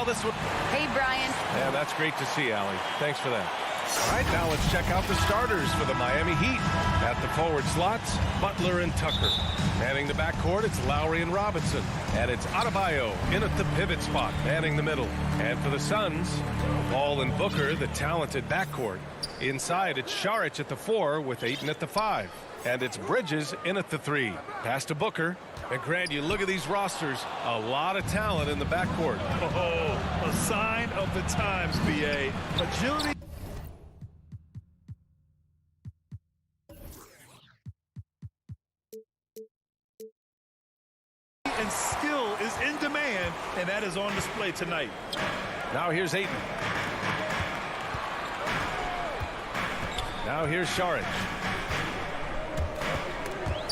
this one. Hey, Brian. Yeah, that's great to see, Allie. Thanks for that. All right, now let's check out the starters for the Miami Heat. At the forward slots, Butler and Tucker. Manning the backcourt, it's Lowry and Robinson. And it's Adebayo in at the pivot spot, manning the middle. And for the Suns, Paul and Booker, the talented backcourt. Inside, it's Saric at the 4 with Ayton at the 5. And it's Bridges in at the 3. Pass to Booker. And Grant, you look at these rosters, a lot of talent in the backcourt. Oh, a sign of the times, B.A. Agility. And skill is in demand, and that is on display tonight. Now here's Ayton. Now here's Saric.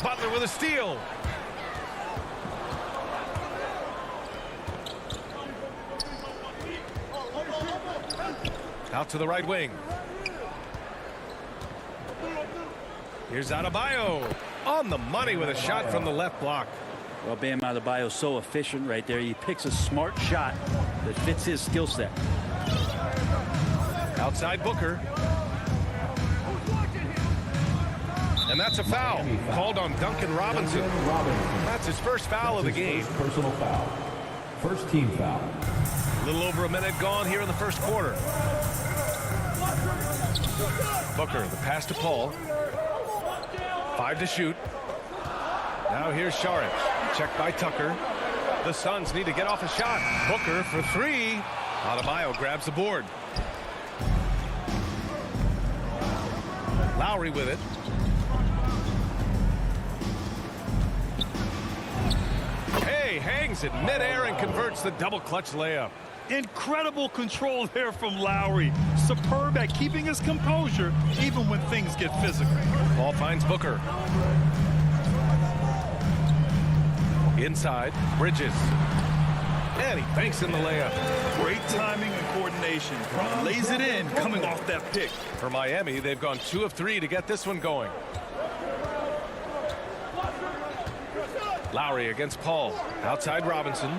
Butler with a steal. Out to the right wing. Here's Adebayo on the money with a shot from the left block. Well, Bam Adebayo's so efficient right there. He picks a smart shot that fits his skill set. Outside Booker. And that's a foul called on Duncan Robinson. That's his first foul of the game. Personal foul. First team foul. A little over a minute gone here in the first quarter. Booker, the pass to Paul. 5 to shoot. Now here's Saric. Checked by Tucker. The Suns need to get off a shot. Booker for 3. Adebayo grabs the board. Lowry with it. Hey, hangs it midair and converts the double clutch layup. Incredible control there from Lowry. Superb at keeping his composure even when things get physical. Ball finds Booker. Inside, Bridges. And he banks in the layup. Great timing and coordination. Lays it in coming off that pick. For Miami, they've gone 2 of 3 to get this one going. Lowry against Paul. Outside Robinson.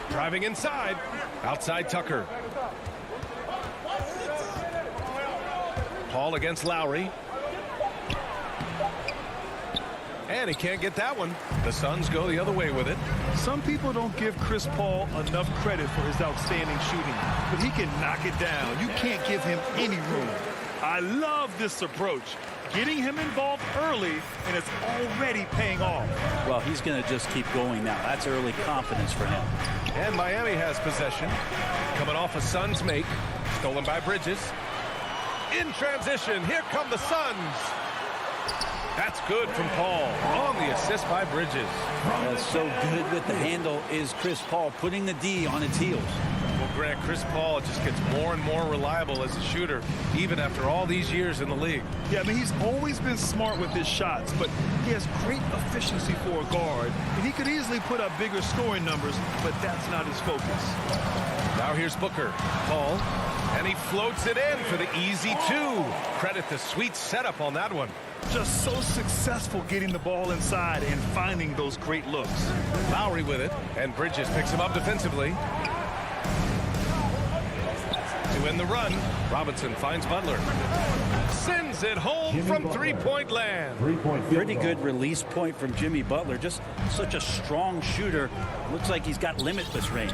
Driving inside. Outside Tucker. Paul against Lowry. And he can't get that one. The Suns go the other way with it. Some people don't give Chris Paul enough credit for his outstanding shooting, but he can knock it down. You can't give him any room. I love this approach. Getting him involved early, and it's already paying off. Well, he's going to just keep going now. That's early confidence for him. And Miami has possession. Coming off a Suns make. Stolen by Bridges. In transition, here come the Suns. That's good from Paul on the assist by Bridges. That's so good with the handle is Chris Paul putting the D on its heels. Well, Grant, Chris Paul just gets more and more reliable as a shooter, even after all these years in the league. Yeah, I mean, he's always been smart with his shots, but he has great efficiency for a guard, and he could easily put up bigger scoring numbers, but that's not his focus. Now here's Booker. Paul, and he floats it in for the easy 2. Credit the sweet setup on that one. Just so successful getting the ball inside and finding those great looks. Lowry with it, and Bridges picks him up defensively. To end the run, Robinson finds Butler. Sends it home from three-point land. Pretty good release point from Jimmy Butler. Just such a strong shooter. Looks like he's got limitless range.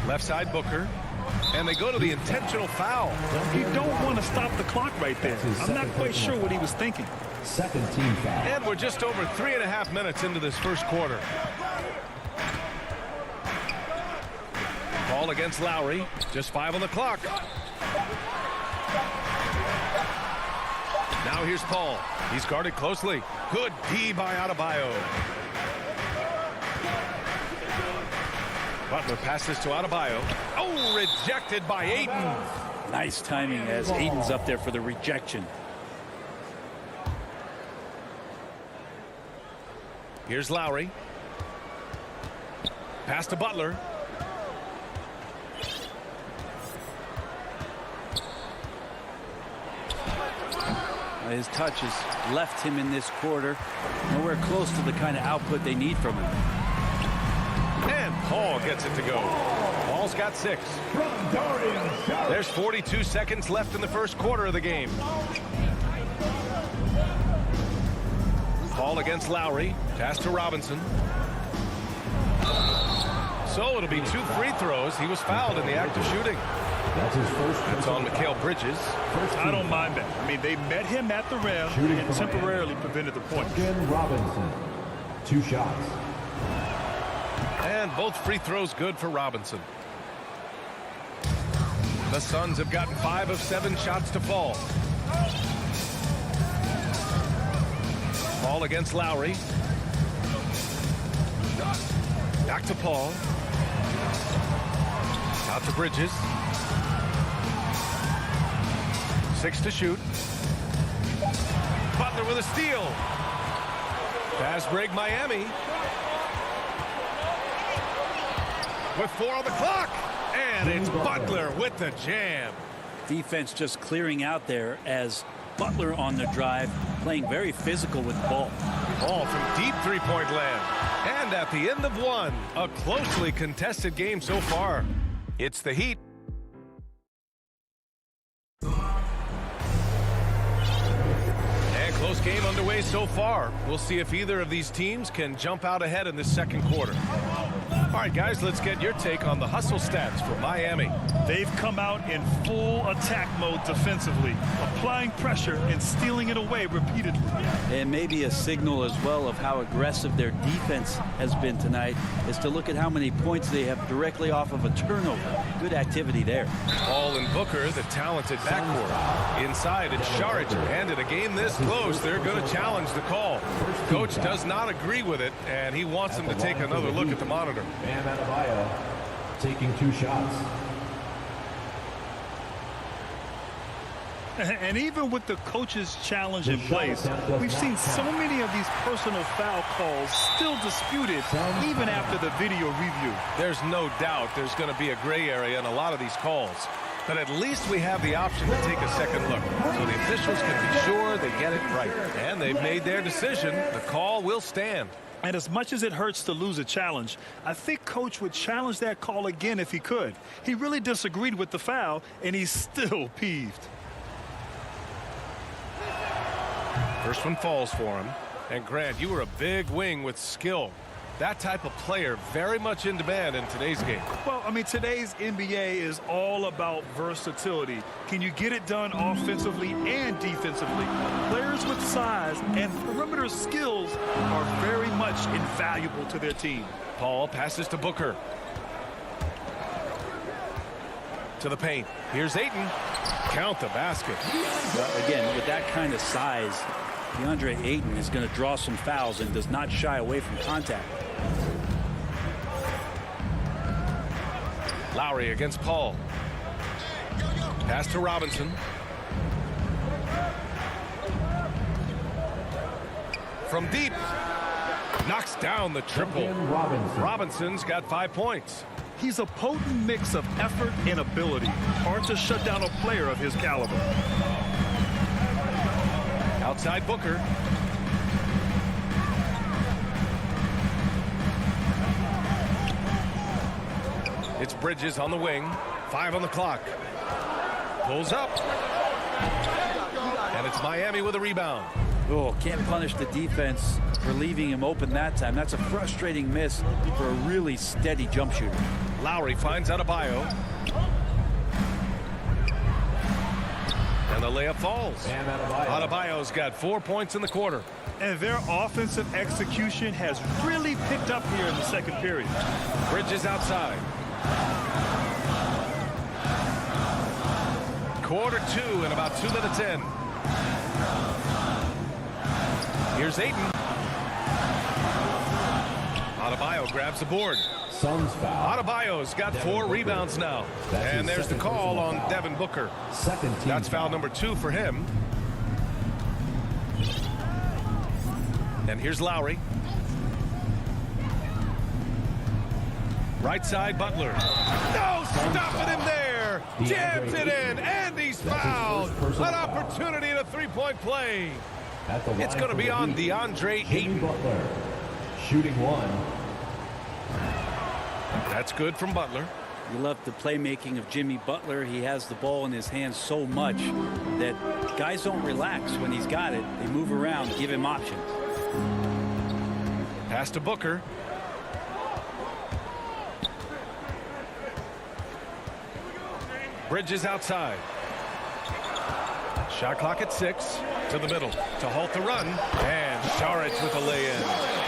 Left side Booker. And they go to the intentional foul. You don't want to stop the clock right there. I'm not quite sure what he was thinking. Second team foul. And we're just over 3.5 minutes into this first quarter. Ball against Lowry. Just 5 on the clock. Now here's Paul. He's guarded closely. Good D by Adebayo. Butler passes to Adebayo. Oh, rejected by Ayton. Nice timing as Ayton's up there for the rejection. Here's Lowry. Pass to Butler. His touch has left him in this quarter. Nowhere close to the kind of output they need from him. Paul gets it to go. Paul's got 6. There's 42 seconds left in the first quarter of the game. Paul against Lowry. Pass to Robinson. So it'll be 2 free throws. He was fouled in the act of shooting. That's his first. It's on Mikal Bridges. I don't mind that. I mean, they met him at the rim and temporarily prevented the point. Duncan Robinson. 2 shots. And both free throws good for Robinson. The Suns have gotten 5 of 7 shots to fall. Paul against Lowry. Back to Paul. Out to Bridges. 6 to shoot. Butler with a steal. Fast break Miami. With 4 on the clock. And it's Butler with the jam. Defense just clearing out there as Butler on the drive, playing very physical with the ball. Ball from deep three-point land. And at the end of 1, a closely contested game so far. It's the Heat. And close game underway so far. We'll see if either of these teams can jump out ahead in this second quarter. All right, guys, let's get your take on the hustle stats for Miami. They've come out in full attack mode defensively, applying pressure and stealing it away repeatedly. And maybe a signal as well of how aggressive their defense has been tonight is to look at how many points they have directly off of a turnover. Good activity there. Paul and Booker, the talented backcourt. Inside, it's Saric. And in a game this close, they're going to challenge the call. Coach does not agree with it, and he wants them to take another look at the monitor. Bam Adebayo taking 2 shots. And even with the coach's challenge in place, we've seen so many of these personal foul calls still disputed even after the video review. There's no doubt there's going to be a gray area in a lot of these calls. But at least we have the option to take a second look. So the officials can be sure they get it right. And they've made their decision. The call will stand. And as much as it hurts to lose a challenge, I think Coach would challenge that call again if he could. He really disagreed with the foul, and he's still peeved. First one falls for him. And Grant, you were a big wing with skill. That type of player very much in demand in today's game. Well, I mean, today's NBA is all about versatility. Can you get it done offensively and defensively? Players with size and perimeter skills are very much invaluable to their team. Paul passes to Booker. To the paint. Here's Ayton. Count the basket. Again, with that kind of size, DeAndre Ayton is going to draw some fouls and does not shy away from contact. Lowry against Paul. Pass to Robinson. From deep. Knocks down the triple. Robinson's got 5 points. He's a potent mix of effort and ability. Hard to shut down a player of his caliber. Outside Booker. It's Bridges on the wing. 5 on the clock. Pulls up. And it's Miami with a rebound. Oh, can't punish the defense for leaving him open that time. That's a frustrating miss for a really steady jump shooter. Lowry finds Adebayo. And the layup falls. Adebayo's got 4 points in the quarter. And their offensive execution has really picked up here in the second period. Bridges outside. Quarter 2 and about 2 minutes in. Here's Ayton. Adebayo grabs the board. Suns foul. Adebayo's got 4 rebounds now. And there's the call on Devin Booker. Second team. That's foul number 2 for him. And here's Lowry. Right side, Butler. No, stopping him there. Jams it in, and he's fouled. An opportunity in a three-point play. It's going to be on DeAndre Ayton. Butler, shooting 1. That's good from Butler. You love the playmaking of Jimmy Butler. He has the ball in his hands so much that guys don't relax when he's got it. They move around, give him options. Pass to Booker. Bridges outside. Shot clock at 6. To the middle to halt the run. And Saric with a lay-in.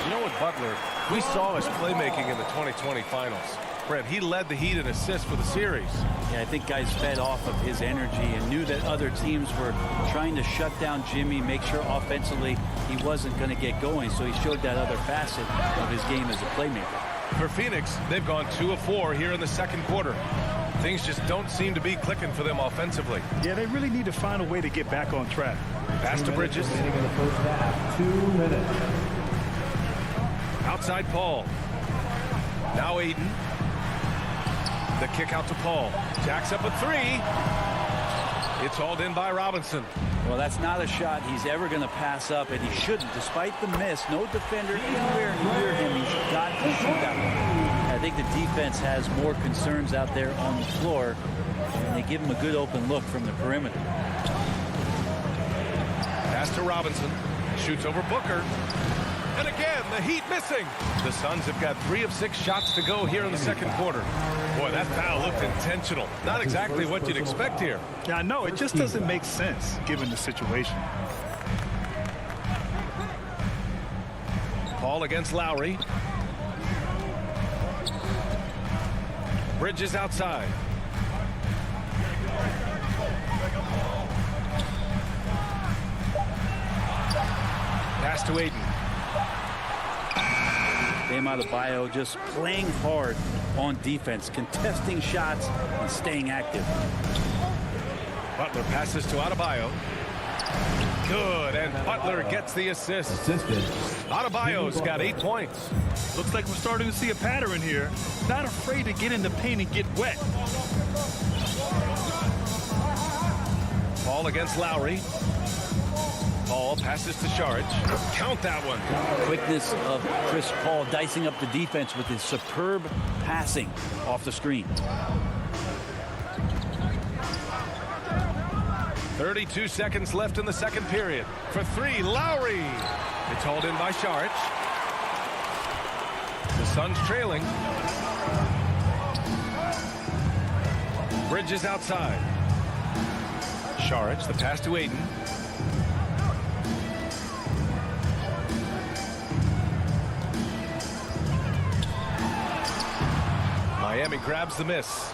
You know what, Butler, we saw his playmaking in the 2020 finals. Brett, he led the Heat in assists for the series. Yeah, I think guys fed off of his energy and knew that other teams were trying to shut down Jimmy, make sure offensively he wasn't going to get going. So he showed that other facet of his game as a playmaker. For Phoenix, they've gone 2 of 4 here in the second quarter. Things just don't seem to be clicking for them offensively. Yeah, they really need to find a way to get back on track. Pass to Bridges. Remaining in the first half. 2 minutes. Outside Paul. Now Aiden. The kick out to Paul. Jacks up a 3. It's hauled in by Robinson. Well, that's not a shot he's ever going to pass up, and he shouldn't. Despite the miss, no defender anywhere near him. He's got to shoot that one. I think the defense has more concerns out there on the floor, and they give him a good open look from the perimeter. Pass to Robinson. Shoots over Booker. And again, the Heat missing. The Suns have got 3 of 6 shots to go here in the second quarter. Boy, that foul looked intentional. Not exactly what you'd expect here. Yeah, I know. It just doesn't make sense given the situation. Paul against Lowry. Bridges outside. Pass to Aiden. Bam Adebayo just playing hard on defense, contesting shots and staying active. Butler passes to Adebayo. Good, and Butler gets the assist. Assisted. Adebayo's got 8 points. Looks like we're starting to see a pattern here. Not afraid to get in the paint and get wet. Paul against Lowry. Paul passes to Saric. Count that one. Quickness of Chris Paul dicing up the defense with his superb passing off the screen. 32 seconds left in the second period. For 3, Lowry. It's hauled in by Saric. The Suns trailing. Bridges outside. Saric, the pass to Aiden. Miami grabs the miss.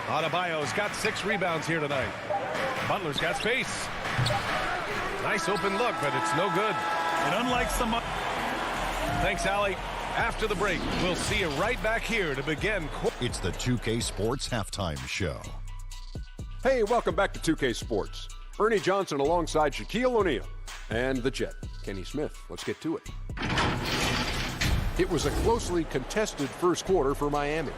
Adebayo's got 6 rebounds here tonight. Butler's got space. Nice open look, but it's no good. And unlike some... Thanks, Allie. After the break, we'll see you right back here to begin. It's the 2K Sports Halftime Show. Hey, welcome back to 2K Sports. Ernie Johnson alongside Shaquille O'Neal and the Jet, Kenny Smith. Let's get to it. It was a closely contested first quarter for Miami.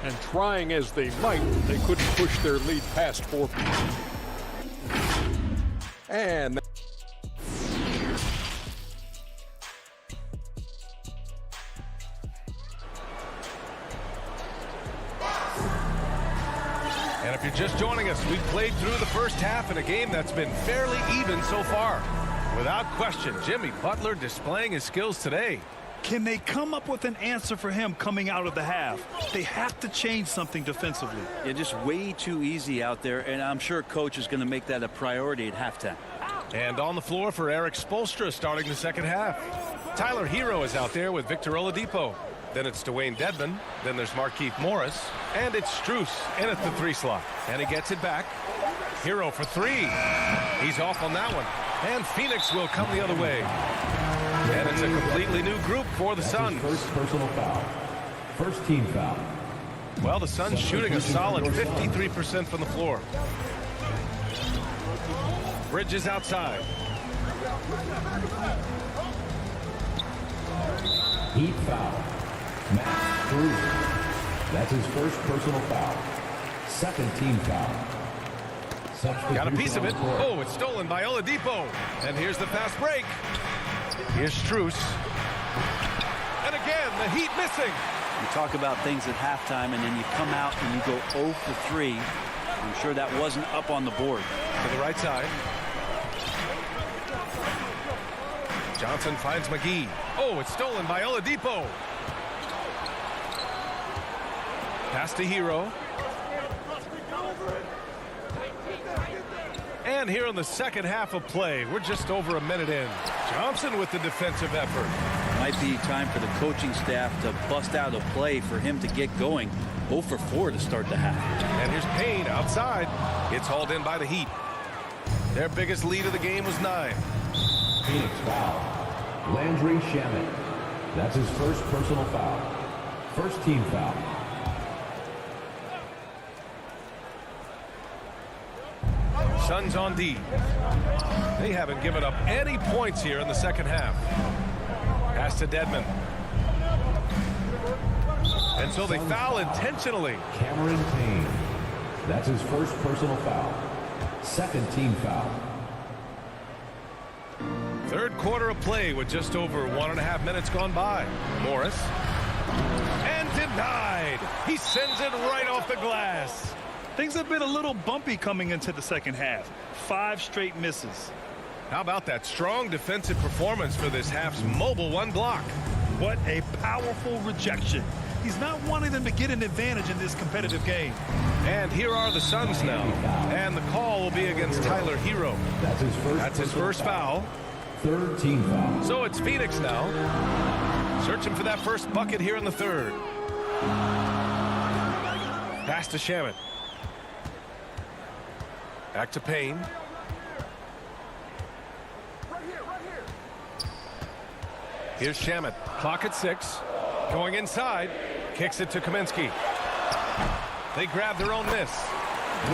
And trying as they might, they couldn't push their lead past 4. And if you're just joining us, we've played through the first half in a game that's been fairly even so far. Without question, Jimmy Butler displaying his skills today. Can they come up with an answer for him coming out of the half? They have to change something defensively. Yeah, just way too easy out there, and I'm sure coach is going to make that a priority at halftime. And on the floor for Eric Spoelstra starting the second half. Tyler Hero is out there with Victor Oladipo. Then it's Dwayne Dedmon. Then there's Markieff Morris. And it's Strus in at the 3 slot. And he gets it back. Hero for 3. He's off on that one. And Phoenix will come the other way. And it's a completely new group for the Suns. First personal foul. First team foul. Well, the Suns shooting a solid 53% from the floor. Bridges outside. Heat foul. Matt Strus. That's his first personal foul. Second team foul. Got a piece of it. Oh, it's stolen by Oladipo. And here's the fast break. Here's Strus. And again, the Heat missing. You talk about things at halftime, and then you come out and you go 0 for 3. I'm sure that wasn't up on the board. To the right side. Johnson finds McGee. Oh, it's stolen by Oladipo. Pass to Hero. And here in the second half of play, we're just over a minute in. Johnson with the defensive effort. Might be time for the coaching staff to bust out a play for him to get going. 0 for 4 to start the half. And here's Payne outside. It's hauled in by the Heat. Their biggest lead of the game was 9. Phoenix foul. Landry Shamet. That's his first personal foul. First team foul. Suns on D. They haven't given up any points here in the second half. Pass to Dedmon. And so they foul intentionally. Cameron Payne. That's his first personal foul. Second team foul. Third quarter of play with just over 1.5 minutes gone by. Morris. And denied. He sends it right off the glass. Things have been a little bumpy coming into the second half. 5 straight misses. How about that strong defensive performance for this half's mobile one block? What a powerful rejection. He's not wanting them to get an advantage in this competitive game. And here are the Suns now. And the call will be against Tyler Hero. That's his first foul. Third team foul. So it's Phoenix now. Searching for that first bucket here in the third. Pass to Shamet. Back to Payne. Here's Shamet. Clock at 6. Going inside. Kicks it to Kaminsky. They grab their own miss.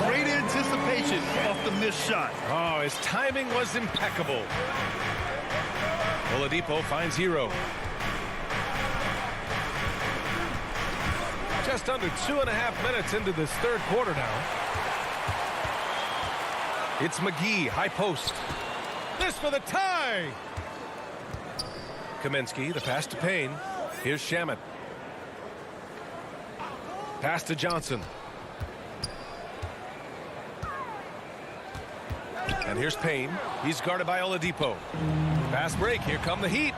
Great anticipation off the missed shot. Oh, his timing was impeccable. Oladipo finds Hero. Just under 2.5 minutes into this third quarter now. It's McGee, high post. This for the tie. Kaminsky, the pass to Payne. Here's Shamet. Pass to Johnson. And here's Payne. He's guarded by Oladipo. Fast break. Here come the Heat.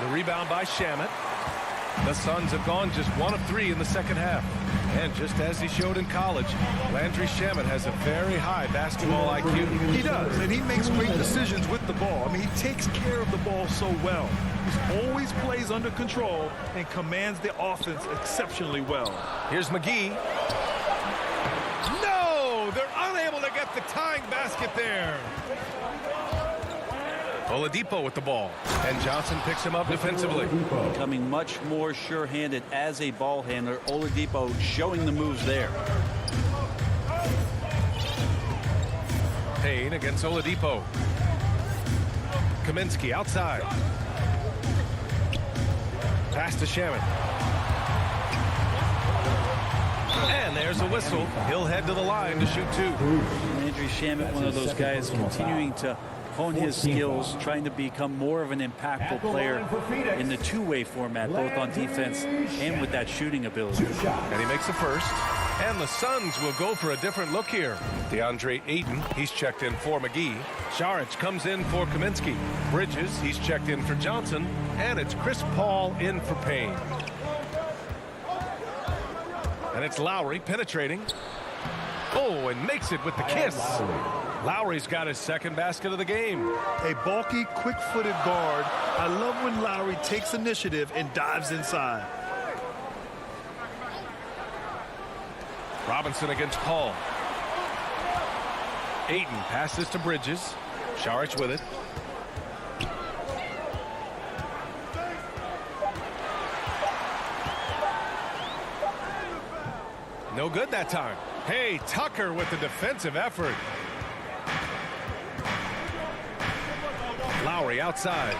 The rebound by Shamet. The Suns have gone just 1 of 3 in the second half. And just as he showed in college, Landry Shamet has a very high basketball IQ. He does, and he makes great decisions with the ball. I mean, he takes care of the ball so well. He always plays under control and commands the offense exceptionally well. Here's McGee. No! They're unable to get the tying basket there. Oladipo with the ball, and Johnson picks him up defensively. Becoming much more sure-handed as a ball handler. Oladipo showing the moves there. Payne against Oladipo. Kaminsky outside. Pass to Shamet. And there's a whistle. He'll head to the line to shoot 2. Landry Shamet, one of those guys continuing to hone his skills, trying to become more of an impactful player in the two-way format, both on defense and with that shooting ability. And he makes the first. And the Suns will go for a different look here. DeAndre Ayton, he's checked in for McGee. Saric comes in for Kaminsky. Bridges, he's checked in for Johnson. And it's Chris Paul in for Payne. And it's Lowry penetrating. Oh, and makes it with the kiss. Lowry's got his second basket of the game. A bulky, quick-footed guard. I love when Lowry takes initiative and dives inside. Robinson against Paul. Ayton passes to Bridges. Saric with it. No good that time. Hey, Tucker with the defensive effort. Lowry outside.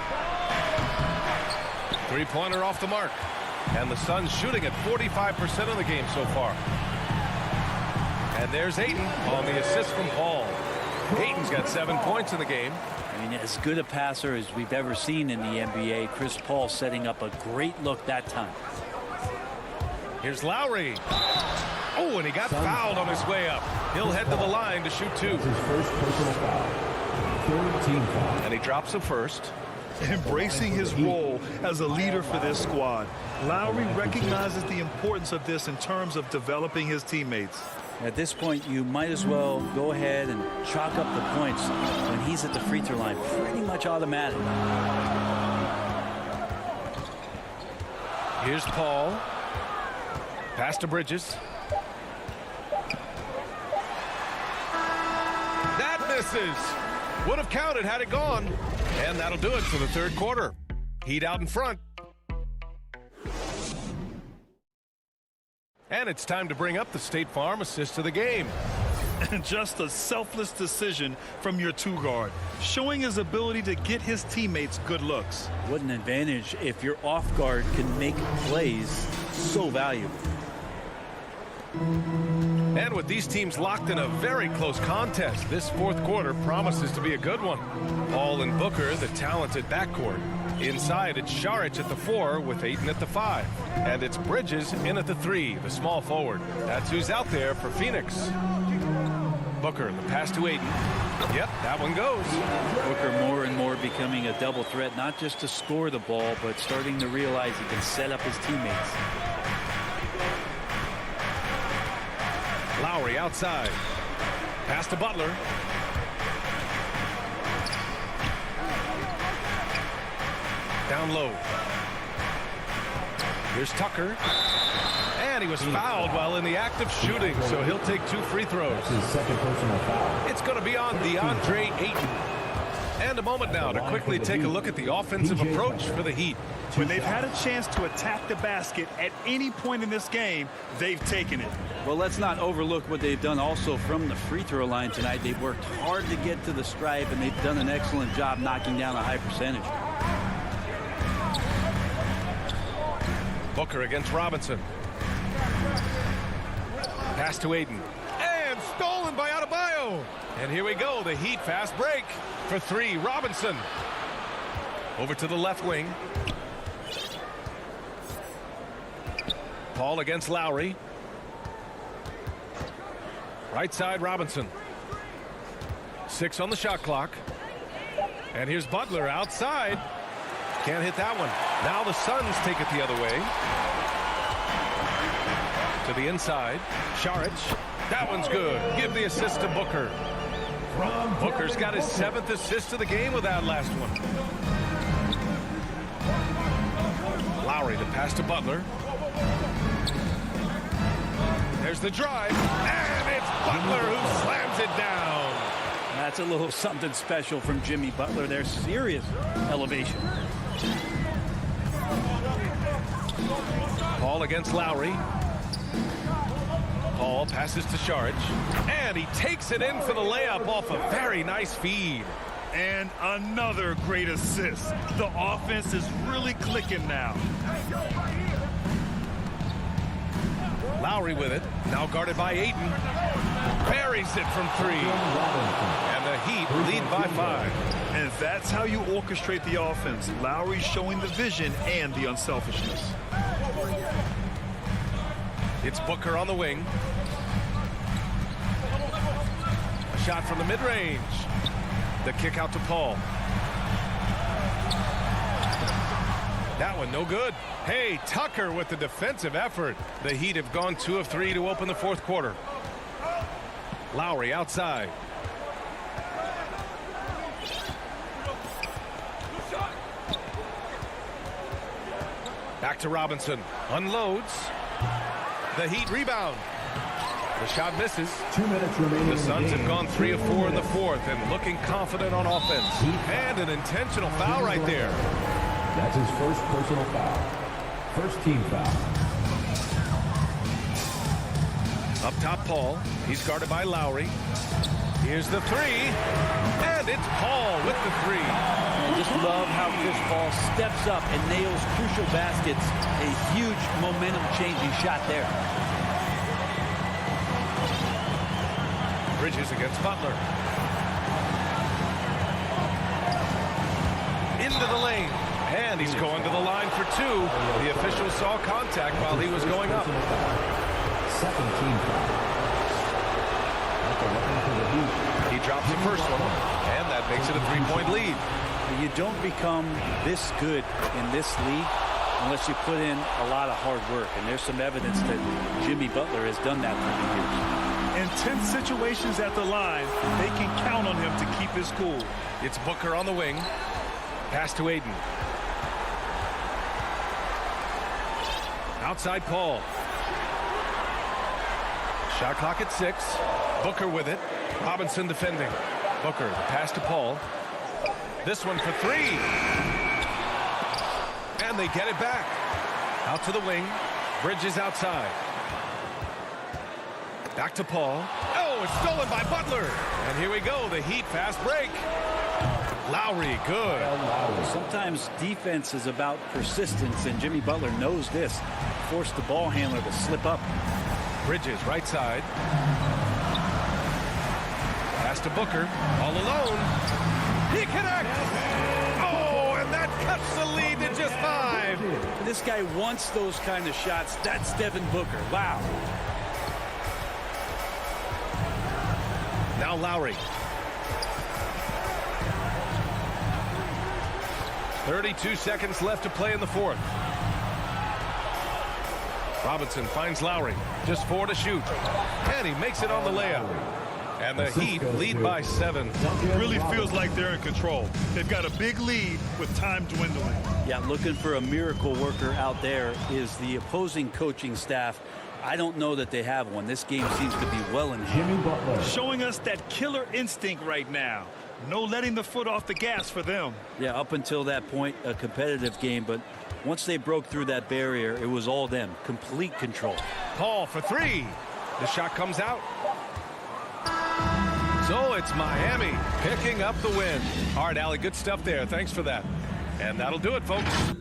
Three-pointer off the mark. And the Suns shooting at 45% of the game so far. And there's Ayton on the assist from Paul. Hayton's got 7 points in the game. I mean, as good a passer as we've ever seen in the NBA. Chris Paul setting up a great look that time. Here's Lowry. Oh, and he got fouled on his way up. He'll head to the line to shoot 2. His first personal foul. Third team foul. And he drops the first. Embracing his role as a leader for this squad. Lowry recognizes the importance of this in terms of developing his teammates. At this point, you might as well go ahead and chalk up the points when he's at the free throw line. Pretty much automatic. Here's Paul. Pass to Bridges. That misses. Would have counted had it gone. And that'll do it for the third quarter. Heat out in front. And it's time to bring up the State Farm assist of the game. And just a selfless decision from your 2-guard, showing his ability to get his teammates good looks. What an advantage if your off guard can make plays so valuable. And with these teams locked in a very close contest, this fourth quarter promises to be a good one. Paul and Booker, the talented backcourt. Inside, it's Saric at the 4 with Ayton at the 5. And it's Bridges in at the 3, the small forward. That's who's out there for Phoenix. Booker, the pass to Ayton. Yep, that one goes. Booker more and more becoming a double threat, not just to score the ball, but starting to realize he can set up his teammates. Lowry outside. Pass to Butler. Down low. Here's Tucker. And he was fouled while in the act of shooting, so he'll take 2 free throws. That's his second personal foul. It's going to be on DeAndre Ayton. And a moment now to quickly take a look at the offensive approach for the Heat. When they've had a chance to attack the basket at any point in this game, they've taken it. Well, let's not overlook what they've done also from the free throw line tonight. They've worked hard to get to the stripe, and they've done an excellent job knocking down a high percentage. Booker against Robinson. Pass to Ayton. And stolen by Adebayo. And here we go, the Heat fast break. For 3, Robinson. Over to the left wing. Paul against Lowry. Right side, Robinson. 6 on the shot clock. And here's Butler outside. Can't hit that one. Now the Suns take it the other way. To the inside. Saric. That one's good. Give the assist to Booker. Booker's got his 7th assist of the game with that last one. Lowry, the pass to Butler. There's the drive. And it's Butler who slams it down. That's a little something special from Jimmy Butler. There's serious elevation. Paul against Lowry. Paul passes to Saric. And he takes it in for the layup off a very nice feed. And another great assist. The offense is really clicking now. Lowry with it. Now guarded by Ayton. Buries it from 3. And the Heat lead by 5. And that's how you orchestrate the offense. Lowry showing the vision and the unselfishness. It's Booker on the wing. A shot from the mid-range. The kick out to Paul. That one no good. Hey, Tucker with the defensive effort. The Heat have gone 2 of 3 to open the fourth quarter. Lowry outside. Back to Robinson. Unloads. The Heat rebound. The shot misses. 2 minutes remaining. The Suns have gone 3 of 4 in the fourth and looking confident on offense. And an intentional foul right there. That's his first personal foul. First team foul. Up top, Paul. He's guarded by Lowry. Here's the 3. And it's Paul with the 3. I just love how Chris Paul steps up and nails crucial baskets. A huge momentum-changing shot there. Bridges against Butler. into the lane. And he's going to the line for two. The official saw contact while he was going up. Second team foul. At the line for the Heat. He drops the first one, and that makes it a 3-point lead. You don't become this good in this league unless you put in a lot of hard work. And there's some evidence that Jimmy Butler has done that through the years. In tense situations at the line, they can count on him to keep his cool. It's Booker on the wing. Pass to Aiden. Outside Paul. Shot clock at 6. Booker with it. Robinson defending. Booker, the pass to Paul. This one for 3. And they get it back. Out to the wing. Bridges outside. Back to Paul. Oh, it's stolen by Butler. And here we go, the Heat fast break. Lowry, good. Sometimes defense is about persistence, and Jimmy Butler knows this. Forced the ball handler to slip up. Bridges, right side. Pass to Booker, all alone. He connects! Oh, and that cuts the lead to just 5. This guy wants those kind of shots. That's Devin Booker. Wow. Now Lowry. 32 seconds left to play in the fourth. Robinson finds Lowry. Just 4 to shoot. And he makes it on the layup. And the Heat lead by 7. It really feels like they're in control. They've got a big lead with time dwindling. Yeah, looking for a miracle worker out there is the opposing coaching staff. I don't know that they have one. This game seems to be well in hand. Jimmy Butler. Showing us that killer instinct right now. No letting the foot off the gas for them. Yeah, up until that point, a competitive game, but once they broke through that barrier, it was all them. Complete control. Paul for 3. The shot comes out. So it's Miami picking up the win. All right, Allie, good stuff there. Thanks for that. And that'll do it, folks.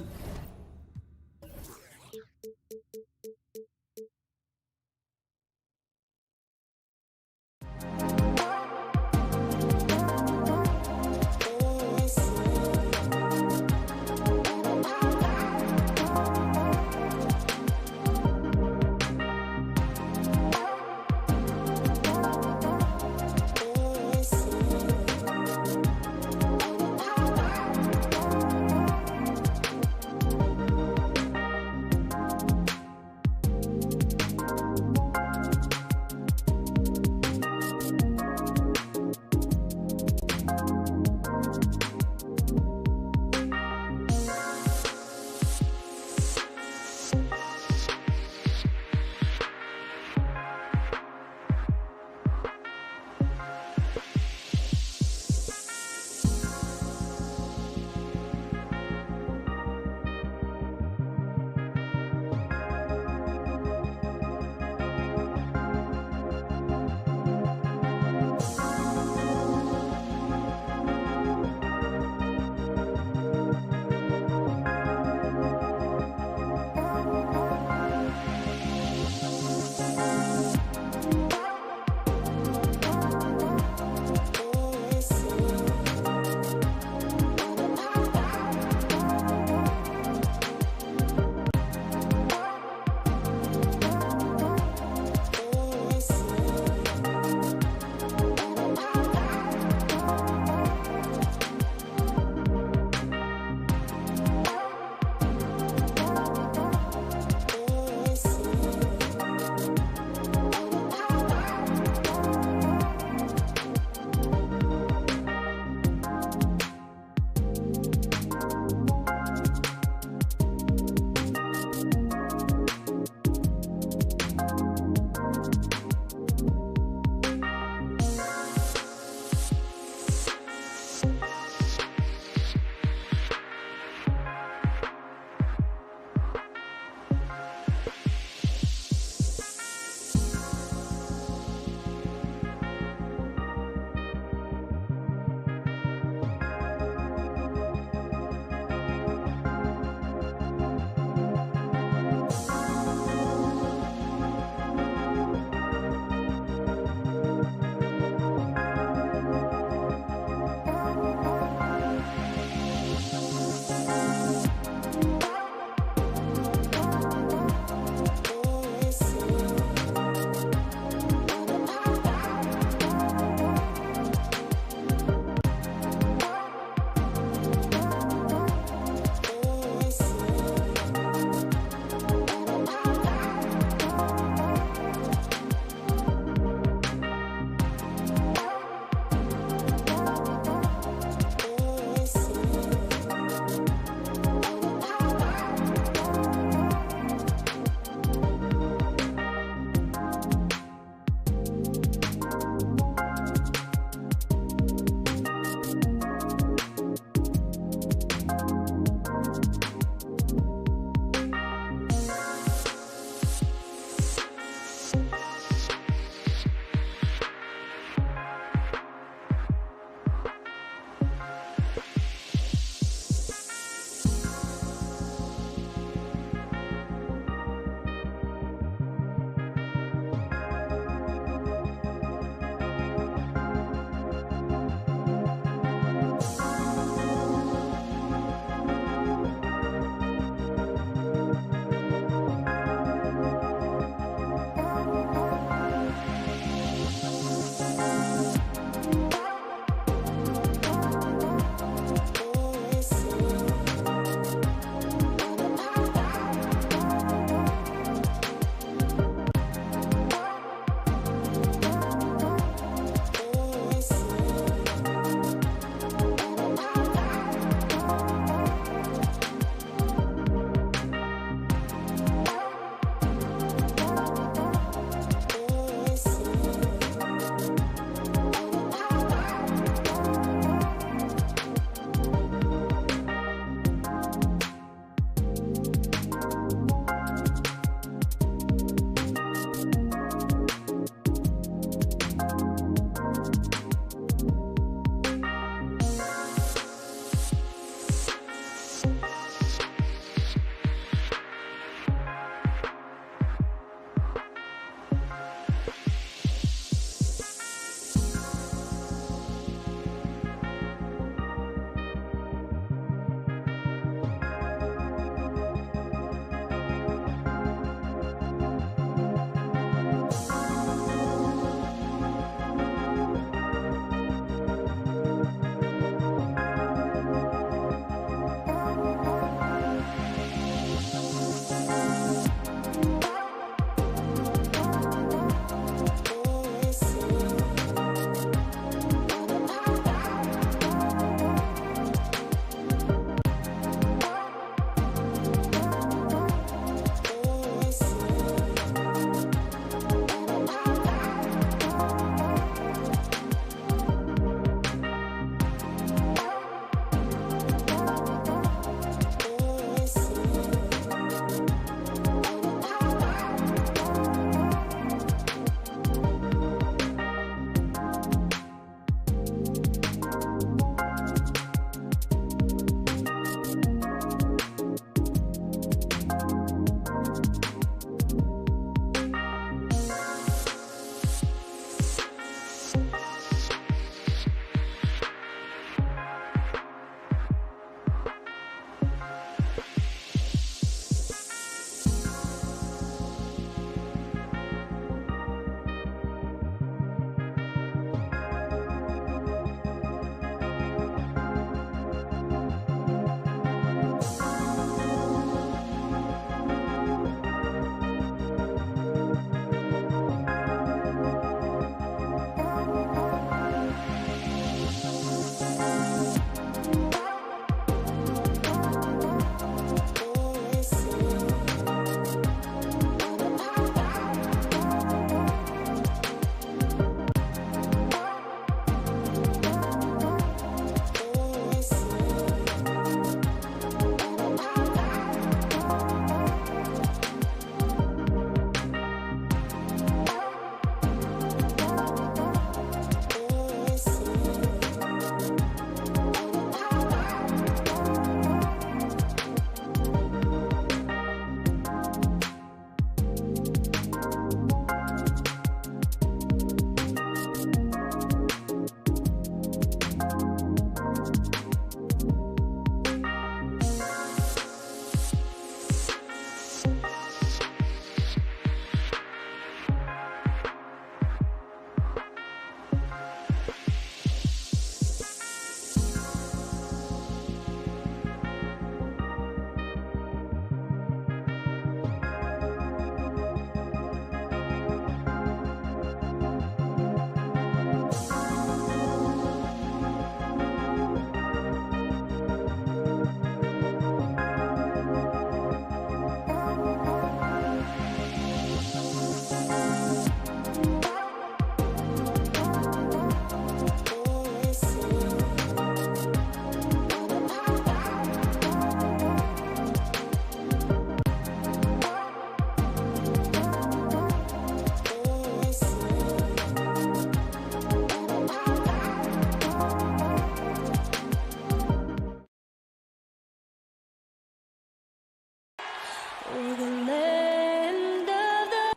for the land of the...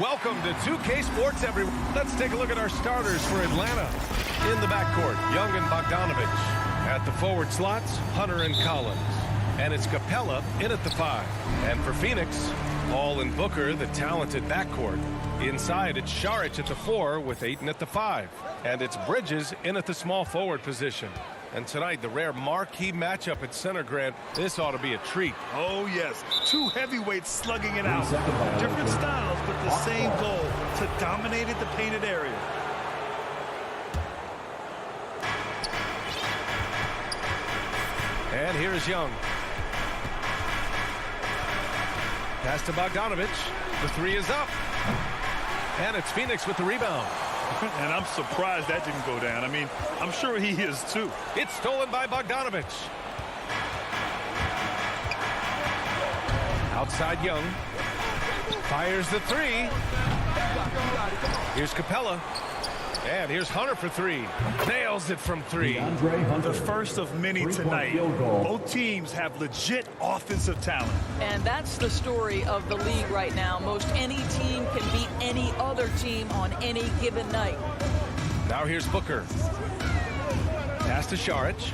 Welcome to 2K Sports, everyone. Let's take a look at our starters for Atlanta. In the backcourt, Young and Bogdanovich. At the forward slots, Hunter and Collins. And it's Capella in at the 5. And for Phoenix, Paul and Booker, the talented backcourt. Inside, it's Šarić at the 4 with Ayton at the 5. And it's Bridges in at the small forward position. And tonight, the rare marquee matchup at center, Grant. This ought to be a treat. Oh, yes. Two heavyweights slugging it out. Different styles, but the same goal, to dominate at the painted area. And here is Young. Pass to Bogdanovich. The 3 is up. And it's Phoenix with the rebound. And I'm surprised that didn't go down. I mean, I'm sure he is too. It's stolen by Bogdanovich. Outside Young. Fires the 3. Here's Capella. And here's Hunter for 3. Nails it from 3. The first of many tonight. Both teams have legit offensive talent. And that's the story of the league right now. Most any team can beat any other team on any given night. Now here's Booker. Pass to Šarić.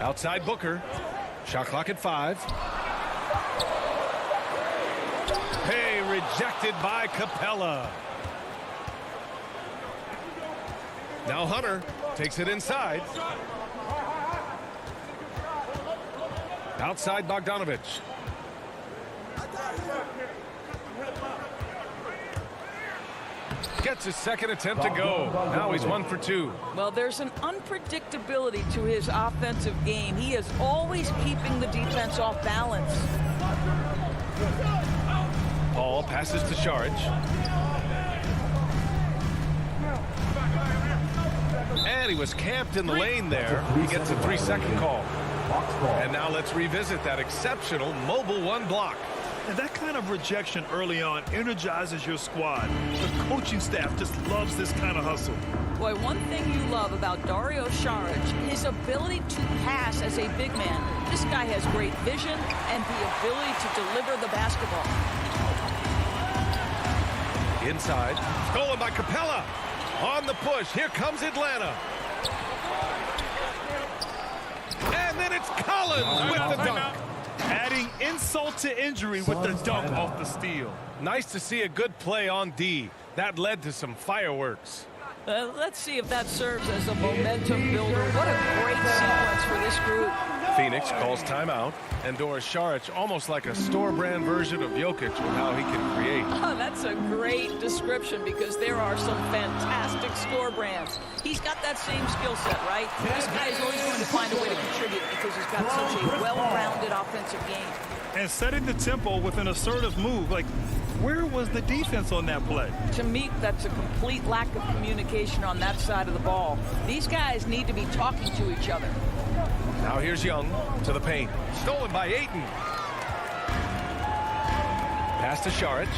Outside Booker. Shot clock at 5. Hey, rejected by Capella. Now Hunter takes it inside. Outside Bogdanovich. Gets his second attempt to go. Now he's 1 for 2. Well, there's an unpredictability to his offensive game. He is always keeping the defense off balance. Paul passes to Šarić. And he was camped in the lane there. He gets a 3-second call. And now let's revisit that exceptional mobile 1 block. And that kind of rejection early on energizes your squad. The coaching staff just loves this kind of hustle. Boy, one thing you love about Dario Šarić, his ability to pass as a big man. This guy has great vision and the ability to deliver the basketball. Inside, stolen by Capella. On the push, here comes Atlanta. And then it's Collins with the dunk. Adding insult to injury with the dunk off the steal. Nice to see a good play on D. That led to some fireworks. Let's see if that serves as a momentum builder. What a great sequence for this group. Phoenix calls timeout, and Doris Šarić almost like a store-brand version of Jokic with how he can create. Oh, that's a great description because there are some fantastic score brands. He's got that same skill set, right? This guy is always going to find a way to contribute because he's got such a well-rounded offensive game. And setting the tempo with an assertive move. Like, where was the defense on that play? To me, that's a complete lack of communication on that side of the ball. These guys need to be talking to each other. Now here's Young to the paint. Stolen by Ayton. Pass to Šarić.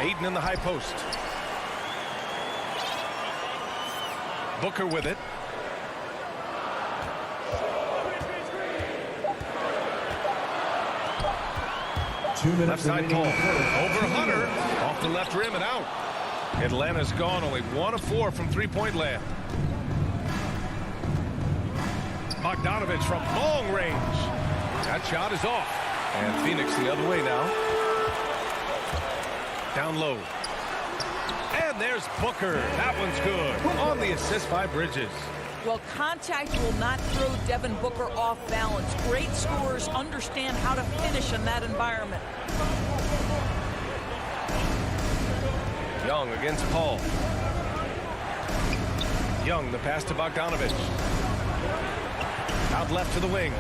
Ayton in the high post. Booker with it. Left side Paul. Over Hunter. Off the left rim and out. Atlanta's gone only 1 of 4 from three-point land. Bogdanovich from long range. That shot is off. And Phoenix the other way now. Down low. And there's Booker. That one's good. On the assist by Bridges. Well, contact will not throw Devin Booker off balance. Great scorers understand how to finish in that environment. Young against Paul. Young, the pass to Bogdanovich. Out left to the wing.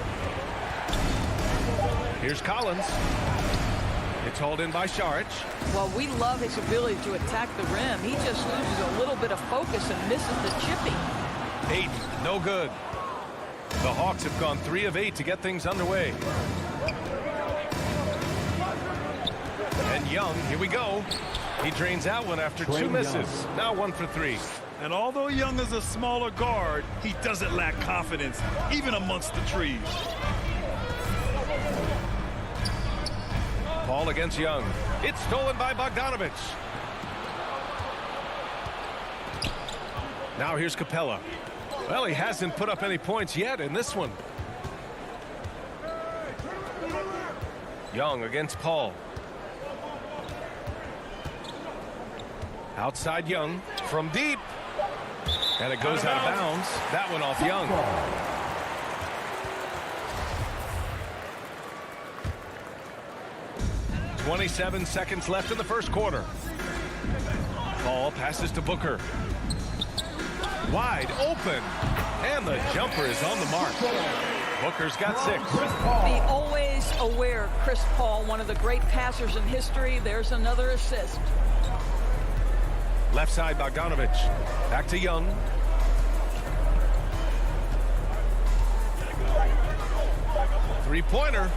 Here's Collins. It's hauled in by Šarić. Well, we love his ability to attack the rim. He just loses a little bit of focus and misses the chippy. Ayton, no good. The Hawks have gone 3 of 8 to get things underway. And Young, here we go. He drains out one after 2 misses. Now 1 for 3. And although Young is a smaller guard, he doesn't lack confidence, even amongst the trees. Paul against Young. It's stolen by Bogdanovich. Now here's Capella. Well, he hasn't put up any points yet in this one. Young against Paul. Outside Young from deep. And it goes out of bounds. That one off Young. 27 seconds left in the first quarter. Paul passes to Booker. Wide open. And the jumper is on the mark. Booker's got 6. The always aware Chris Paul, one of the great passers in history. There's another assist. Left side, Bogdanovich. Back to Young. Three-pointer.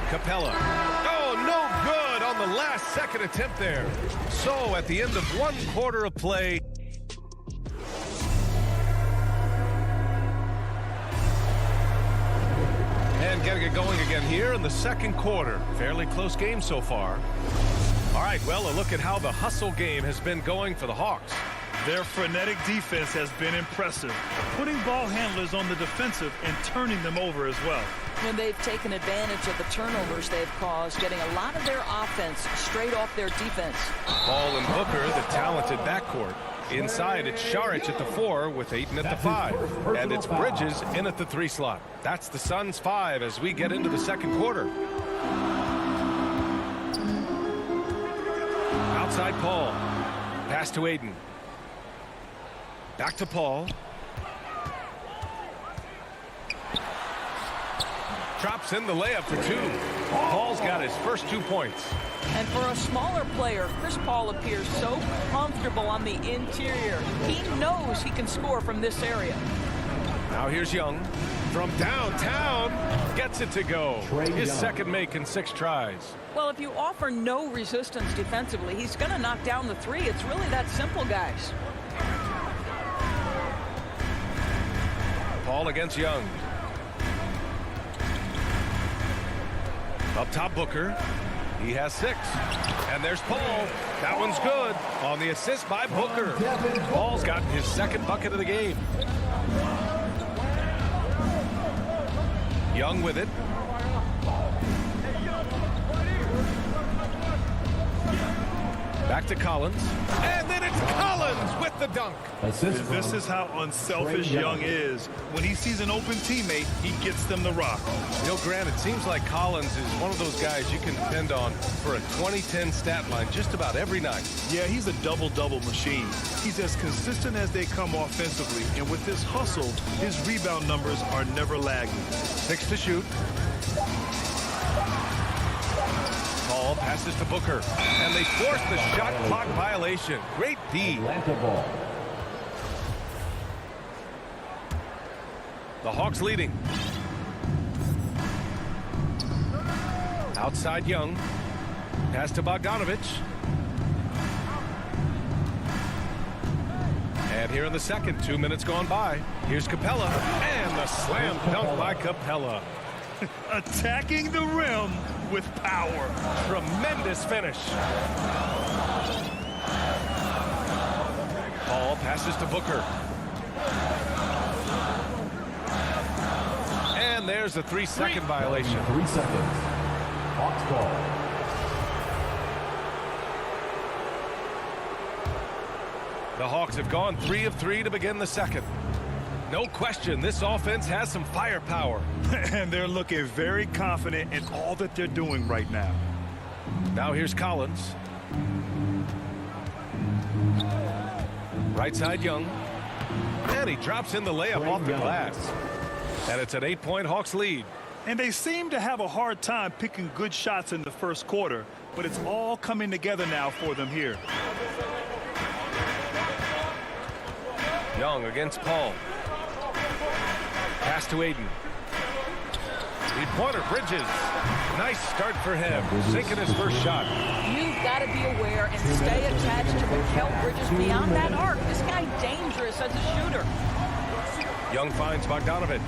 Capella. Oh, no good on the last second attempt there. So at the end of 1 quarter of play. And getting it going again here in the second quarter. Fairly close game so far. All right, well, a look at how the hustle game has been going for the Hawks. Their frenetic defense has been impressive, putting ball handlers on the defensive and turning them over as well. When they've taken advantage of the turnovers they've caused, getting a lot of their offense straight off their defense. Paul and Booker, the talented backcourt. Inside, it's Šarić at the 4 with Ayton at the 5. And it's Bridges in at the 3 slot. That's the Suns' 5 as we get into the second quarter. Outside Paul. Pass to Ayton. Back to Paul. Drops in the layup for 2. Paul's got his first 2 points. And for a smaller player, Chris Paul appears so comfortable on the interior. He knows he can score from this area. Now here's Young from downtown. Gets it to go. His second make in 6 tries. Well, if you offer no resistance defensively, he's going to knock down the 3. It's really that simple, guys. Paul against Young. Up top, Booker. He has 6. And there's Paul. That one's good on the assist by Booker. Paul's got his second bucket of the game. Young with it. Back to Collins. And then it's Collins with the dunk. This is how unselfish Young is. When he sees an open teammate, he gets them the rock. You know, Grant, it seems like Collins is one of those guys you can depend on for a 2010 stat line just about every night. Yeah, he's a double-double machine. He's as consistent as they come offensively, and with this hustle, his rebound numbers are never lagging. 6 to shoot. Paul passes to Booker, and they force the shot clock violation. Great D. The Hawks leading. Outside Young. Pass to Bogdanovich. And here in the second, 2 minutes gone by. Here's Capella, and the slam dunk by Capella. Attacking the rim with power. Tremendous finish. Paul passes to Booker. And there's a 3-second violation. 3 seconds. Hawks ball. The Hawks have gone 3 of 3 to begin the second. No question, this offense has some firepower. And they're looking very confident in all that they're doing right now. Now here's Collins. Right side Young. And he drops in the layup off the glass. And it's an 8-point Hawks lead. And they seem to have a hard time picking good shots in the first quarter, but it's all coming together now for them here. Young against Paul. Pass to Ayton. 3-pointer Bridges. Nice start for him. Sinking his first shot. You've got to be aware and stay attached to Mikal Bridges beyond that arc. This guy dangerous as a shooter. Young finds Bogdanovich.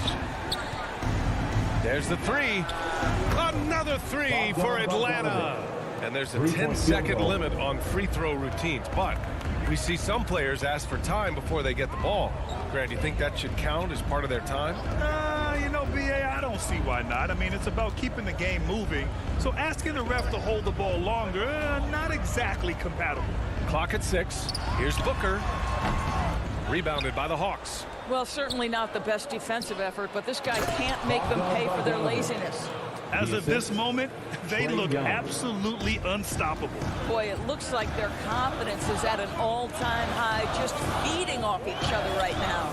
There's the three. Another three for Atlanta. And there's a 10-second limit on free throw routines. But we see some players ask for time before they get the ball. Grant, do you think that should count as part of their time? You know, B.A., I don't see why not. I mean, it's about keeping the game moving. So asking the ref to hold the ball longer, not exactly compatible. Clock at 6. Here's Booker. Rebounded by the Hawks. Well, certainly not the best defensive effort, but this guy can't make them pay for their laziness. As of this moment, they look absolutely unstoppable. Boy, it looks like their confidence is at an all-time high, just feeding off each other right now.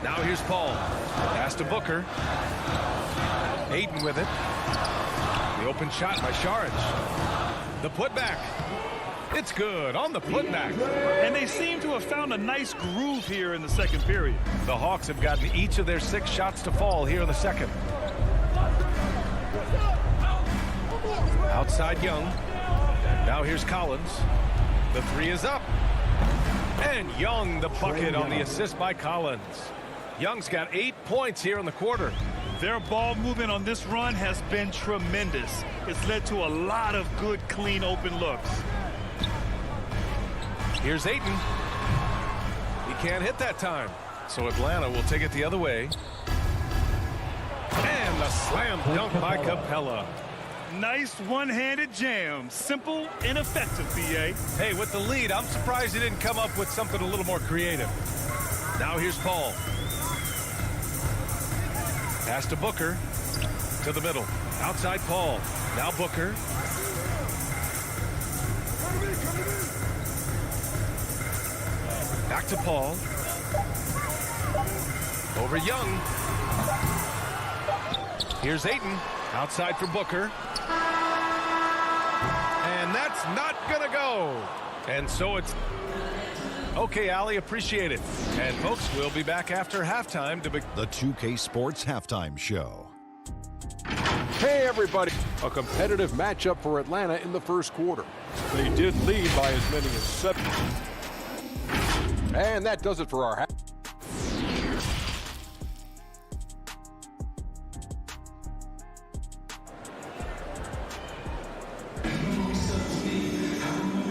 Now here's Paul. Pass to Booker. Aiden with it. The open shot by Saric. The putback. It's good on the putback. And they seem to have found a nice groove here in the second period. The Hawks have gotten each of their 6 shots to fall here in the second. Outside Young. Now here's Collins. The 3 is up. And Young the bucket on the assist by Collins. Young's got 8 points here in the quarter. Their ball movement on this run has been tremendous. It's led to a lot of good, clean, open looks. Here's Ayton. He can't hit that time. So Atlanta will take it the other way. And the slam dunk by Capella. Nice one-handed jam. Simple and effective, B.A. Hey, with the lead, I'm surprised he didn't come up with something a little more creative. Now here's Paul. Pass to Booker. To the middle. Outside Paul. Now Booker. Back to Paul. Over Young. Here's Ayton. Outside for Booker. And that's not going to go. And so it's... Okay, Allie, appreciate it. And folks, we'll be back after halftime to... The 2K Sports Halftime Show. Hey, everybody. A competitive matchup for Atlanta in the first quarter. They did lead by as many as 7. And that does it for our half.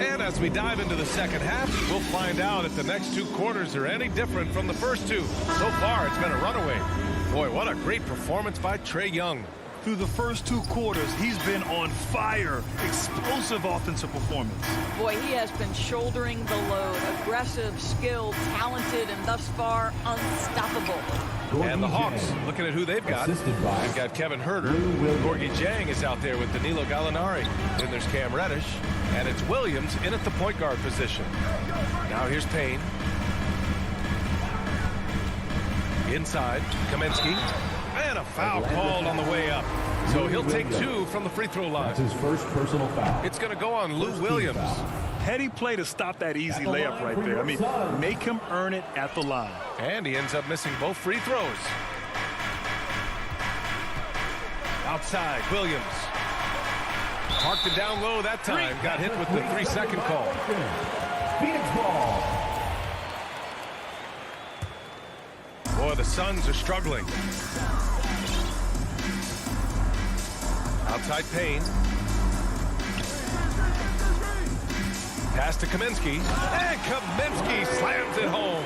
And as we dive into the second half, we'll find out if the next 2 quarters are any different from the first 2. So far, it's been a runaway. Boy, what a great performance by Trae Young. Through the first 2 quarters, he's been on fire. Explosive offensive performance. Boy, he has been shouldering the load. Aggressive, skilled, talented, and thus far, unstoppable. And the Hawks, looking at who they've got. They've got Kevin Huerter. Gorgie Jang is out there with Danilo Gallinari. Then there's Cam Reddish. And it's Williams in at the point guard position. Now here's Payne. Inside, Kaminsky. And a foul called on the way up. So he'll take 2 from the free throw line. That's his first personal foul. It's going to go on Lou Williams. Heady play to stop that easy layup right there. I mean, make him earn it at the line. And he ends up missing both free throws. Outside, Williams. Parked it down low that time. Got hit with the 3-second call. Phoenix ball. Boy, the Suns are struggling. Outside Payne. Pass to Kaminsky. And Kaminsky slams it home.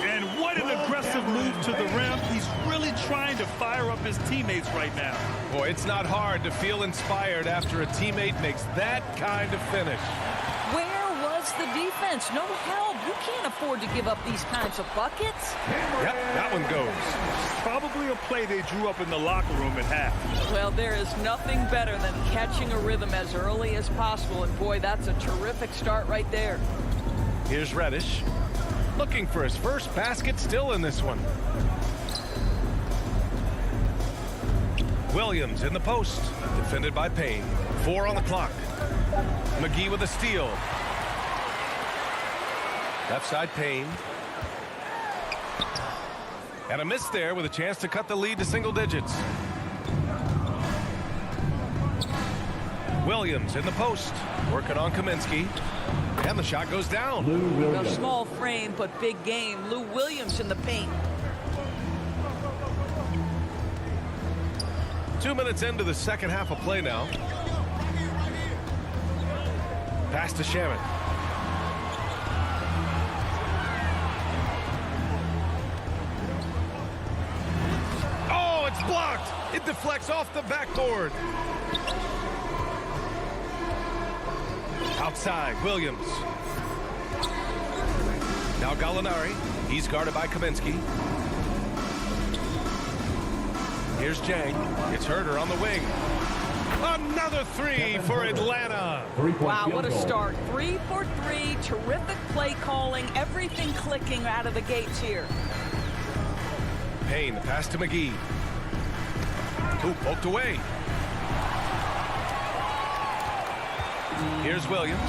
And what an aggressive move to the rim. He's really trying to fire up his teammates right now. Boy, it's not hard to feel inspired after a teammate makes that kind of finish. Where was the defense? No help. You can't afford to give up these kinds of buckets. Yep, that one goes. Probably a play they drew up in the locker room at half. Well, there is nothing better than catching a rhythm as early as possible. And boy, that's a terrific start right there. Here's Reddish. Looking for his first basket still in this one. Williams in the post. Defended by Payne. 4 on the clock. McGee with a steal. Left side Payne. And a miss there with a chance to cut the lead to single digits. Williams in the post, working on Kaminsky. And the shot goes down. A small frame, but big game. Lou Williams in the paint. 2 minutes into the second half of play now. Pass to Shaman. Oh, it's blocked. It deflects off the backboard. Outside, Williams. Now Gallinari. He's guarded by Kaminsky. Here's Jang. It's Herder on the wing. Another three for Atlanta. Wow, what a start. 3 for 3. Terrific play calling. Everything clicking out of the gates here. Payne, the pass to McGee. Hoop poked away. Here's Williams.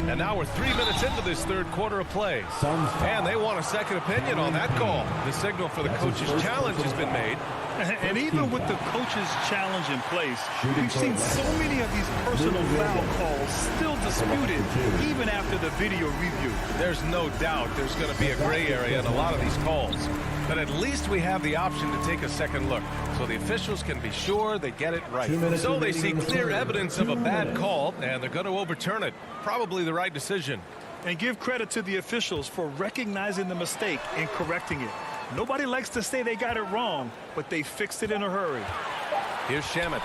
And now we're 3 minutes into this third quarter of play. And they want a second opinion on that call. The signal for the coach's challenge has been made. And even with the coach's challenge in place, we've seen so many of these personal foul calls still disputed even after the video review. There's no doubt there's going to be a gray area in a lot of these calls. But at least we have the option to take a second look, so the officials can be sure they get it right. So they see clear evidence of a bad call, and they're going to overturn it. Probably the right decision. And give credit to the officials for recognizing the mistake and correcting it. Nobody likes to say they got it wrong, but they fixed it in a hurry. Here's Shaman.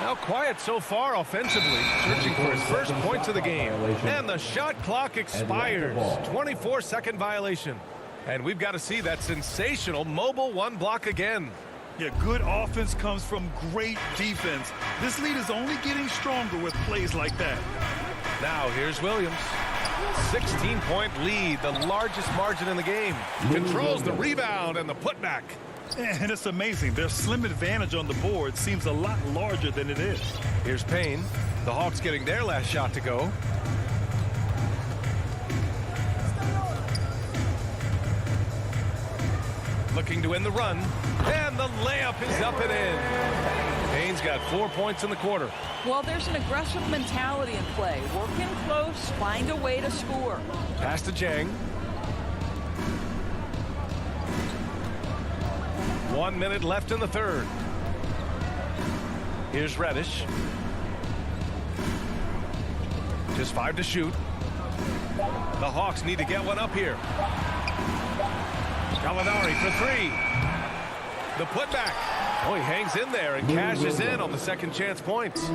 Now quiet so far offensively, searching for his first points of the game. And the shot clock expires. 24-second violation. And we've got to see that sensational mobile one block again. Yeah, good offense comes from great defense. This lead is only getting stronger with plays like that. Now here's Williams. 16-point lead, the largest margin in the game. Controls the rebound and the putback. And it's amazing. Their slim advantage on the board seems a lot larger than it is. Here's Payne. The Hawks getting their last shot to go. Looking to win the run. And the layup is up and in. Payne's got 4 points in the quarter. Well, there's an aggressive mentality in play. Work in close, find a way to score. Pass to Jang. 1 minute left in the third. Here's Reddish. Just 5 to shoot. The Hawks need to get one up here. Gallinari for 3. The putback. Oh, he hangs in there and cashes in on the second chance points.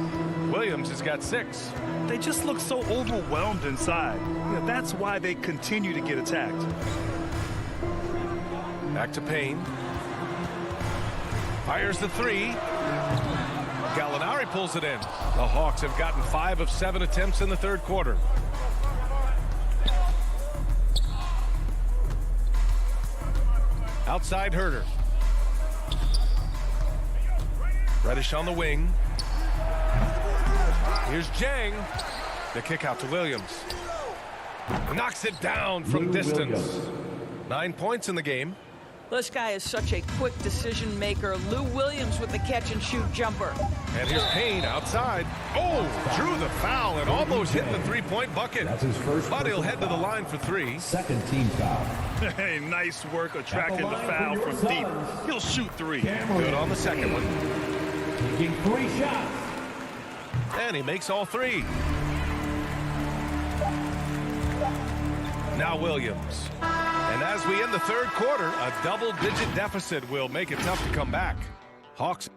Williams has got 6. They just look so overwhelmed inside. Yeah, that's why they continue to get attacked. Back to Payne. Fires the 3. Gallinari pulls it in. The Hawks have gotten 5 of 7 attempts in the third quarter. Outside Herder. Reddish on the wing. Here's Jang. The kick out to Williams. Knocks it down from distance. 9 points in the game. This guy is such a quick decision maker. Lou Williams with the catch and shoot jumper. And here's Payne outside. Oh, drew the foul and almost hit the three-point bucket. That's his first. But he'll head to the line for 3. Second team foul. Hey, nice work attracting the foul from deep. He'll shoot 3. Good on the second one. Taking 3 shots. And he makes all 3. Now Williams. And as we end the third quarter, a double-digit deficit will make it tough to come back. Hawks.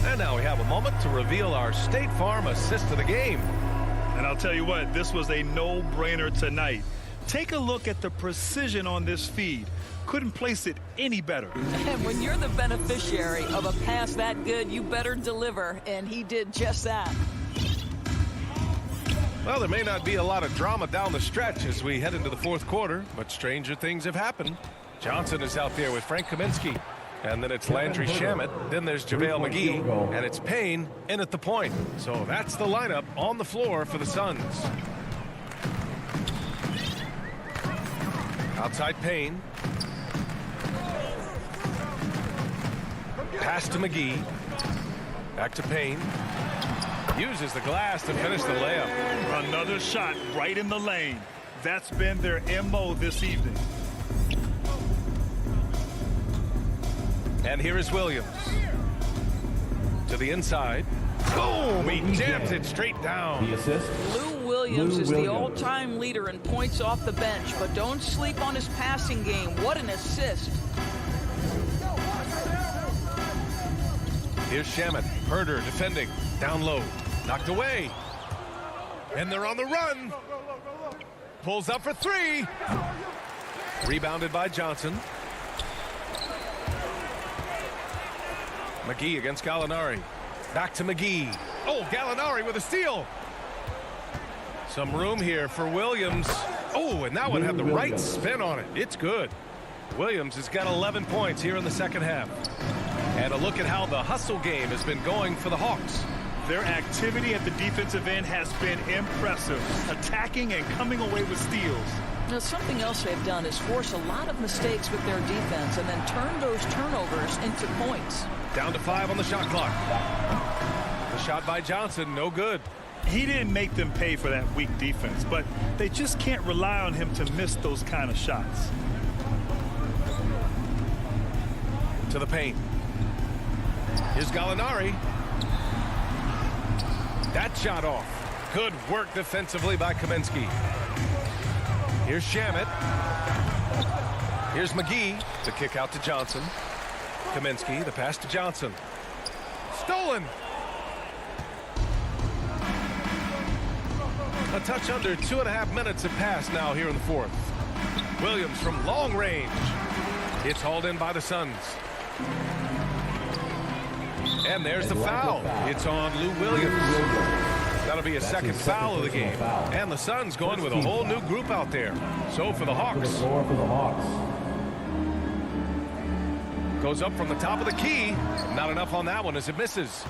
And now we have a moment to reveal our State Farm assist of the game. And I'll tell you what, this was a no-brainer tonight. Take a look at the precision on this feed. Couldn't place it any better. And when you're the beneficiary of a pass that good, you better deliver. And he did just that. Well, there may not be a lot of drama down the stretch as we head into the fourth quarter, but stranger things have happened. Johnson is out there with Frank Kaminsky, and then it's Landry Shamet, then there's JaVale McGee, and it's Payne in at the point. So that's the lineup on the floor for the Suns. Outside Payne. Pass to McGee. Back to Payne. Uses the glass to finish the layup. Another shot right in the lane. That's been their MO this evening. And here is Williams. To the inside. Boom! He jams it straight down. The assist. Lou Williams is the all-time leader in points off the bench, but don't sleep on his passing game. What an assist. Here's Shamet. Herder defending. Down low. Knocked away. And they're on the run. Pulls up for three. Rebounded by Johnson. McGee against Gallinari. Back to McGee. Oh, Gallinari with a steal. Some room here for Williams. Oh, and that one had the right spin on it. It's good. Williams has got 11 points here in the second half. And a look at how the hustle game has been going for the Hawks. Their activity at the defensive end has been impressive, attacking and coming away with steals. Now, something else they've done is force a lot of mistakes with their defense and then turn those turnovers into points. Down to 5 on the shot clock. The shot by Johnson, no good. He didn't make them pay for that weak defense, but they just can't rely on him to miss those kind of shots. To the paint. Here's Gallinari. That shot off. Good work defensively by Kaminsky. Here's Shamet. Here's McGee. The kick out to Johnson. Kaminsky, the pass to Johnson. Stolen. A touch under 2.5 minutes have passed now here in the fourth. Williams from long range. It's hauled in by the Suns. And there's the foul. It's on Lou Williams. That'll be a second foul of the game. And the Suns going with a whole new group out there. So for the Hawks. Goes up from the top of the key. Not enough on that one as it misses.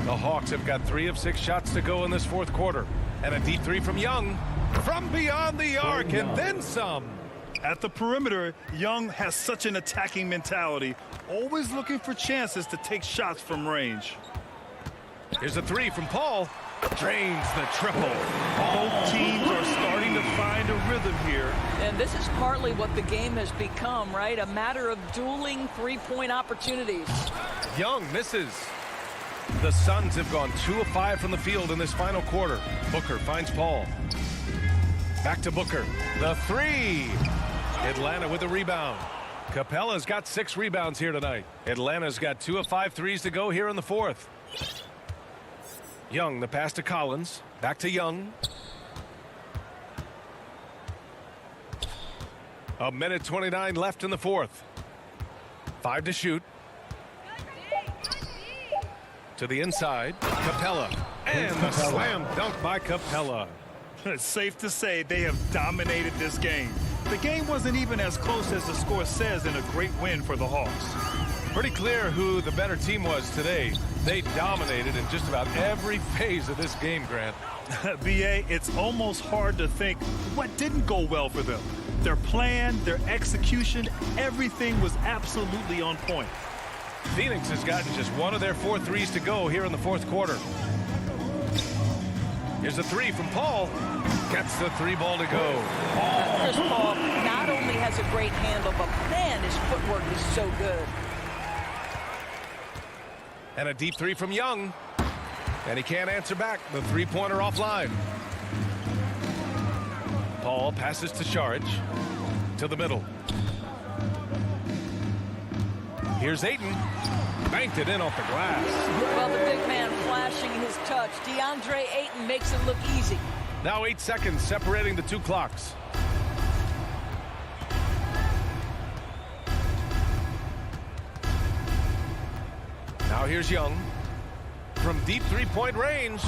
The Hawks have got 3 of 6 shots to go in this fourth quarter. And a deep three from Young. From beyond the arc and then some. At the perimeter, Young has such an attacking mentality, always looking for chances to take shots from range. Here's a 3 from Paul. Drains the triple. Both teams are starting to find a rhythm here. And this is partly what the game has become, right? A matter of dueling three-point opportunities. Young misses. The Suns have gone 2 of 5 from the field in this final quarter. Booker finds Paul. Back to Booker. The 3. Atlanta with the rebound. Capella's got 6 rebounds here tonight. Atlanta's got 2 of 5 threes to go here in the fourth. Young, the pass to Collins. Back to Young. A minute 29 left in the fourth. 5 to shoot. To the inside. Capella. And the slam dunk by Capella. It's safe to say they have dominated this game. The game wasn't even as close as the score says in a great win for the Hawks. Pretty clear who the better team was today. They dominated in just about every phase of this game, Grant. B.A., it's almost hard to think what didn't go well for them. Their plan, their execution, everything was absolutely on point. Phoenix has gotten just 1 of their 4 threes to go here in the fourth quarter. Here's a 3 from Paul. Gets the 3 ball to go. Chris Paul not only has a great handle, but man, his footwork is so good. And a deep 3 from Young. And he can't answer back. The 3-pointer offline. Paul passes to Saric. To the middle. Here's Ayton. Banked it in off the glass. Well, the big man flashing his touch. DeAndre Ayton makes it look easy. Now 8 seconds separating the 2 clocks. Now here's Young from deep 3-point range.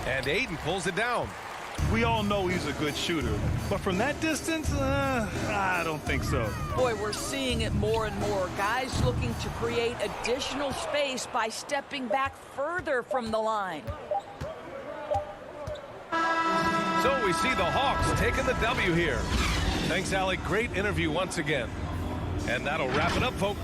And Ayton pulls it down. We all know he's a good shooter, but from that distance, I don't think so. Boy, we're seeing it more and more. Guys looking to create additional space by stepping back further from the line. So we we see the Hawks taking the W here. Thanks, Allie. Great interview once again. And that'll wrap it up, folks.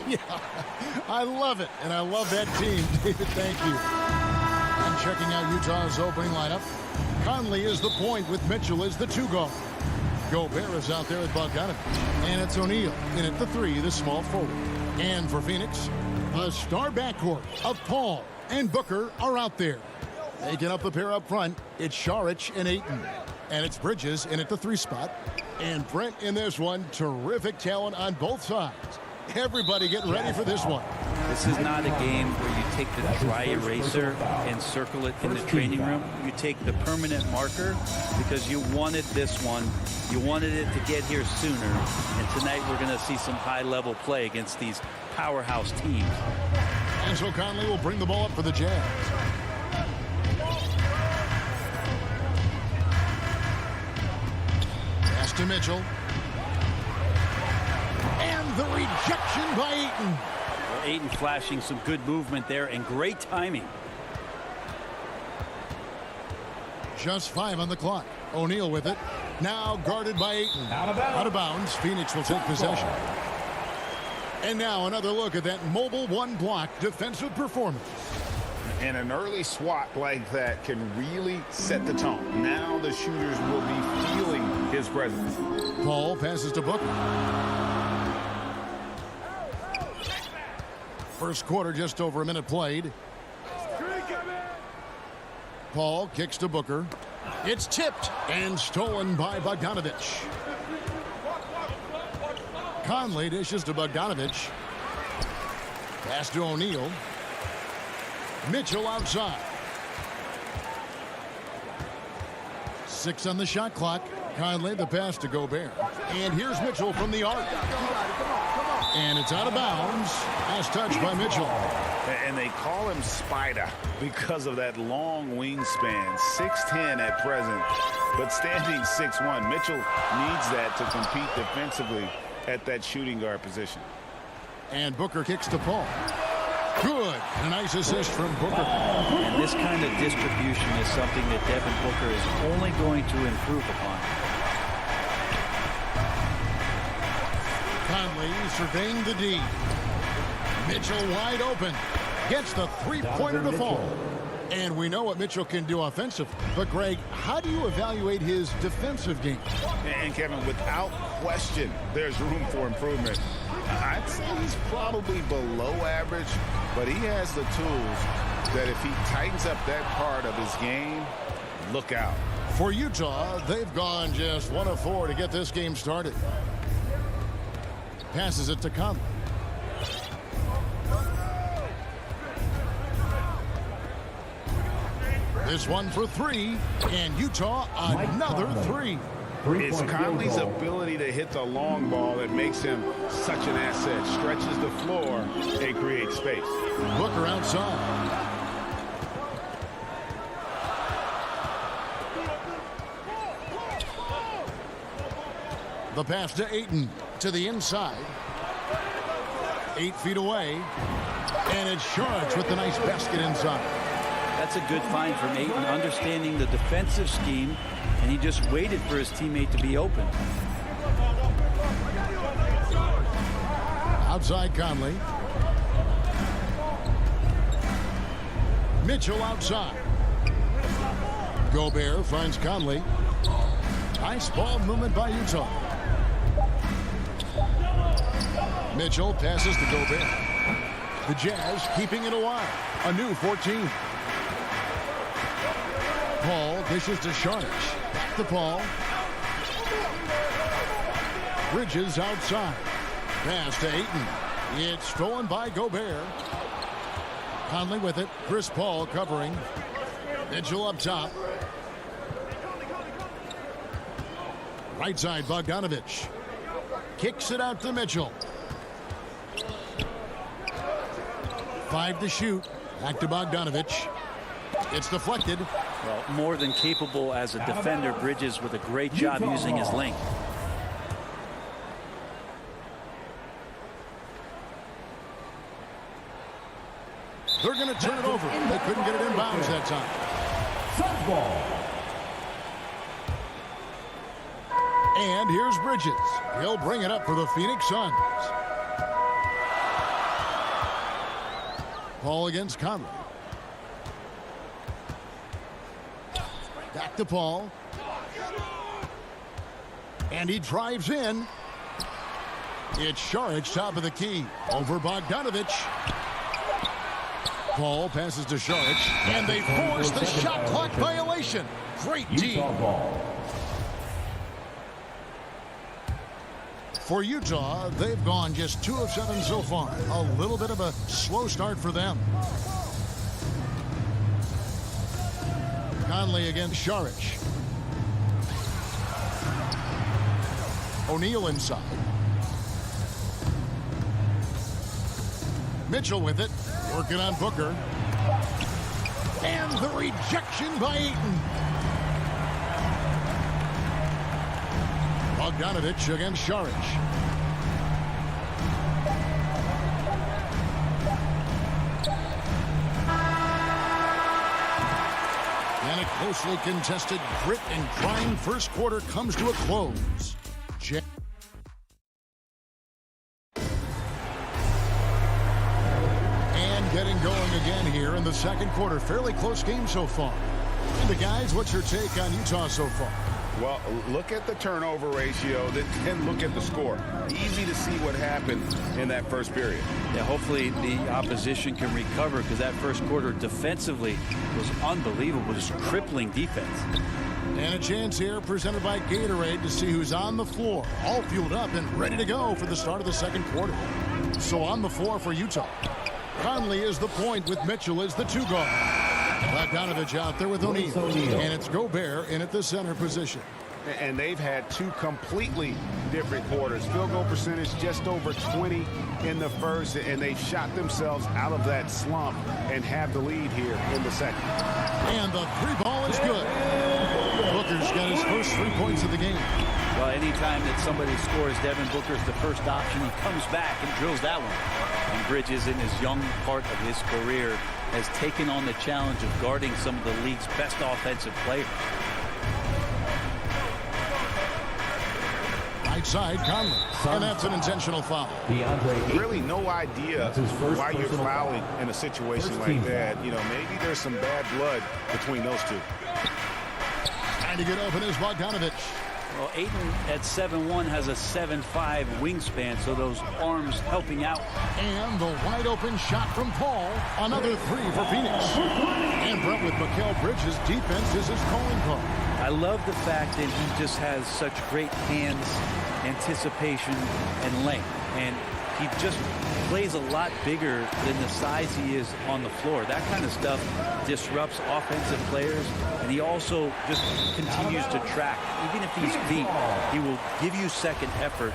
Yeah, I love it, and I love that team, David. Thank you. And checking out Utah's opening lineup, Conley is the point with Mitchell as the 2-guard. Gobert is out there at Bogdanovich, and it's O'Neal in at the 3, the small forward. And for Phoenix, the star backcourt of Paul and Booker are out there. Making up the pair up front, it's Saric and Ayton. And it's Bridges in at the 3 spot. And Brent in this one, terrific talent on both sides. Everybody getting ready for this one. This is not a game where you take the dry eraser and circle it in the training room. You take the permanent marker because you wanted this one. You wanted it to get here sooner. And tonight we're going to see some high-level play against these powerhouse teams. And so Conley will bring the ball up for the Jazz. Pass to Mitchell. And the rejection by Ayton. Well, Ayton flashing some good movement there and great timing. Just 5 on the clock. O'Neal with it. Now guarded by Ayton. Out of bounds. Phoenix will take possession. And now another look at that mobile one-block defensive performance. And an early swat like that can really set the tone. Now the shooters will be feeling his presence. Paul passes to Booker. First quarter, just over a minute played. Paul kicks to Booker. It's tipped and stolen by Bogdanovich. Conley dishes to Bogdanovich. Pass to O'Neal. Mitchell outside. 6 on the shot clock. Conley the pass to Gobert. And here's Mitchell from the arc. And it's out of bounds. Last touch by Mitchell. And they call him Spider because of that long wingspan. 6'10" at present, but standing 6'1". Mitchell needs that to compete defensively at that shooting guard position. And Booker kicks to Paul. Good. A nice assist from Booker. And this kind of distribution is something that Devin Booker is only going to improve upon. Conley surveying the D. Mitchell wide open. Gets the three-pointer to fall. And we know what Mitchell can do offensively. But, Greg, how do you evaluate his defensive game? And, Kevin, without question, there's room for improvement. I'd say he's probably below average, but he has the tools that if he tightens up that part of his game, look out. For Utah, they've gone just 1 of 4 to get this game started. Passes it to Conley. This one for 3, and Utah another 3. It's Conley's ability to hit the long ball that makes him such an asset. Stretches the floor and creates space. Booker outside. The pass to Ayton to the inside. 8 feet away. And it's Saric with the nice basket inside. That's a good find from Ayton, understanding the defensive scheme, and he just waited for his teammate to be open. Outside Conley. Mitchell outside. Gobert finds Conley. Nice ball movement by Utah. Mitchell passes to Gobert. The Jazz keeping it alive. A new 14. Paul dishes to Saric. Back to Paul. Bridges outside. Pass to Ayton. It's stolen by Gobert. Conley with it. Chris Paul covering. Mitchell up top. Right side Bogdanovich. Kicks it out to Mitchell. 5 to shoot. Back to Bogdanovich. It's deflected. Well, more than capable as a defender, Bridges with a great job using his length. They're going to turn it over. They couldn't get it in bounds that time. And here's Bridges. He'll bring it up for the Phoenix Suns. Paul against Conley. Back to Paul. And he drives in. It's Šarić, top of the key. Over Bogdanović. Paul passes to Šarić. And they force the shot clock violation. Great D. For Utah, they've gone just 2 of 7 so far. A little bit of a slow start for them. Conley against Šarić. O'Neal inside. Mitchell with it. Working on Booker. And the rejection by Ayton. Bogdanović against Šarić. And a closely contested grit and grind first quarter comes to a close. And getting going again here in the second quarter. Fairly close game so far. And the guys, what's your take on Utah so far? Well, look at the turnover ratio, then look at the score. Easy to see what happened in that first period. Yeah, hopefully the opposition can recover because that first quarter defensively was unbelievable. Just crippling defense. And a chance here presented by Gatorade to see who's on the floor. All fueled up and ready to go for the start of the second quarter. So on the floor for Utah. Conley is the point with Mitchell as the 2 guard. Bogdanović out there with O'Neal. And it's Gobert in at the center position. And they've had 2 completely different quarters. Field goal percentage just over 20 in the first, and they shot themselves out of that slump and have the lead here in the second. And the 3-ball is good. Booker's got his first 3 points of the game. Well, anytime that somebody scores, Devin Booker's the first option. He comes back and drills that one. And Bridges, in his young part of his career, has taken on the challenge of guarding some of the league's best offensive players. Right side, Conley. And that's an intentional foul. Really no idea why you're fouling in a situation like that. You know, maybe there's some bad blood between those two. Trying to get open is Bogdanović. Well, Ayton at 7'1" has a 7'5" wingspan, so those arms helping out. And the wide open shot from Paul. Another 3 for Phoenix. And Brett with Mikal Bridges' defense is his calling card. I love the fact that he just has such great hands, anticipation, and length. And he just plays a lot bigger than the size he is on the floor. That kind of stuff disrupts offensive players, and he also just continues to track. Even if he's deep, he will give you second effort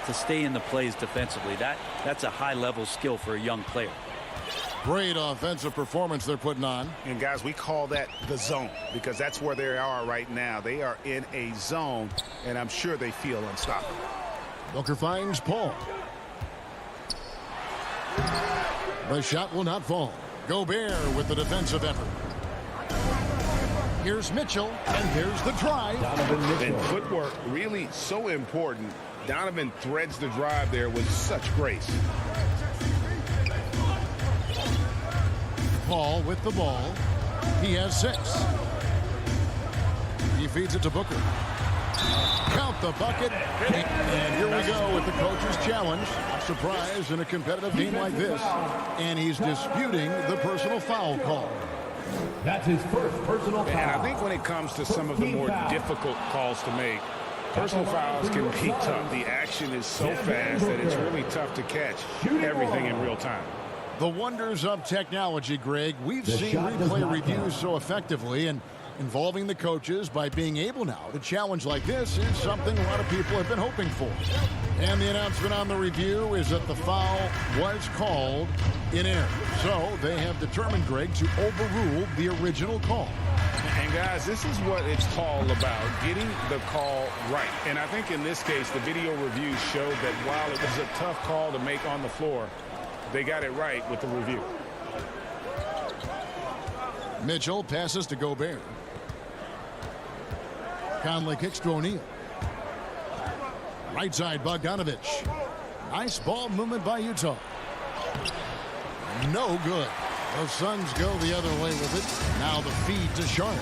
to stay in the plays defensively. That's a high-level skill for a young player. Great offensive performance they're putting on. And, guys, we call that the zone because that's where they are right now. They are in a zone, and I'm sure they feel unstoppable. Booker finds Paul. The shot will not fall. Gobert with the defensive effort. Here's Mitchell, and here's the drive. And footwork really so important. Donovan threads the drive there with such grace. Paul with the ball. He has 6. He feeds it to Booker. Count the bucket. And here we go with the coach's challenge. Surprise in a competitive game like this. And he's disputing the personal foul call. That's his first personal foul. And I think when it comes to some of the more difficult calls to make, personal fouls can be tough. The action is so fast that it's really tough to catch everything in real time. The wonders of technology, Greg. We've seen replay reviews so effectively, and involving the coaches by being able now to challenge like this is something a lot of people have been hoping for. And the announcement on the review is that the foul was called in error. So they have determined, Greg, to overrule the original call. And, guys, this is what it's all about, getting the call right. And I think in this case, the video reviews showed that while it was a tough call to make on the floor, they got it right with the review. Mitchell passes to Gobert. Conley kicks to O'Neal. Right side, Bogdanović. Nice ball movement by Utah. No good. The Suns go the other way with it. Now the feed to Sharp.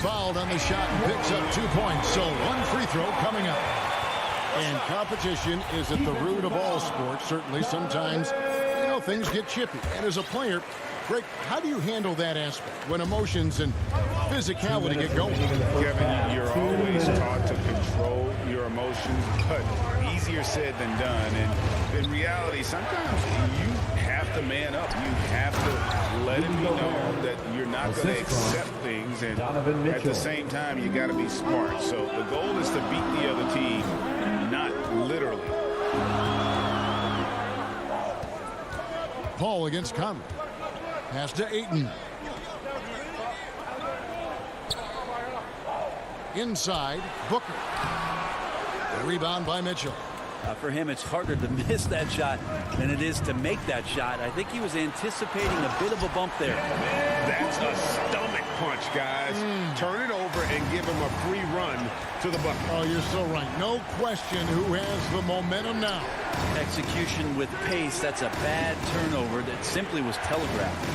Fouled on the shot and picks up 2 points. So one free throw coming up. And competition is at the root of all sports. Certainly sometimes, things get chippy. And as a player, Greg, how do you handle that aspect when emotions and physicality get going? Kevin, you're always taught to control your emotions, but easier said than done. And in reality, sometimes you have to man up. You have to let it be known that you're not going to accept things. And at the same time, you got to be smart. So the goal is to beat the other team, not literally. Paul against Conley. Pass to Ayton. Inside, Booker. The rebound by Mitchell. For him, it's harder to miss that shot than it is to make that shot. I think he was anticipating a bit of a bump there. That's a stomach punch, guys. Turn it over and give him a free run to the bucket. Oh, you're so right. No question who has the momentum now. Execution with pace. That's a bad turnover that simply was telegraphed.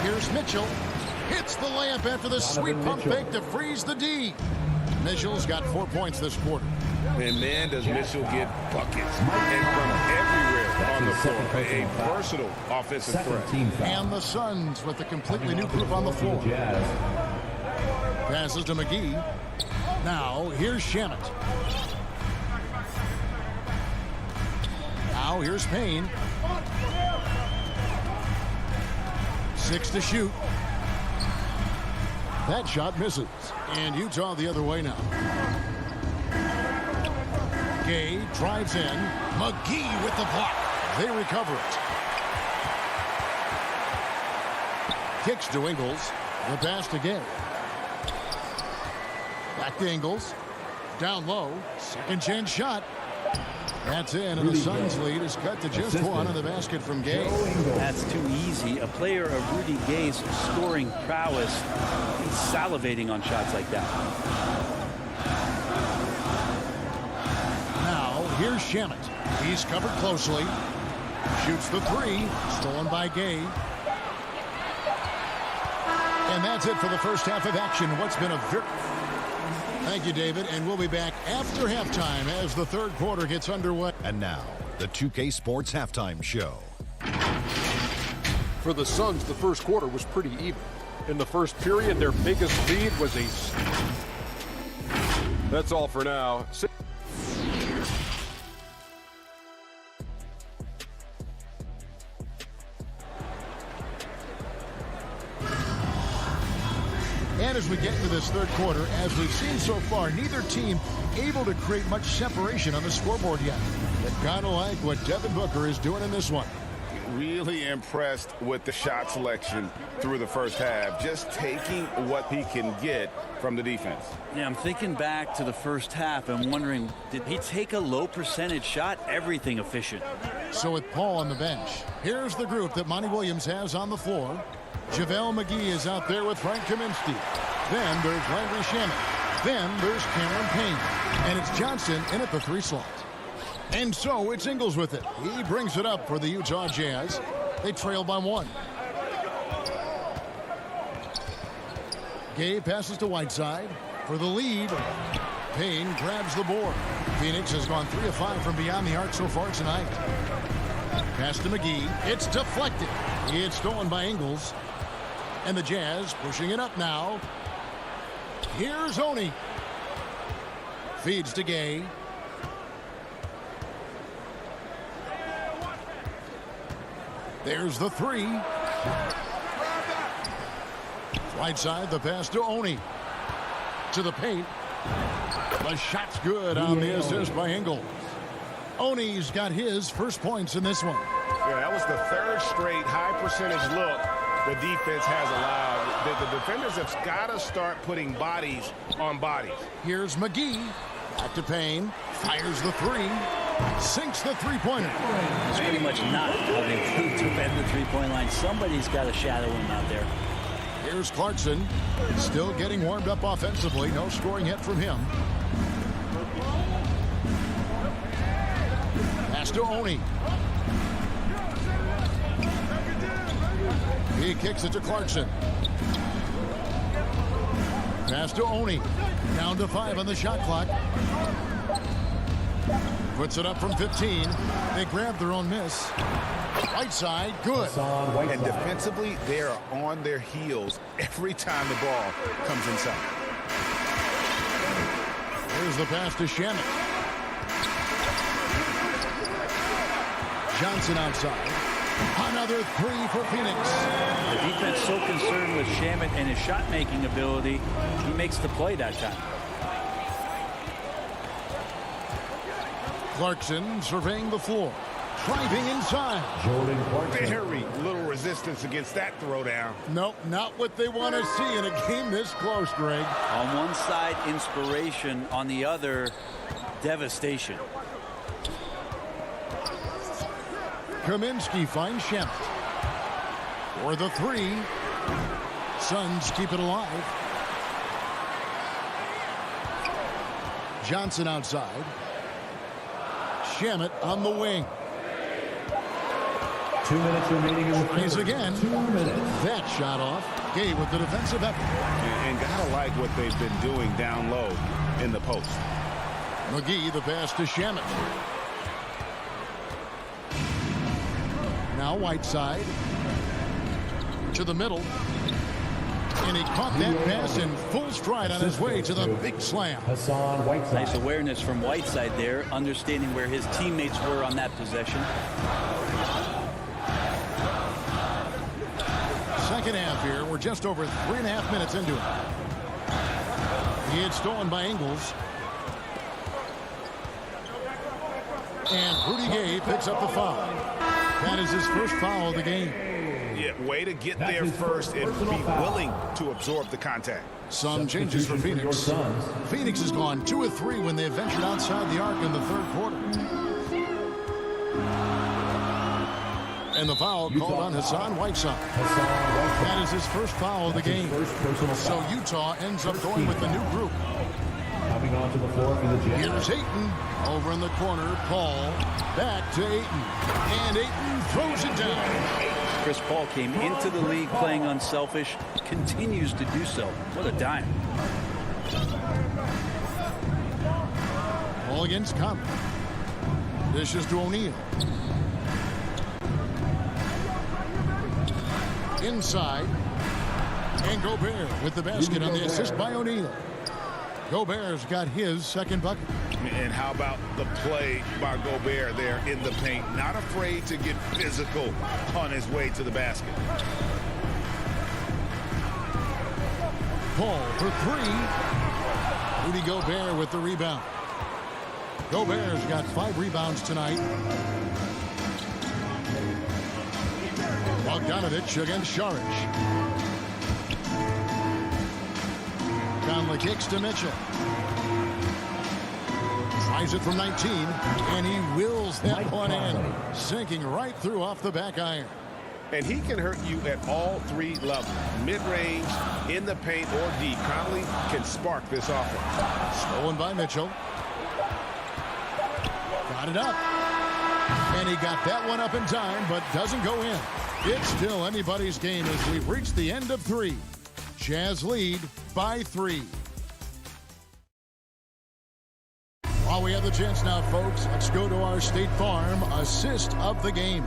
Here's Mitchell. Hits the layup after the sweet pump fake to freeze the D. Mitchell's got 4 points this quarter. And man, does Mitchell get buckets and from everywhere on the floor. A versatile offensive threat. And the Suns with a completely new group on the floor. Passes to McGee. Now here's Shamet. Now here's Payne. 6 to shoot. That shot misses. And Utah the other way now. Gay drives in. McGee with the block. They recover it. Kicks to Ingles. The pass to Gay. Back to Ingles. Down low. Second chance shot. That's in, and the Suns' lead is cut to just one on the basket from Gay. That's too easy. A player of Rudy Gay's scoring prowess, he's salivating on shots like that. Now, here's Shamet. He's covered closely. Shoots the three. Stolen by Gay. And that's it for the first half of action. What's been a very... Thank you, David, and we'll be back after halftime as the third quarter gets underway. And now, the 2K Sports Halftime Show. For the Suns, the first quarter was pretty even. In the first period, their biggest lead was a... That's all for now. And as we get into this third quarter, as we've seen so far, neither team able to create much separation on the scoreboard yet. But kind of like what Devin Booker is doing in this one. Really impressed with the shot selection through the first half. Just taking what he can get from the defense. Yeah, I'm thinking back to the first half and wondering, did he take a low percentage shot? Everything efficient. So with Paul on the bench, here's the group that Monty Williams has on the floor. JaVale McGee is out there with Frank Kaminsky. Then there's Landry Shamet. Then there's Cameron Payne. And it's Johnson in at the 3 slot. And so it's Ingles with it. He brings it up for the Utah Jazz. They trail by 1. Gay passes to Whiteside for the lead. Payne grabs the board. Phoenix has gone 3 of 5 from beyond the arc so far tonight. Pass to McGee. It's deflected. It's stolen by Ingles. And the Jazz pushing it up now. Here's Oni. Feeds to Gay. There's the 3. Whiteside, the pass to Oni. To the paint. The shot's good on the assist by Ingles. Oni's got his first points in this one. Yeah, that was the third straight high percentage look the defense has allowed. The defenders have got to start putting bodies on bodies. Here's McGee. Back to Payne. Fires the 3. Sinks the three-pointer. It's pretty much not how they do to defend the three-point line. Somebody's got to shadow him out there. Here's Clarkson. Still getting warmed up offensively. No scoring yet from him. Pass to Oni. He kicks it to Clarkson. Pass to Oni. Down to 5 on the shot clock. Puts it up from 15. They grab their own miss. Right side, good. And defensively, they are on their heels every time the ball comes inside. Here's the pass to Shamit. Johnson outside. Another 3 for Phoenix. The defense so concerned with Shamit and his shot-making ability, he makes the play that time. Clarkson surveying the floor. Driving inside. Very little resistance against that throwdown. Nope, not what they want to see in a game this close, Greg. On one side, inspiration. On the other, devastation. Kaminsky finds Shamit. For the 3. Suns keep it alive. Johnson outside. Shamit on the wing. 2 minutes remaining in the Tries again. 2 minutes. That shot off. Gay with the defensive effort. And gotta like what they've been doing down low in the post. McGee the pass to Shamit. Now Whiteside. To the middle. And he caught that pass in full stride on his way to the big slam. Hassan Whiteside. Nice awareness from Whiteside there, understanding where his teammates were on that possession. Second half here. We're just over 3.5 minutes into it. He had stolen by Ingles. And Rudy Gay picks up the foul. That is his first foul of the game. Yeah, way to get there first and be willing to absorb the contact. Some changes for Phoenix. Phoenix has gone 2 of 3 when they ventured outside the arc in the third quarter. And the foul called on Hassan Whiteside. That is his first foul of the game. So Utah ends up going with the new group. Coming onto the floor for the Jazz. Here's Ayton. Over in the corner, Paul. Back to Ayton. And Ayton throws it down. Chris Paul came into the league playing unselfish, continues to do so. What a dime. Ball against Conley. Dishes to O'Neal. Inside. And Gobert with the basket on the assist by O'Neal. Gobert's got his second bucket. And how about the play by Gobert there in the paint? Not afraid to get physical on his way to the basket. Paul for 3. Rudy Gobert with the rebound. Gobert's got 5 rebounds tonight. Bogdanovich against Saric. Conley kicks to Mitchell. Tries it from 19, and he wills that one in, sinking right through off the back iron. And he can hurt you at all 3 levels. Mid-range, in the paint, or deep. Conley can spark this offense. Stolen by Mitchell. Got it up. And he got that one up in time, but doesn't go in. It's still anybody's game as we've reached the end of 3. Jazz lead by 3. While we have the chance now, folks, let's go to our State Farm assist of the game.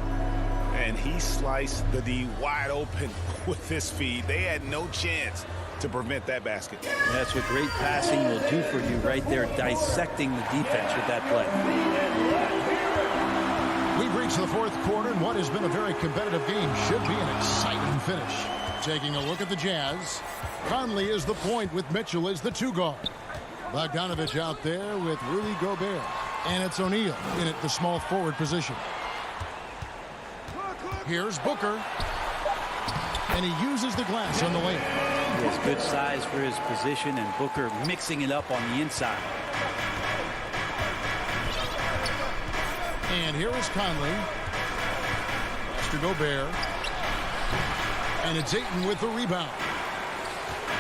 And he sliced the D wide open with his feed. They had no chance to prevent that basket. That's what great passing will do for you right there, dissecting the defense with that play. We've reached the fourth quarter, and what has been a very competitive game should be an exciting finish. Taking a look at the Jazz, Conley is the point with Mitchell as the 2 guard. Bogdanovich out there with Rudy Gobert. And it's O'Neal in at the small forward position. Here's Booker. And he uses the glass on the lane. He has good size for his position, and Booker mixing it up on the inside. And here is Conley. Mr. Gobert. And it's Ayton with the rebound.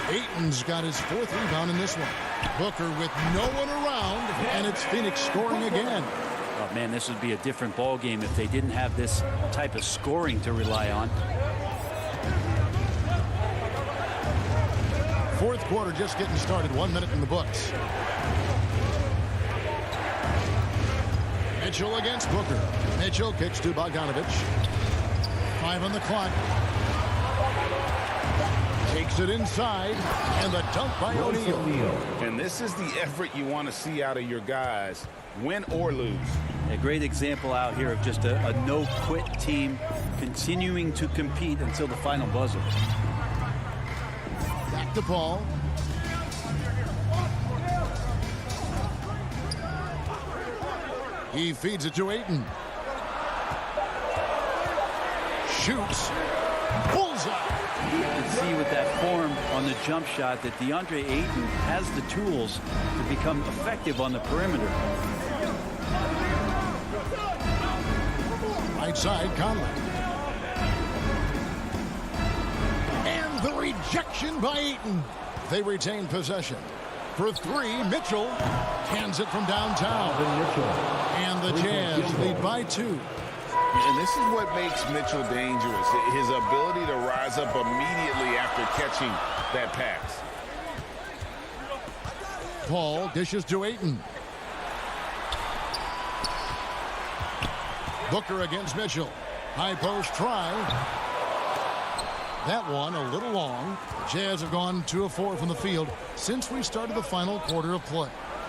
Ayton's got his 4th rebound in this one. Booker with no one around, and it's Phoenix scoring again. Oh, man, this would be a different ball game if they didn't have this type of scoring to rely on. quarter just getting started. 1 minute in the books. Mitchell against Booker. Mitchell kicks to Bogdanovich. 5 on the clock. Takes it inside, and the dunk by O'Neal. And this is the effort you want to see out of your guys, win or lose. A great example out here of just a no-quit team continuing to compete until the final buzzer. Back to Paul. He feeds it to Ayton. Shoots. Bullseye. You can see with that form on the jump shot that DeAndre Ayton has the tools to become effective on the perimeter. Right side, Conley. And the rejection by Ayton. They retain possession. For 3, Mitchell hands it from downtown. And the Jazz lead by 2. And this is what makes Mitchell dangerous, his ability to rise up immediately after catching that pass. Paul dishes to Ayton. Booker against Mitchell. High post try. That one a little long. Jazz have gone 2 of 4 from the field since we started the final quarter of play.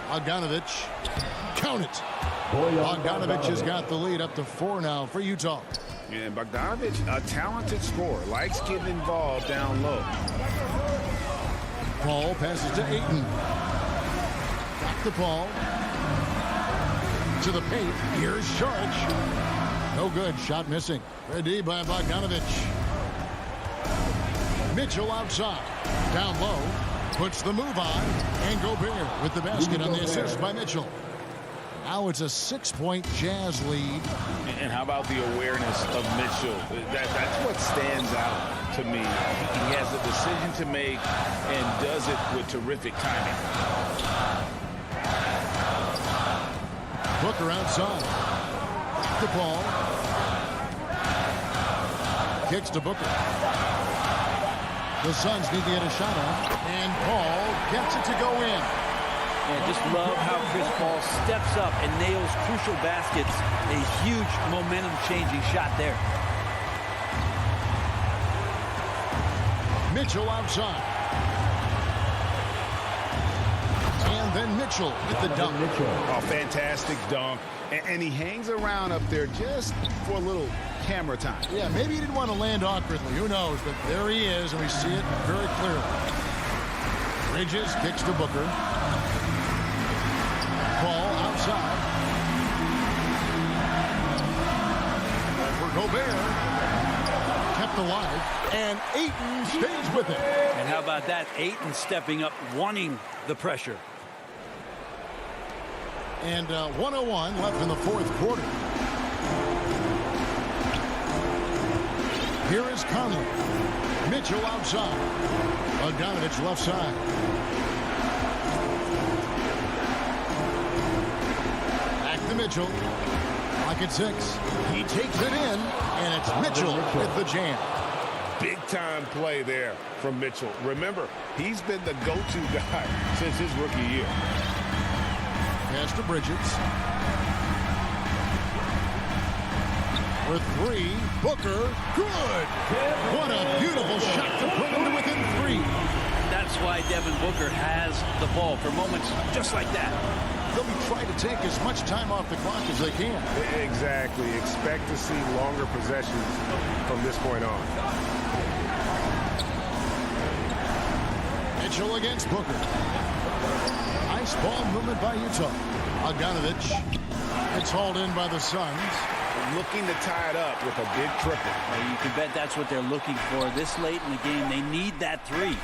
Bogdanovich, count it. Bogdanovich has got the lead up to 4 now for Utah. And Bogdanovich, a talented scorer, likes getting involved down low. Paul passes to Ayton. Back to Paul. To the paint. Here's Sharch. No good. Shot missing. Ready by Bogdanovich. Mitchell outside. Down low. Puts the move on. And Gobert with the basket on the assist by Mitchell. Now it's a 6-point Jazz lead. And how about the awareness of Mitchell? That's what stands out to me. He has a decision to make and does it with terrific timing. Booker outside. The ball. Kicks to Booker. The Suns need to get a shot off. And Paul gets it to go in. And just love how Chris Paul steps up and nails crucial baskets. A huge momentum-changing shot there. Mitchell outside. And then Mitchell with the dunk. A fantastic dunk. And he hangs around up there just for a little camera time. Yeah, maybe he didn't want to land awkwardly. Who knows? But there he is, and we see it very clearly. Bridges kicks to Booker. Paul outside. For Gobert. Kept alive. And Ayton stays with it. And how about that? Ayton stepping up, wanting the pressure. And 1:01 left in the 4th quarter. Here is Conley. Mitchell outside. Bogdanovich left side. Back to Mitchell. Clock at 6. He takes it in, and it's Mitchell with the jam. Big-time play there from Mitchell. Remember, he's been the go-to guy since his rookie year. Pass to Bridges. For 3, Booker, good. What a beautiful shot to put him to within 3. That's why Devin Booker has the ball for moments just like that. They'll be trying to take as much time off the clock as they can. Exactly. Expect to see longer possessions from this point on. Mitchell against Booker. Nice ball movement by Utah. Bogdanovich. It's hauled in by the Suns. Looking to tie it up with a big triple. You can bet that's what they're looking for this late in the game. They need that 3.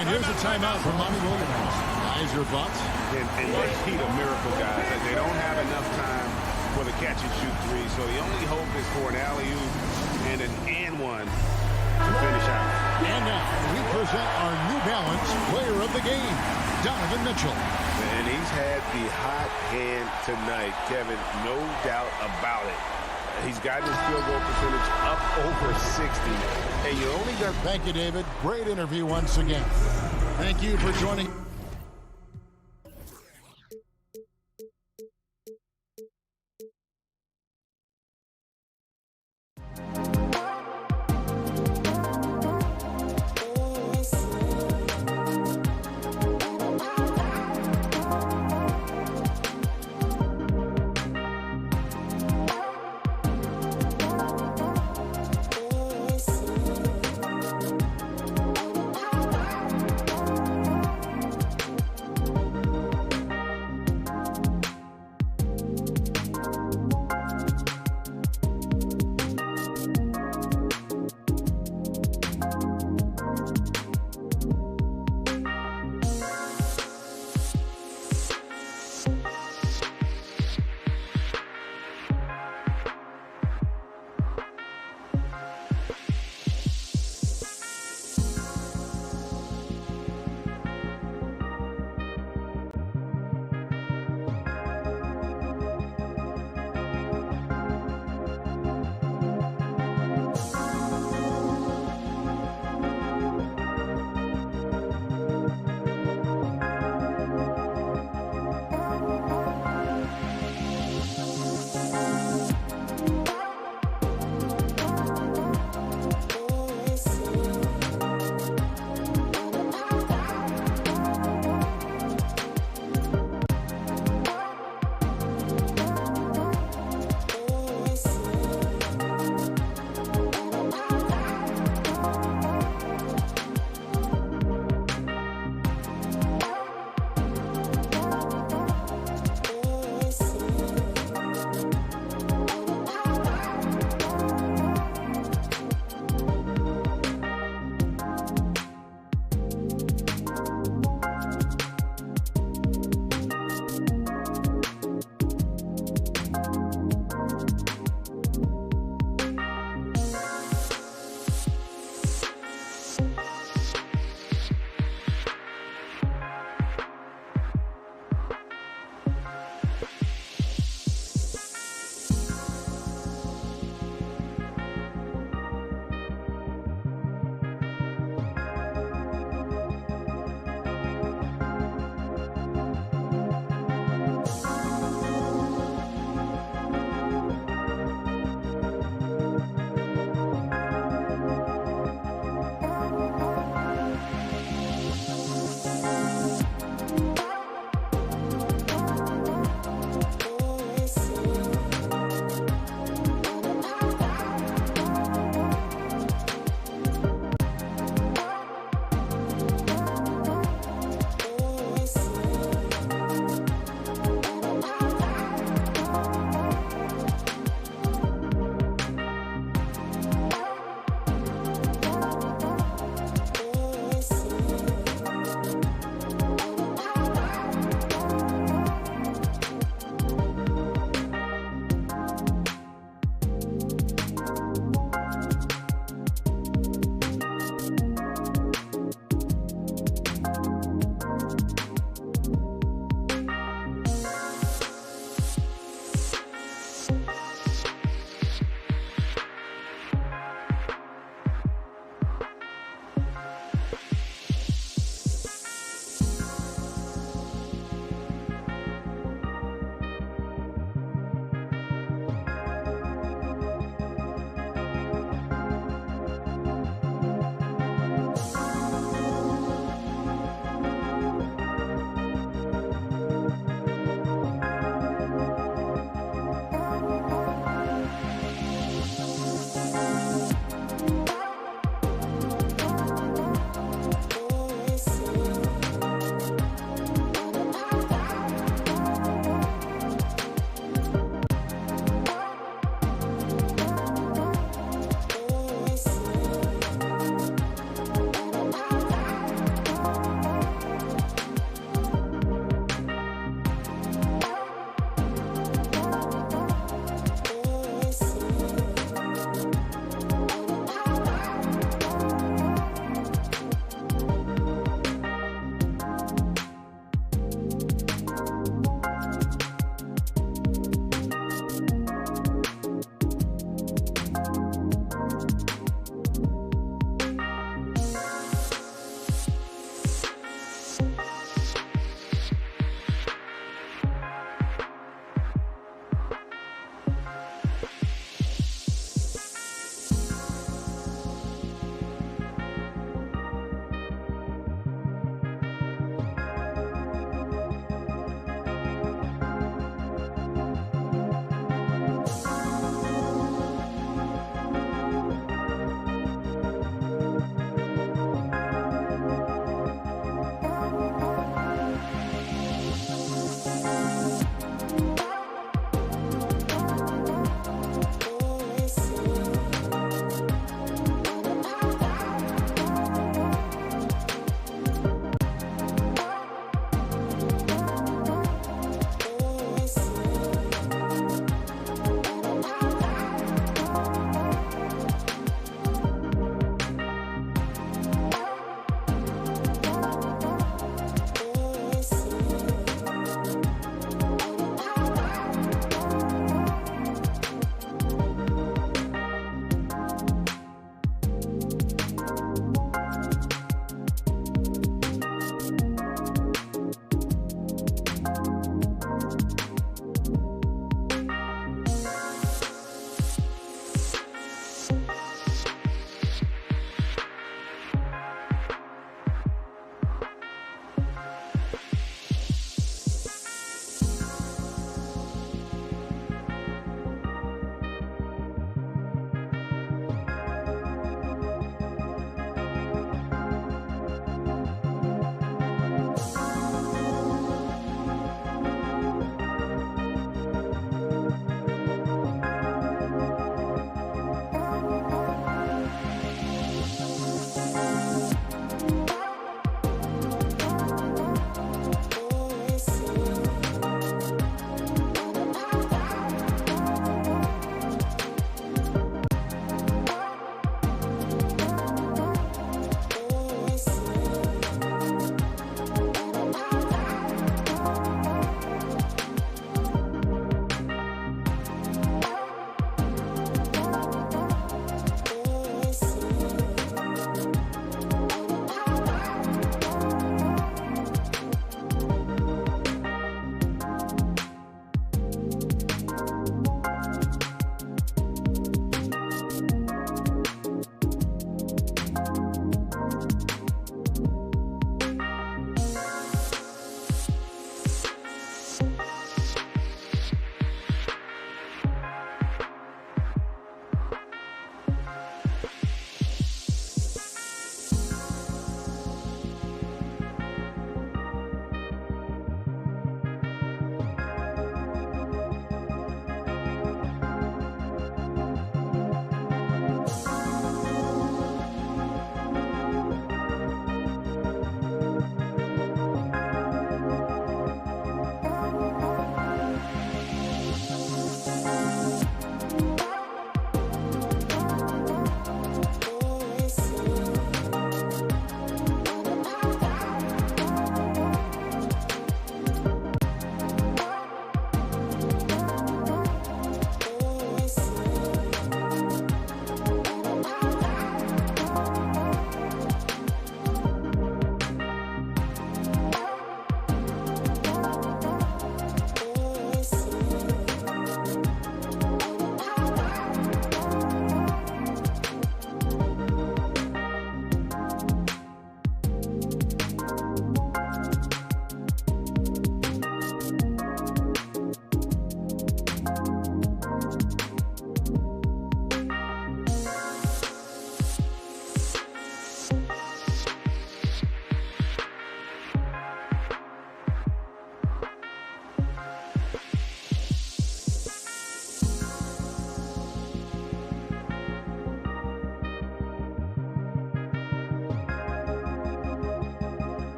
And here's a timeout from Monty Williams. Guys, your thoughts? And they need a miracle, guys. They don't have enough time for the catch-and-shoot 3, so the only hope is for an alley-oop and an and-one to finish out. And now we present our New Balance player of the game, Donovan Mitchell. And he's had the hot hand tonight, Kevin, no doubt about it. He's gotten his field goal percentage up over 60, and you only got... Thank you, David. Great interview once again. Thank you for joining.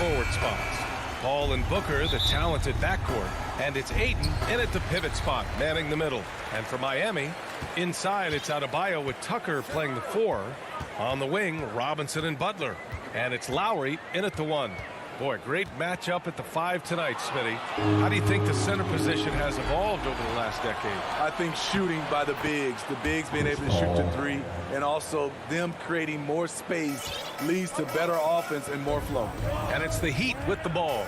forward spots. Paul and Booker, the talented backcourt. And it's Ayton in at the pivot spot, manning the middle. And for Miami, inside it's Adebayo with Tucker playing the 4. On the wing, Robinson and Butler. And it's Lowry in at the 1. Boy, great matchup at the 5 tonight, Smitty. How do you think the center position has evolved over the last decade? I think shooting by the bigs being able to shoot to 3, and also them creating more space leads to better offense and more flow. And it's the Heat with the ball.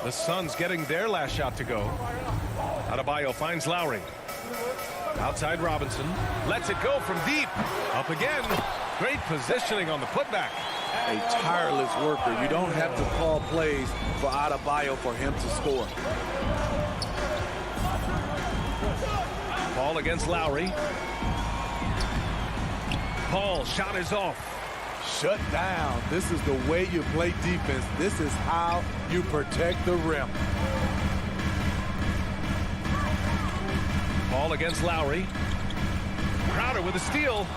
The Suns getting their last shot to go. Adebayo finds Lowry. Outside Robinson. Lets it go from deep. Up again. Great positioning on the putback. A tireless worker. You don't have to call plays for Adebayo for him to score. Paul against Lowry. Paul, shot is off. Shut down. This is the way you play defense. This is how you protect the rim. Paul against Lowry. Crowder with a steal.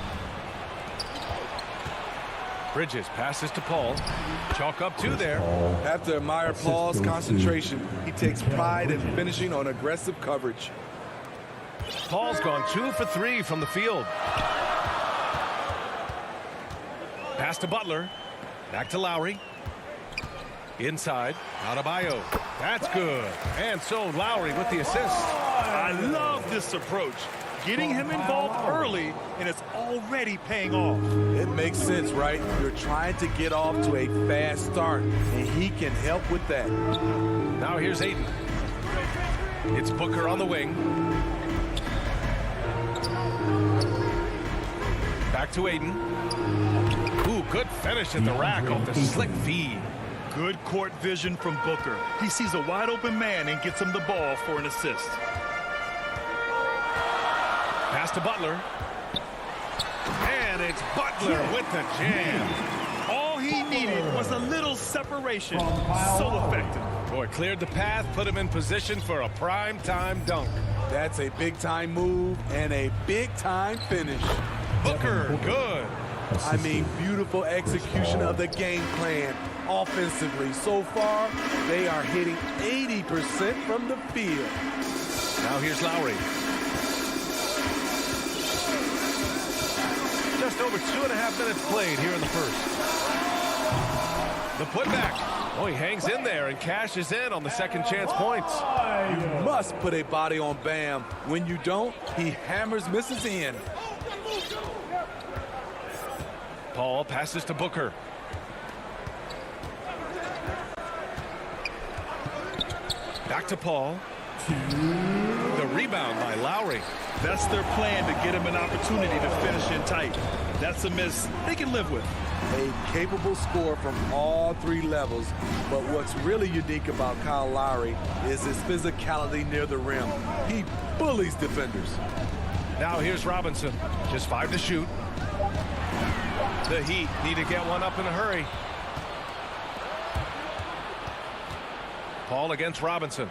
Bridges passes to Paul. Chalk up 2 there. Have to admire Paul's concentration. He takes pride in finishing on aggressive coverage. Paul's gone 2 for 3 from the field. Pass to Butler. Back to Lowry. Inside. Adebayo. That's good. And so Lowry with the assist. I love this approach. Getting him involved early, and it's already paying off. It makes sense, right? You're trying to get off to a fast start, and he can help with that. Now here's Ayton. It's Booker on the wing. Back to Ayton. Ooh, good finish at the rack off the slick feed. Good court vision from Booker. He sees a wide open man and gets him the ball for an assist. Pass to Butler. And it's Butler with the jam. All he needed was a little separation. So effective. Boy, cleared the path, put him in position for a prime-time dunk. That's a big-time move and a big-time finish. Booker, good. I mean, beautiful execution of the game plan offensively. So far, they are hitting 80% from the field. Now here's Lowry. Just over 2.5 minutes played here in the first. The putback. Oh, he hangs in there and cashes in on the second chance points. You must put a body on Bam. When you don't, he hammers misses in. Paul passes to Booker. Back to Paul. The rebound by Lowry. That's their plan, to get him an opportunity to finish in tight. That's a miss they can live with. A capable scorer from all 3 levels. But what's really unique about Kyle Lowry is his physicality near the rim. He bullies defenders. Now here's Robinson. Just 5 to shoot. The Heat need to get one up in a hurry. Paul against Robinson.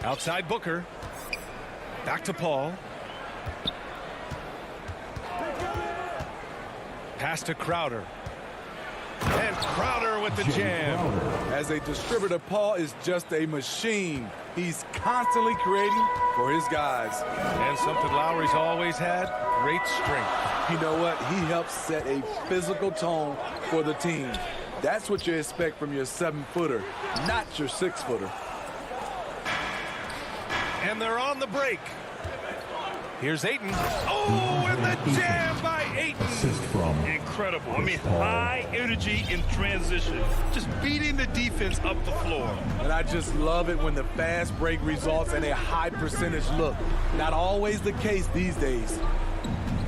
Outside Booker. Back to Paul. Pass to Crowder. And Crowder with the jam. As a distributor, Paul is just a machine. He's constantly creating for his guys. And something Lowry's always had, great strength. You know what? He helps set a physical tone for the team. That's what you expect from your 7-footer, not your 6-footer. And they're on the break. Here's Ayton. Oh, and the jam by Ayton. Incredible. I mean, high energy in transition. Just beating the defense up the floor. And I just love it when the fast break results in a high percentage look. Not always the case these days.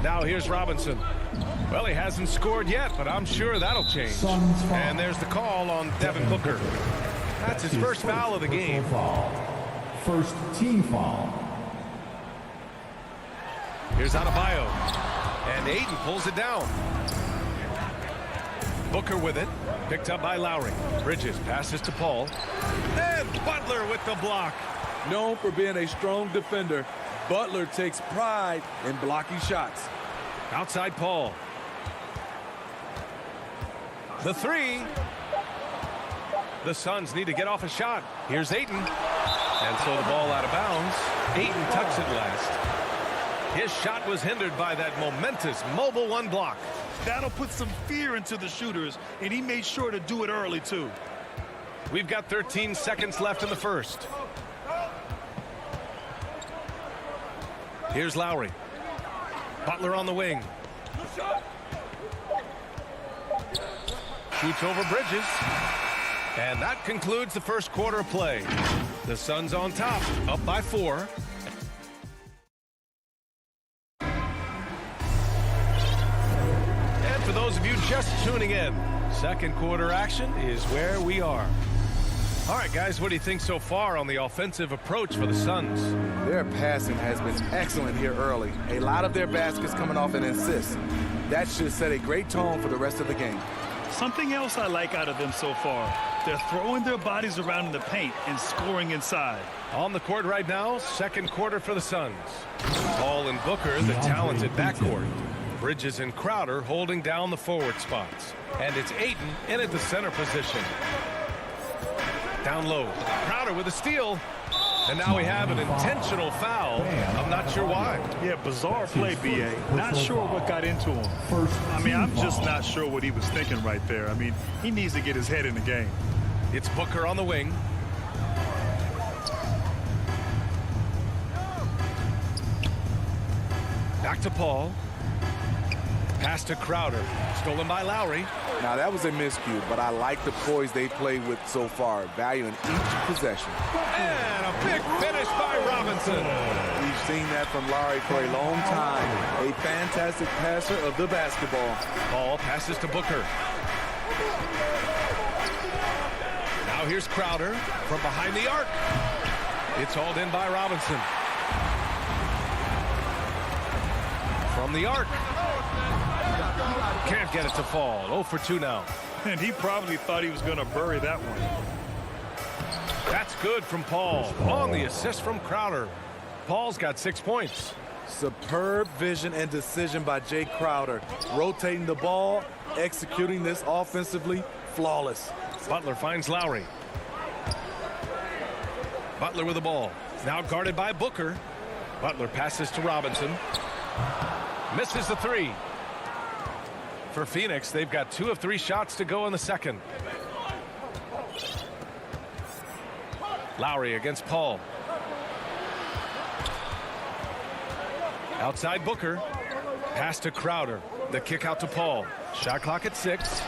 Now here's Robinson. Well, he hasn't scored yet, but I'm sure that'll change. And there's the call on Devin Booker. That's his first foul of the game. First team foul. Here's Adebayo. And Ayton pulls it down. Booker with it. Picked up by Lowry. Bridges passes to Paul. And Butler with the block. Known for being a strong defender, Butler takes pride in blocking shots. Outside Paul. The three. The Suns need to get off a shot. Here's Ayton. And so the ball out of bounds. Ayton tucks it last. His shot was hindered by that momentous mobile one block. That'll put some fear into the shooters, and he made sure to do it early, too. We've got 13 seconds left in the first. Here's Lowry. Butler on the wing. Shoots over Bridges. And that concludes the first quarter of play. The Suns on top, up by 4. And for those of you just tuning in, second quarter action is where we are. All right, guys, what do you think so far on the offensive approach for the Suns? Their passing has been excellent here early. A lot of their baskets coming off an assist. That should set a great tone for the rest of the game. Something else I like out of them so far, they're throwing their bodies around in the paint and scoring inside. On the court right now, second quarter for the Suns. Paul and Booker, the talented backcourt. Bridges and Crowder holding down the forward spots. And it's Ayton in at the center position. Down low, Crowder with a steal. And now we have an intentional foul. I'm not sure why. Yeah, bizarre play, B.A. Not sure what got into him. I'm just not sure what he was thinking right there. He needs to get his head in the game. It's Booker on the wing. Back to Paul. Pass to Crowder. Stolen by Lowry. Now, that was a miscue, but I like the poise they played with so far, valuing each possession. And a big finish by Robinson. We've seen that from Lowry for a long time. A fantastic passer of the basketball. Paul passes to Booker. Now here's Crowder from behind the arc. It's hauled in by Robinson. From the arc. Can't get it to fall. 0 for 2 now. And he probably thought he was going to bury that one. That's good from Paul. On the assist from Crowder. Paul's got 6 points. Superb vision and decision by Jay Crowder. Rotating the ball, executing this offensively, flawless. Butler finds Lowry. Butler with the ball. Now guarded by Booker. Butler passes to Robinson. Misses the three. For Phoenix, they've got 2 of 3 shots to go in the second. Lowry against Paul. Outside Booker. Pass to Crowder. The kick out to Paul. Shot clock at 6.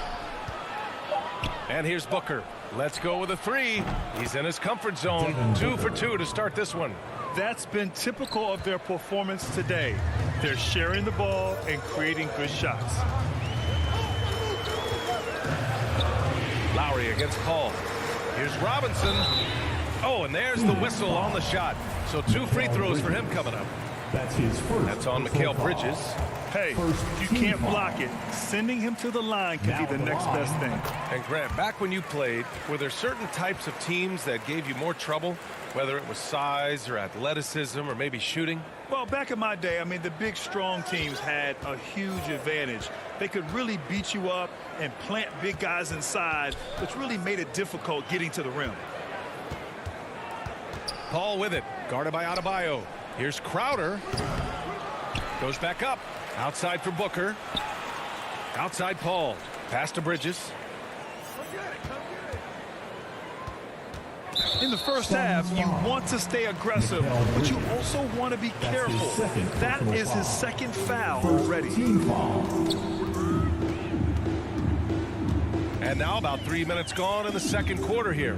And here's Booker. Let's go with a 3. He's in his comfort zone. 2 for 2 to start this one. That's been typical of their performance today. They're sharing the ball and creating good shots. Lowry against Paul. Here's Robinson. Oh, and there's the whistle on the shot. So 2 free throws for him coming up. That's his first. That's on Mikal Bridges. Hey, if you can't block it, sending him to the line could be the next best thing. And Grant, back when you played, were there certain types of teams that gave you more trouble, whether it was size or athleticism or maybe shooting? Well, back in my day, the big, strong teams had a huge advantage. They could really beat you up and plant big guys inside, which really made it difficult getting to the rim. Paul with it, guarded by Adebayo. Here's Crowder. Goes back up. Outside for Booker. Outside Paul. Pass to Bridges. In the first half, you want to stay aggressive, but you also want to be careful. That is his second foul already. And now about 3 minutes gone in the second quarter here.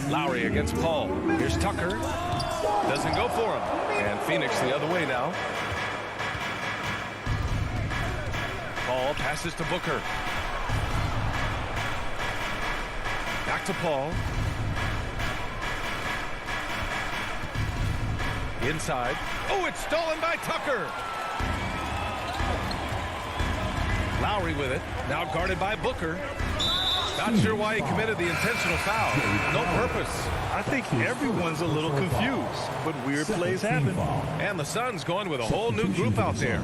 Lowry against Paul. Here's Tucker. Doesn't go for him. And Phoenix the other way now. Paul passes to Booker. Back to Paul. Inside. Oh, it's stolen by Tucker. Lowry with it. Now guarded by Booker. Not sure why he committed the intentional foul. No purpose. I think everyone's a little confused, but weird plays happen. And the Suns going with a whole new group out there.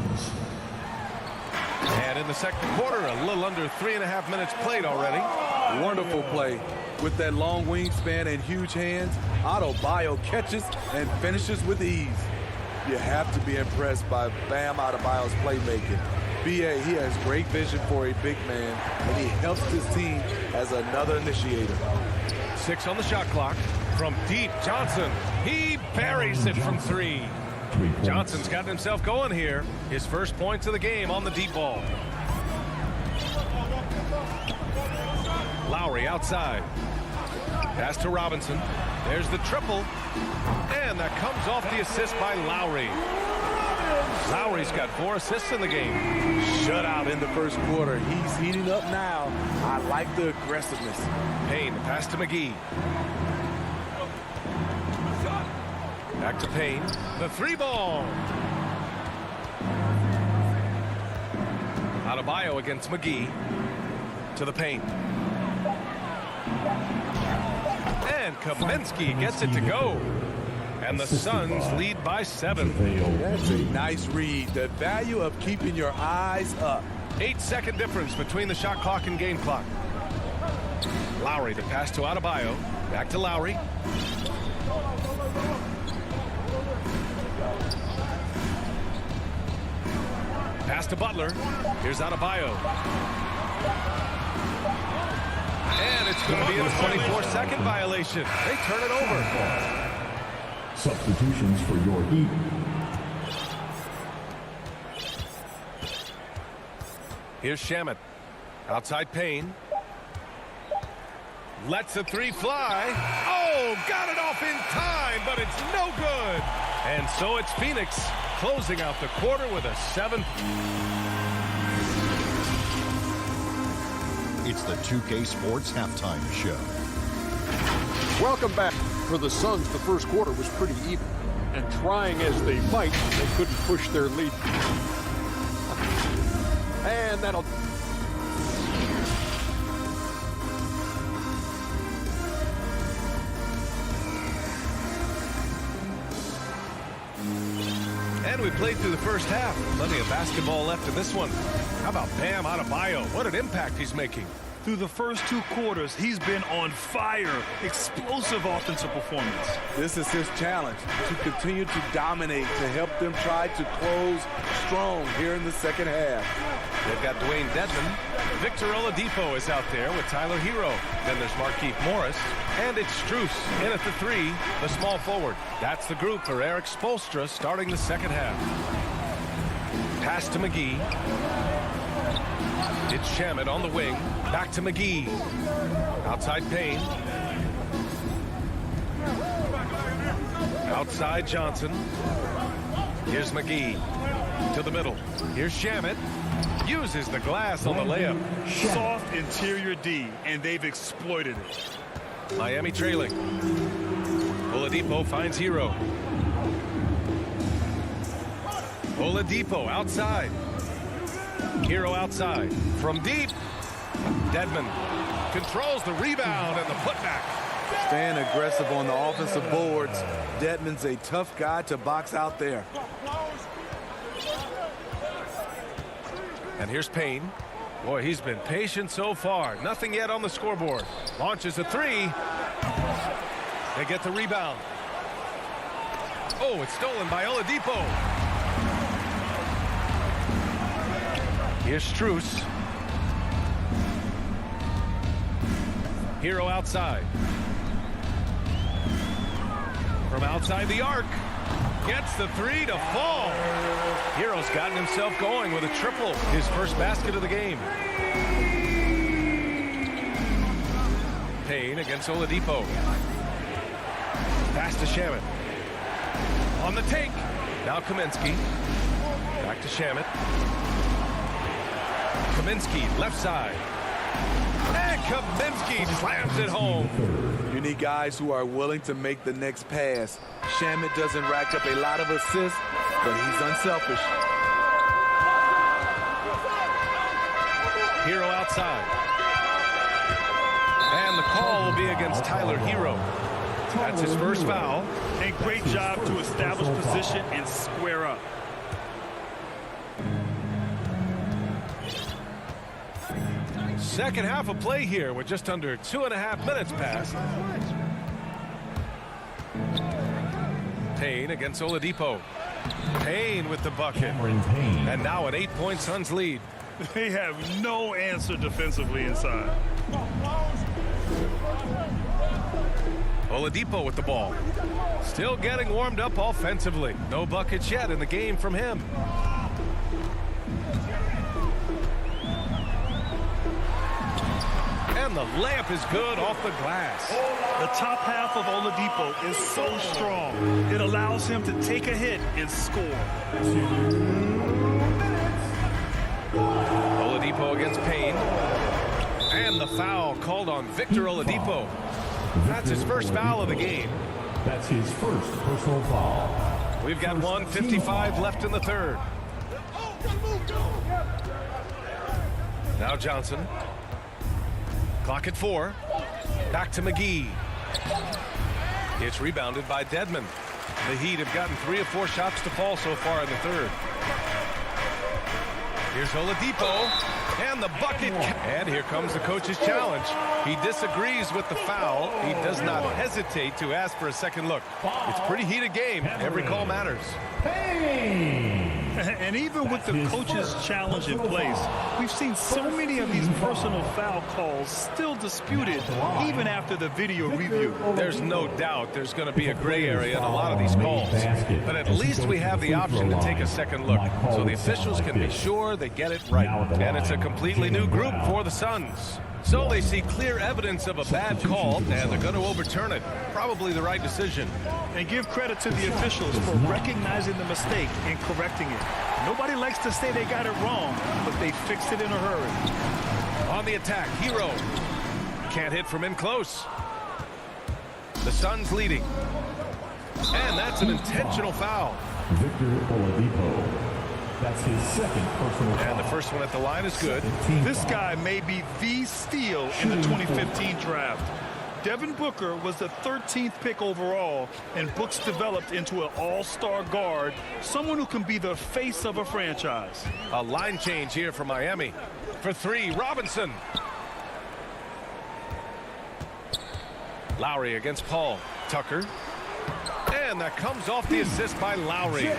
And in the second quarter, a little under 3.5 minutes played already. Wonderful play. With that long wingspan and huge hands, Adebayo catches and finishes with ease. You have to be impressed by Bam Adebayo's playmaking. B.A., he has great vision for a big man, and he helps his team as another initiator. 6 on the shot clock. From deep, Johnson. He buries it from 3. Johnson's gotten himself going here. His first points of the game on the deep ball. Lowry outside. Pass to Robinson. There's the triple. And that comes off the assist by Lowry. Lowry's got 4 assists in the game. Shutout in the first quarter. He's heating up now. I like the aggressiveness. Payne, pass to McGee. Back to Payne. The 3-ball. Adebayo against McGee. To the paint. And Kaminsky gets it to go. And the Suns lead by 7. That's a nice read. The value of keeping your eyes up. 8-second difference between the shot clock and game clock. Lowry, the pass to Adebayo. Back to Lowry. Pass to Butler. Here's Adebayo. And it's going to be a 24-second violation. They turn it over. Substitutions for your Heat. Here's Shamet. Outside Payne. Lets the 3 fly. Oh, got it off in time, but it's no good. And so it's Phoenix closing out the quarter with a 7th. It's the 2K Sports Halftime Show. Welcome back. For the Suns, the first quarter was pretty even. And trying as they might, they couldn't push their lead. And that'll... And we played through the first half. Plenty of basketball left in this one. How about Bam Adebayo? What an impact he's making. Through the first 2 quarters, he's been on fire. Explosive offensive performance. This is his challenge, to continue to dominate, to help them try to close strong here in the second half. They've got Dwayne Dedmon. Victor Oladipo is out there with Tyler Hero. Then there's Markieff Morris. And it's Strus in at the 3, the small forward. That's the group for Eric Spoelstra starting the second half. Pass to McGee. It's Shamet on the wing. Back to McGee. Outside Payne. Outside Johnson. Here's McGee. To the middle. Here's Shamet. Uses the glass on the layup. Soft interior D, and they've exploited it. Miami trailing. Oladipo finds Hero. Oladipo outside. Hero outside. From deep. Dedmon controls the rebound and the putback. Staying aggressive on the offensive boards. Dedmon's a tough guy to box out there. And here's Payne. Boy, he's been patient so far. Nothing yet on the scoreboard. Launches a 3. They get the rebound. Oh, it's stolen by Oladipo. Here's Strus. Hero outside. From outside the arc. Gets the 3 to fall. Hero's gotten himself going with a triple. His first basket of the game. Payne against Oladipo. Pass to Shamet. On the take. Now Kaminsky. Back to Shamet. Kaminsky left side. And Kaminsky slams it home. You need guys who are willing to make the next pass. Shamet doesn't rack up a lot of assists, but he's unselfish. Hero outside. And the call will be against Tyler Hero. That's his first foul. And great job to establish position and square up. Second half of play here with just under 2.5 minutes passed. Payne against Oladipo. Payne with the bucket. And now an 8-point Suns lead. They have no answer defensively inside. Oladipo with the ball. Still getting warmed up offensively. No buckets yet in the game from him. And the layup is good off the glass. The top half of Oladipo is so strong. It allows him to take a hit and score. Oladipo against Payne. And the foul called on Victor Oladipo. That's his first foul of the game. That's his first personal foul. We've got 1:55 left in the third. Now Johnson. Clock at 4. Back to McGee. It's rebounded by Dedmon. The Heat have gotten 3 of 4 shots to fall so far in the third. Here's Oladipo. And the bucket. And here comes the coach's challenge. He disagrees with the foul. He does not hesitate to ask for a second look. It's a pretty heated game. Every call matters. And even with the coach's challenge in place, we've seen so many of these personal foul calls still disputed even after the video review. There's no doubt there's going to be a gray area in a lot of these calls. But at least we have the option to take a second look, so the officials can be sure they get it right. And it's a completely new group for the Suns. So they see clear evidence of a bad call, and they're going to overturn it. Probably the right decision. And give credit to the officials for recognizing the mistake and correcting it. Nobody likes to say they got it wrong, but they fixed it in a hurry. On the attack, Hero. Can't hit from in close. The Suns leading. And that's an intentional foul. Victor Oladipo. That's his second personal foul. And the first one at the line is good. This guy may be the steal in the 2015 draft. Devin Booker was the 13th pick overall, and Book's developed into an all-star guard, someone who can be the face of a franchise. A line change here for Miami. For 3, Robinson. Lowry against Paul. Tucker. And that comes off the assist by Lowry.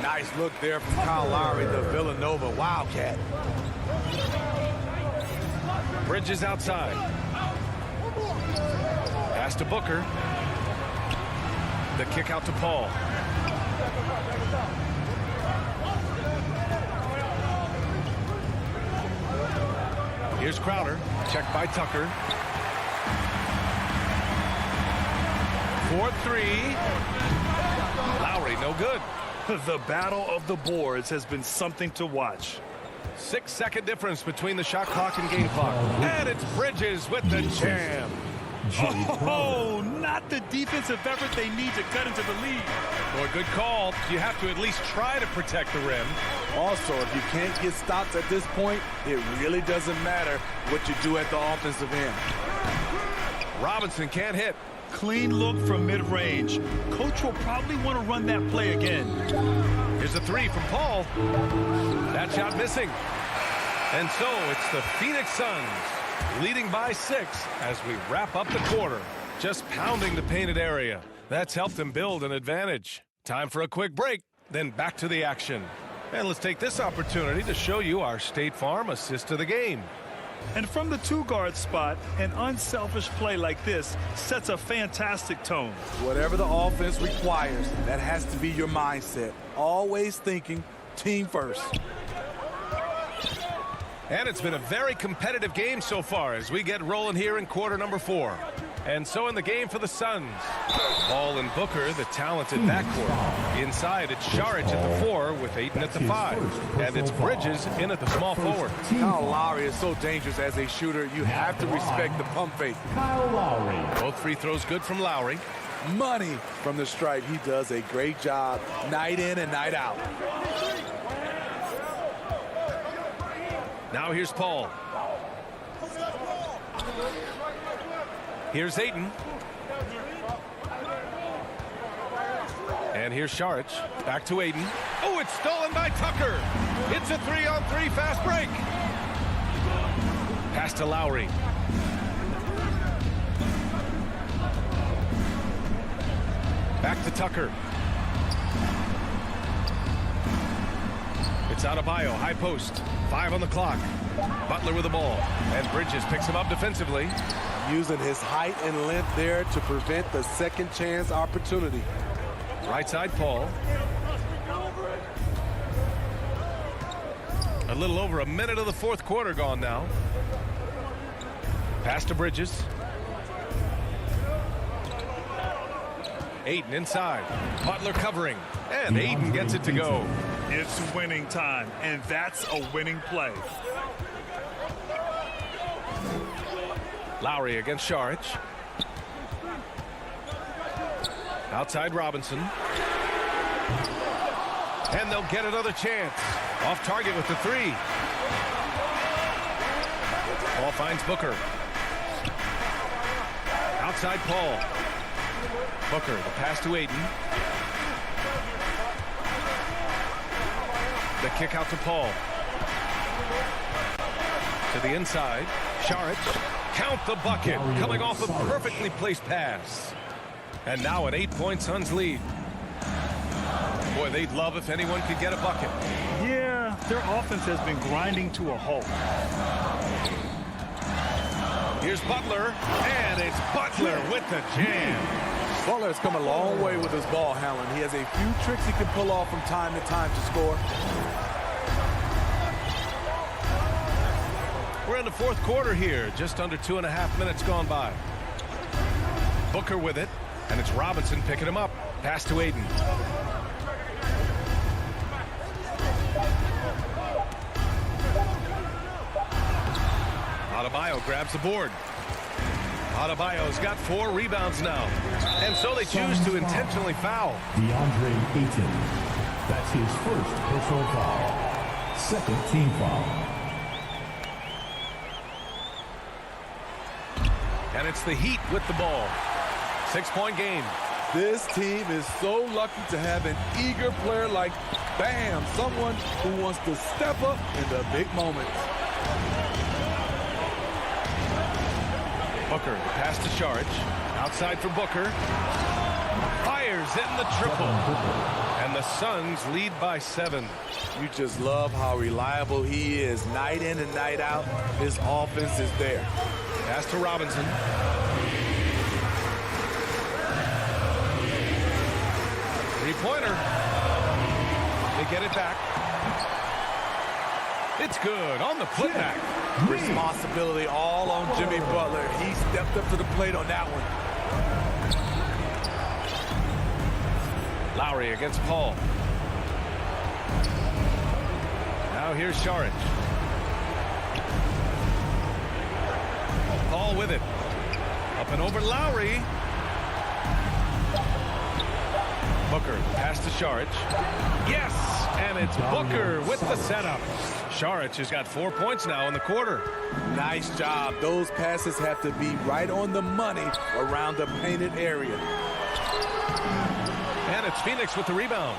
Nice look there from Kyle Lowry, the Villanova Wildcat. Bridges outside. Pass to Booker. The kick out to Paul. Here's Crowder. Checked by Tucker. 4-3. Lowry, no good. The battle of the boards has been something to watch. 6-second difference between the shot clock and game clock. And it's Bridges with the jam. Oh, not the defensive effort they need to cut into the lead. Boy, good call. You have to at least try to protect the rim. Also, if you can't get stops at this point, it really doesn't matter what you do at the offensive end. Robinson can't hit. Clean look from mid-range. Coach will probably want to run that play again. Here's a 3 from Paul. That shot missing. And so it's the Phoenix Suns leading by 6 as we wrap up the quarter. Just pounding the painted area. That's helped them build an advantage. Time for a quick break, then back to the action. And let's take this opportunity to show you our State Farm assist of the game. And from the 2-guard spot, an unselfish play like this sets a fantastic tone. Whatever the offense requires, that has to be your mindset. Always thinking team first. And it's been a very competitive game so far as we get rolling here in quarter number 4. And so in the game for the Suns, Paul and Booker, the talented backcourt. Inside, it's Saric at the 4 with Ayton at the 5. And it's Bridges in at the small forward. Kyle Lowry is so dangerous as a shooter. You have to respect the pump fake. Kyle Lowry. Both free throws good from Lowry. Money from the stripe. He does a great job night in and night out. Now here's Paul. Here's Ayton. And here's Saric. Back to Ayton. Oh, it's stolen by Tucker. It's a 3-on-3 fast break. Pass to Lowry. Back to Tucker. It's Adebayo, high post. 5 on the clock. Butler with the ball. And Bridges picks him up defensively. Using his height and length there to prevent the second chance opportunity. Right side, Paul. A little over a minute of the fourth quarter gone now. Pass to Bridges. Ayton inside. Butler covering. And Ayton gets it to go. It's winning time, and that's a winning play. Lowry against Saric. Outside Robinson. And they'll get another chance. Off target with the 3. Paul finds Booker. Outside Paul. Booker, the pass to Ayton. The kick out to Paul. To the inside. Saric. Count the bucket. Coming off a perfectly placed pass. And now an 8-point Suns lead. Boy, they'd love if anyone could get a bucket. Yeah, their offense has been grinding to a halt. Here's Butler, and it's Butler with the jam. Butler has come a long way with his ball handling. He has a few tricks he can pull off from time to time to score. We're in the fourth quarter here. Just under 2.5 minutes gone by. Booker with it, and it's Robinson picking him up. Pass to Ayton. Adebayo grabs the board. Adebayo's got 4 rebounds now. And so they choose to intentionally foul. DeAndre Ayton. That's his first personal foul. Second team foul. And it's the Heat with the ball. 6-point game. This team is so lucky to have an eager player like Bam, someone who wants to step up in the big moments. Booker, the pass to Saric. Outside for Booker. Fires in the triple. And the Suns lead by 7. You just love how reliable he is. Night in and night out, his offense is there. Pass to Robinson. Three-pointer. They get it back. It's good on the putback. Responsibility all on Jimmy Butler. He stepped up to the plate on that one. Lowry against Paul. Now here's Saric. Paul with it. Up and over Lowry. Booker, pass to Saric. Yes, and it's Booker with the setup. Saric has got 4 points now in the quarter. Nice job. Those passes have to be right on the money around the painted area. And it's Phoenix with the rebound.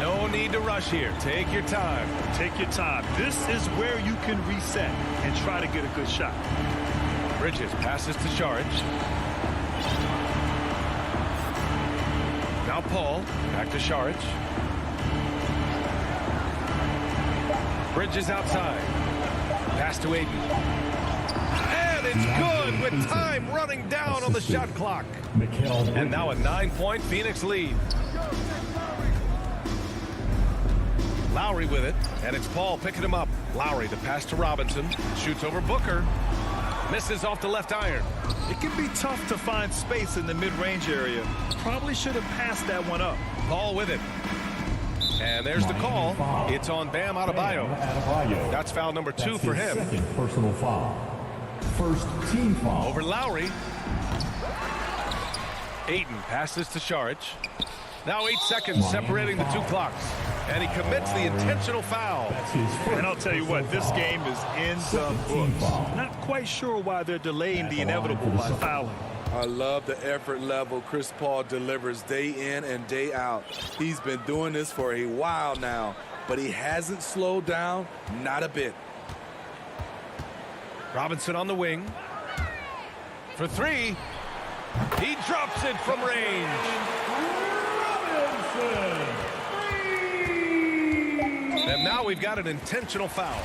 No need to rush here. Take your time. Take your time. This is where you can reset and try to get a good shot. Bridges passes to Saric. Now Paul, back to Saric. Bridges outside. Pass to Ayton. And it's good with time running down on the shot clock. And now a 9-point Phoenix lead. Lowry with it, and it's Paul picking him up. Lowry, the pass to Robinson. Shoots over Booker. Misses off the left iron. It can be tough to find space in the mid-range area. Probably should have passed that one up. Paul with it. And there's the call. It's on Bam Adebayo. That's foul number 2 for him. Second personal foul. First team foul. Over Lowry. Ayton passes to Saric. Now 8 seconds separating the 2 clocks. And he commits the intentional foul. And I'll tell you what, this game is in the books. Not quite sure why they're delaying the inevitable by fouling. I love the effort level Chris Paul delivers day in and day out. He's been doing this for a while now, but he hasn't slowed down, not a bit. Robinson on the wing. For three. He drops it from range. And now we've got an intentional foul.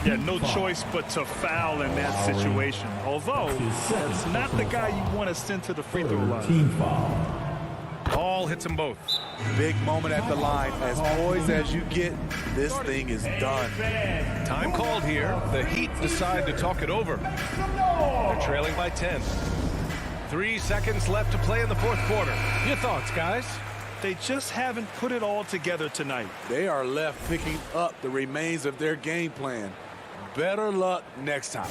Yeah, no choice but to foul in that situation. Although, that's not the guy you want to send to the free throw line. Team foul. Ball hits them both. Big moment at the line. As poised as you get, this thing is done. Time called here. The Heat decide to talk it over. They're trailing by 10. 3 seconds left to play in the fourth quarter. Your thoughts, guys? They just haven't put it all together tonight. They are left picking up the remains of their game plan. Better luck next time.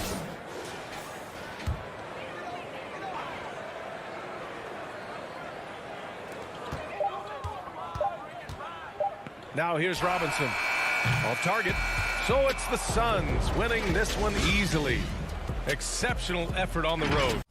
Now here's Robinson. Off target. So it's the Suns winning this one easily. Exceptional effort on the road.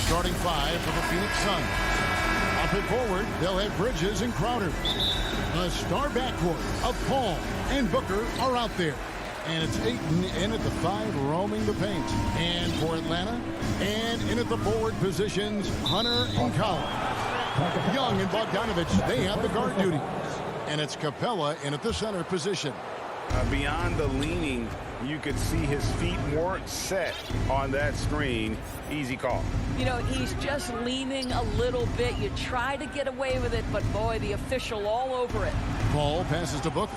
starting five for the Phoenix Suns. Up and forward, they'll have Bridges and Crowder. The star backcourt of Paul and Booker are out there. And it's Ayton in at the 5, roaming the paint. And for Atlanta, and in at the forward positions, Hunter and Collins. Young and Bogdanovich, they have the guard duties. And it's Capella in at the center position. Beyond the leaning, you could see his feet weren't set on that screen. Easy call. You know, he's just leaning a little bit. You try to get away with it, but boy, the official all over it. Paul passes to Booker.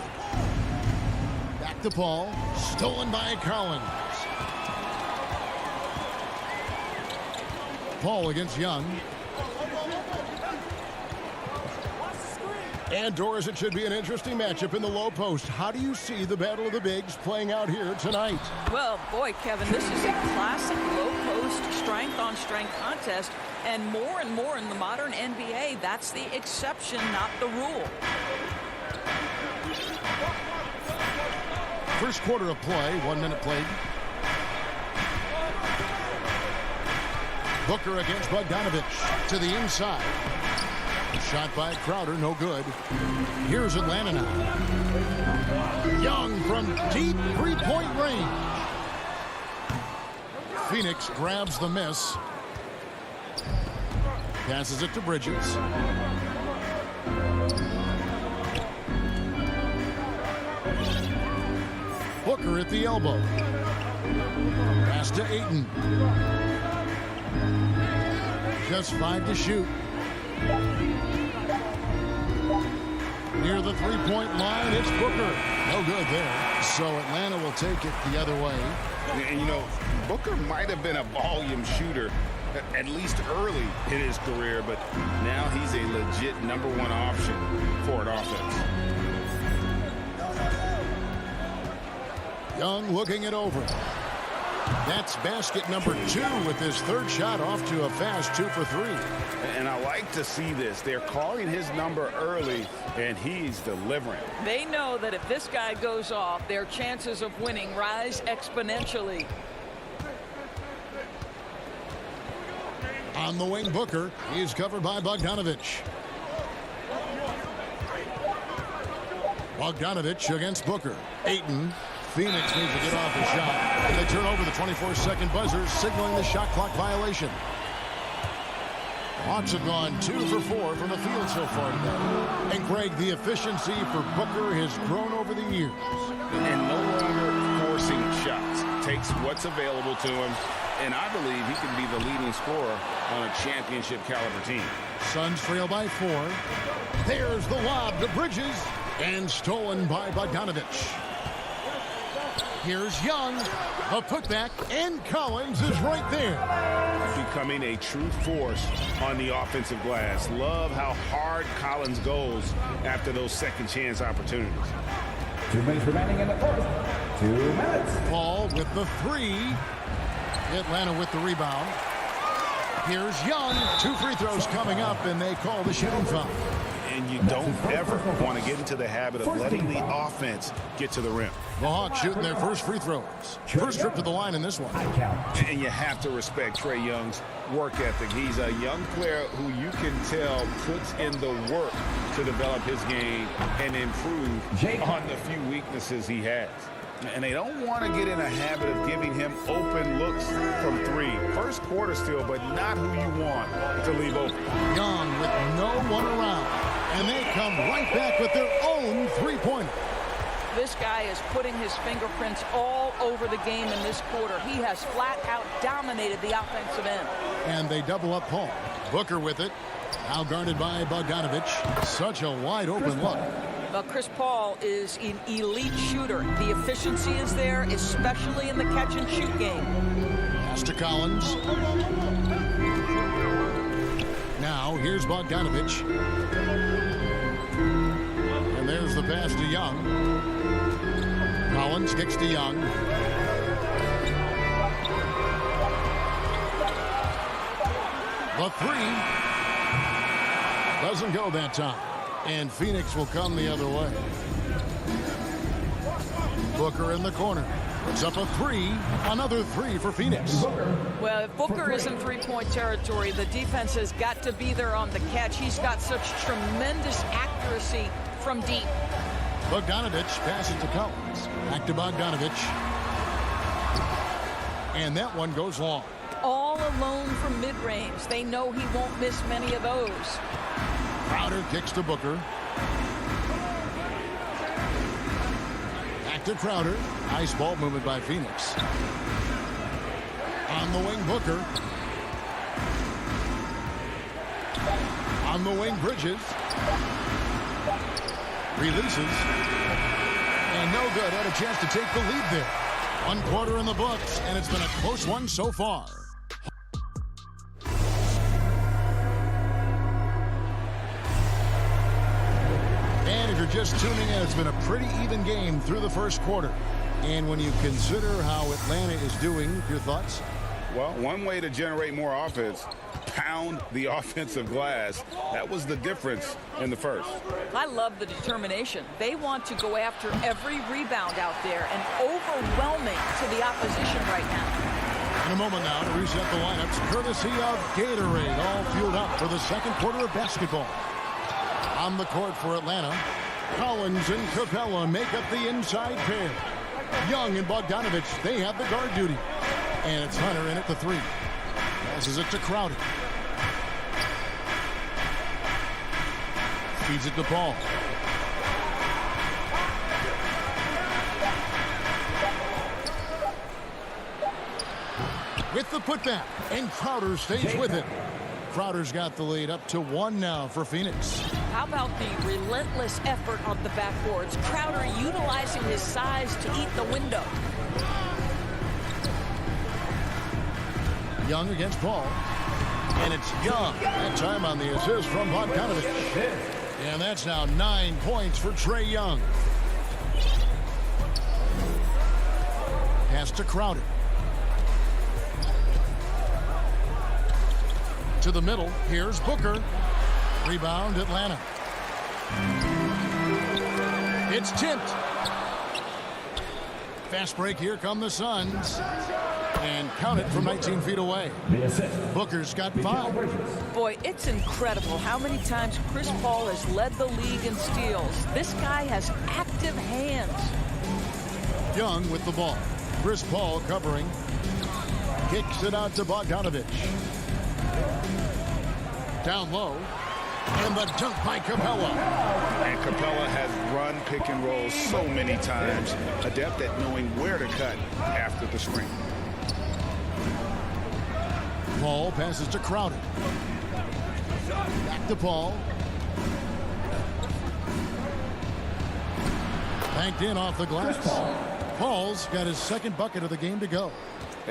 Back to Paul. Stolen by Collins. Paul against Young. And Doris, it should be an interesting matchup in the low post. How do you see the battle of the bigs playing out here tonight? Well, boy, Kevin, this is a classic low post strength-on-strength contest. And more in the modern NBA, that's the exception, not the rule. First quarter of play, 1 minute played. Booker against Bogdanovich to the inside. Shot by Crowder, no good. Here's Atlanta now. Young from deep three-point range. Phoenix grabs the miss. Passes it to Bridges. Booker at the elbow. Pass to Ayton. Just 5 to shoot. Near the three-point line, it's Booker. No good there. So Atlanta will take it the other way. And, you know, Booker might have been a volume shooter, at least early in his career, but now he's a legit #1 option for an offense. Young looking it over. That's basket number 2 with his third shot off to a fast 2 for 3. And I like to see this. They're calling his number early, and he's delivering. They know that if this guy goes off, their chances of winning rise exponentially. On the wing, Booker. He's covered by Bogdanovich. Bogdanovich against Booker. Ayton. Phoenix needs to get off the shot. And they turn over the 24-second buzzer, signaling the shot clock violation. Hawks have gone 2 for 4 from the field so far today. And Greg, the efficiency for Booker has grown over the years. And no longer forcing shots. Takes what's available to him. And I believe he can be the leading scorer on a championship caliber team. Suns trail by 4. There's the lob to Bridges. And stolen by Bogdanovich. Here's Young, a putback, and Collins is right there. Becoming a true force on the offensive glass. Love how hard Collins goes after those second chance opportunities. 2 minutes remaining in the first. 2 minutes. Paul with the 3. Atlanta with the rebound. Here's Young. 2 free throws coming up, and they call the shooting foul. And you don't ever want to get into the habit of letting the offense get to the rim. The Hawks shooting their first free throws. First trip to the line in this one. And you have to respect Trae Young's work ethic. He's a young player who you can tell puts in the work to develop his game and improve on the few weaknesses he has. And they don't want to get in a habit of giving him open looks from 3. First quarter still, but not who you want to leave open. Young with no one around. And they come right back with their own three-pointer. This guy is putting his fingerprints all over the game in this quarter. He has flat out dominated the offensive end. And they double up Paul. Booker with it. Now guarded by Bogdanovich. Such a wide open look. Well, Chris Paul is an elite shooter. The efficiency is there, especially in the catch-and-shoot game. Pass to Collins. Now, here's Bogdanovich. And there's the pass to Young. Collins kicks to Young. The 3 doesn't go that time. And Phoenix will come the other way. Booker in the corner. Puts up a three. Another three for Phoenix. Well, if Booker is in three-point territory, the defense has got to be there on the catch. He's got such tremendous accuracy from deep. Bogdanovich passes to Collins. Back to Bogdanovich. And that one goes long. All alone from mid-range. They know he won't miss many of those. Crowder kicks to Booker. Back to Crowder. Nice ball movement by Phoenix. On the wing, Booker. On the wing, Bridges. Releases. And no good. Had a chance to take the lead there. 1 quarter in the books, and it's been a close one so far. And if you're just tuning in, it's been a pretty even game through the first quarter. And when you consider how Atlanta is doing, your thoughts? Well, one way to generate more offense, pound the offensive glass. That was the difference in the first. I love the determination. They want to go after every rebound out there and overwhelming to the opposition right now. In a moment now to reset the lineups, courtesy of Gatorade, all fueled up for the second quarter of basketball. On the court for Atlanta, Collins and Capella make up the inside pair. Young and Bogdanovich, they have the guard duty. And it's Hunter in at the three. Passes it to Crowder. Feeds it to Paul. With the putback, and Crowder stays with it. Crowder's got the lead up to 1 now for Phoenix. How about the relentless effort on the backboards? Crowder utilizing his size to eat the window. Young against Paul. And it's Young. That time on the assist from Bogdanovich. And that's now 9 points for Trae Young. Pass to Crowder. To the middle. Here's Booker. Rebound, Atlanta. It's tipped. Fast break. Here come the Suns. And count it from 19 feet away. Booker's got 5. Boy, it's incredible how many times Chris Paul has led the league in steals. This guy has active hands. Young with the ball. Chris Paul covering. Kicks it out to Bogdanovich. Down low. And the dunk by Capella. And Capella has run pick and roll so many times. Adept at knowing where to cut after the screen. Paul passes to Crowder. Back to Paul. Banked in off the glass. Paul's got his second bucket of the game to go.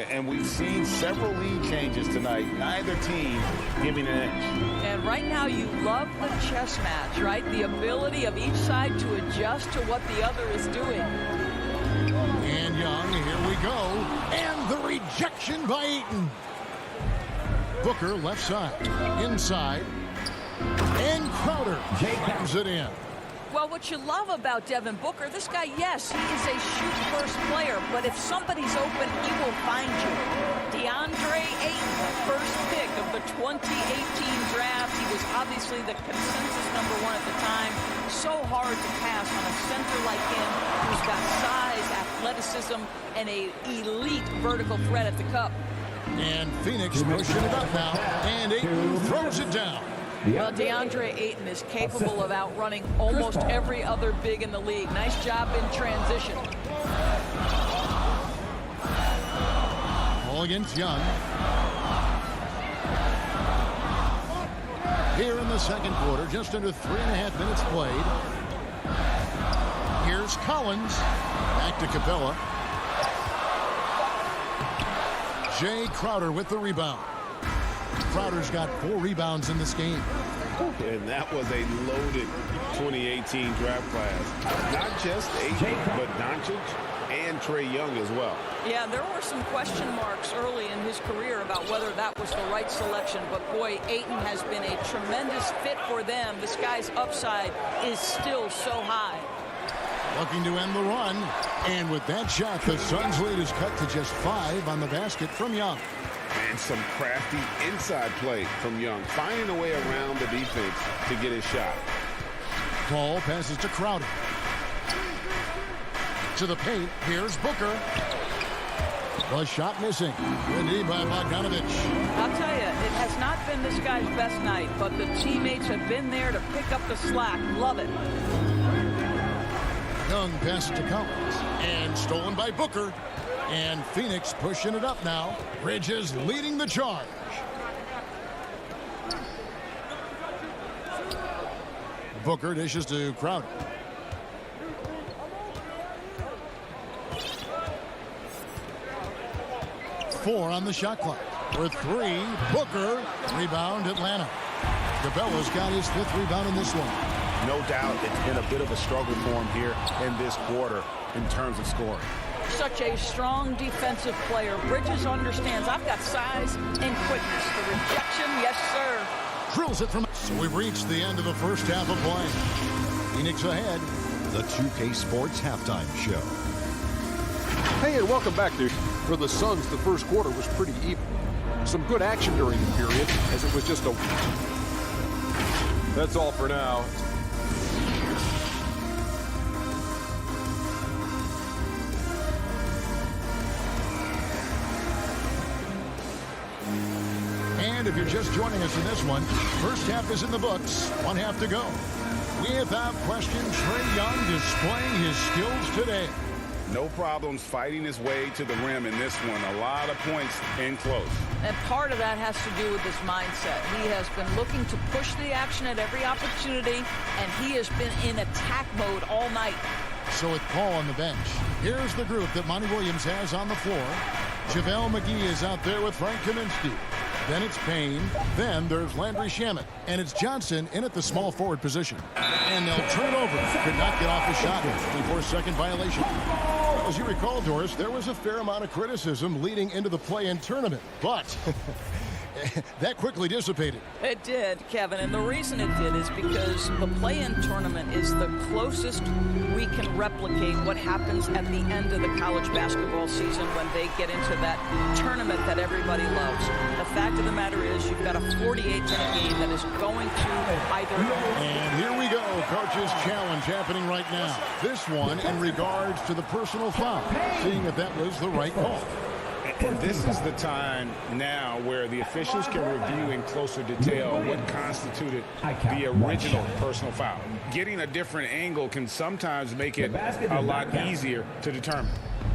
And we've seen several lead changes tonight. Neither team giving an edge. And right now you love the chess match, right? The ability of each side to adjust to what the other is doing. And Young, here we go. And the rejection by Ayton. Booker left side. Inside. And Crowder jams it in. Well, what you love about Devin Booker, this guy, yes, he is a shoot-first player, but if somebody's open, he will find you. DeAndre Ayton, the first pick of the 2018 draft. He was obviously the consensus #1 at the time. So hard to pass on a center like him who's got size, athleticism, and an elite vertical threat at the cup. And Phoenix pushing it up now, and Ayton throws it down. Well, DeAndre Ayton is capable of outrunning almost every other big in the league. Nice job in transition. Ball against Young. Here in the second quarter, just under 3.5 minutes played. Here's Collins. Back to Capella. Jay Crowder with the rebound. Crowder's got 4 rebounds in this game. And that was a loaded 2018 draft class. Not just Ayton, but Doncic and Trae Young as well. Yeah, there were some question marks early in his career about whether that was the right selection. But, boy, Ayton has been a tremendous fit for them. This guy's upside is still so high. looking to end the run. And with that shot, the Suns' lead is cut to just 5 on the basket from Young. And some crafty inside play from Young, finding a way around the defense to get his shot. Paul passes to Crowder. To the paint, here's Booker. The shot missing. Good D by Bogdanovich. I'll tell you, it has not been this guy's best night, but the teammates have been there to pick up the slack. Love it. Young passes to Collins. And stolen by Booker. And Phoenix pushing it up now. Bridges leading the charge. Booker dishes to Crowder. Four on the shot clock. For 3, Booker. Rebound, Atlanta. DeBella's got his 5th rebound in this one. No doubt it's been a bit of a struggle for him here in this quarter in terms of scoring. Such a strong defensive player. Bridges understands I've got size and quickness. The rejection, yes, sir. Drills it from. So we've reached the end of the first half of play. Phoenix ahead. The 2K Sports Halftime Show. Hey, and welcome back, dude. For the Suns, the first quarter was pretty even. Some good action during the period, as it was just a... That's all for now. And if you're just joining us in this one, first half is in the books. 1 half to go. Without question, Trae Young displaying his skills today. No problems fighting his way to the rim in this one. A lot of points in close. And part of that has to do with his mindset. He has been looking to push the action at every opportunity, and he has been in attack mode all night. So with Paul on the bench, here's the group that Monty Williams has on the floor. JaVale McGee is out there with Frank Kaminsky. Then it's Payne. Then there's Landry Shamet. And it's Johnson in at the small forward position. And they'll turn it over. Could not get off the shot. 24-second violation. As you recall, Doris, there was a fair amount of criticism leading into the play-in tournament. But that quickly dissipated. It did, Kevin. And the reason it did is because the play-in tournament is the closest we can replicate what happens at the end of the college basketball season when they get into that tournament that everybody loves. The fact of the matter is you've got a 48-minute game that is going to either... And here we go. Coach's challenge happening right now. This one in regards to the personal foul. Seeing if that was the right call. And this is the time now where the officials can review in closer detail what constituted the original personal foul. Getting a different angle can sometimes make it a lot easier to determine.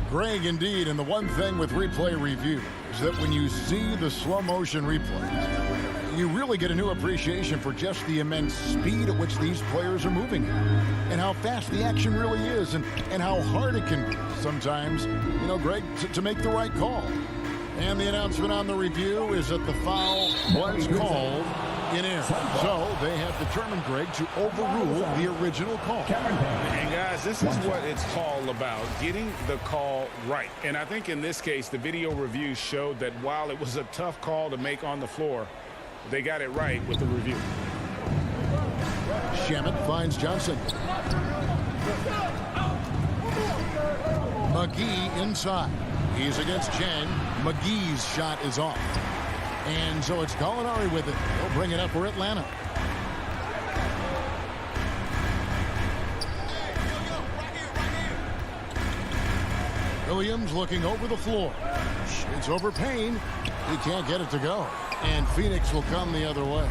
Greg, indeed, and the one thing with replay review is that when you see the slow motion replays, you really get a new appreciation for just the immense speed at which these players are moving and how fast the action really is and how hard it can be sometimes, you know, Greg, to make the right call. And the announcement on the review is that the foul was called in air. So they have determined, Greg, to overrule the original call. And guys, this is what it's all about, getting the call right. And I think in this case, the video review showed that while it was a tough call to make on the floor, they got it right with the review. Shamet finds Johnson. McGee inside. He's against Chang. McGee's shot is off. And so it's Gallinari with it. He'll bring it up for Atlanta. Williams looking over the floor. It's over Payne. He can't get it to go. And Phoenix will come the other way.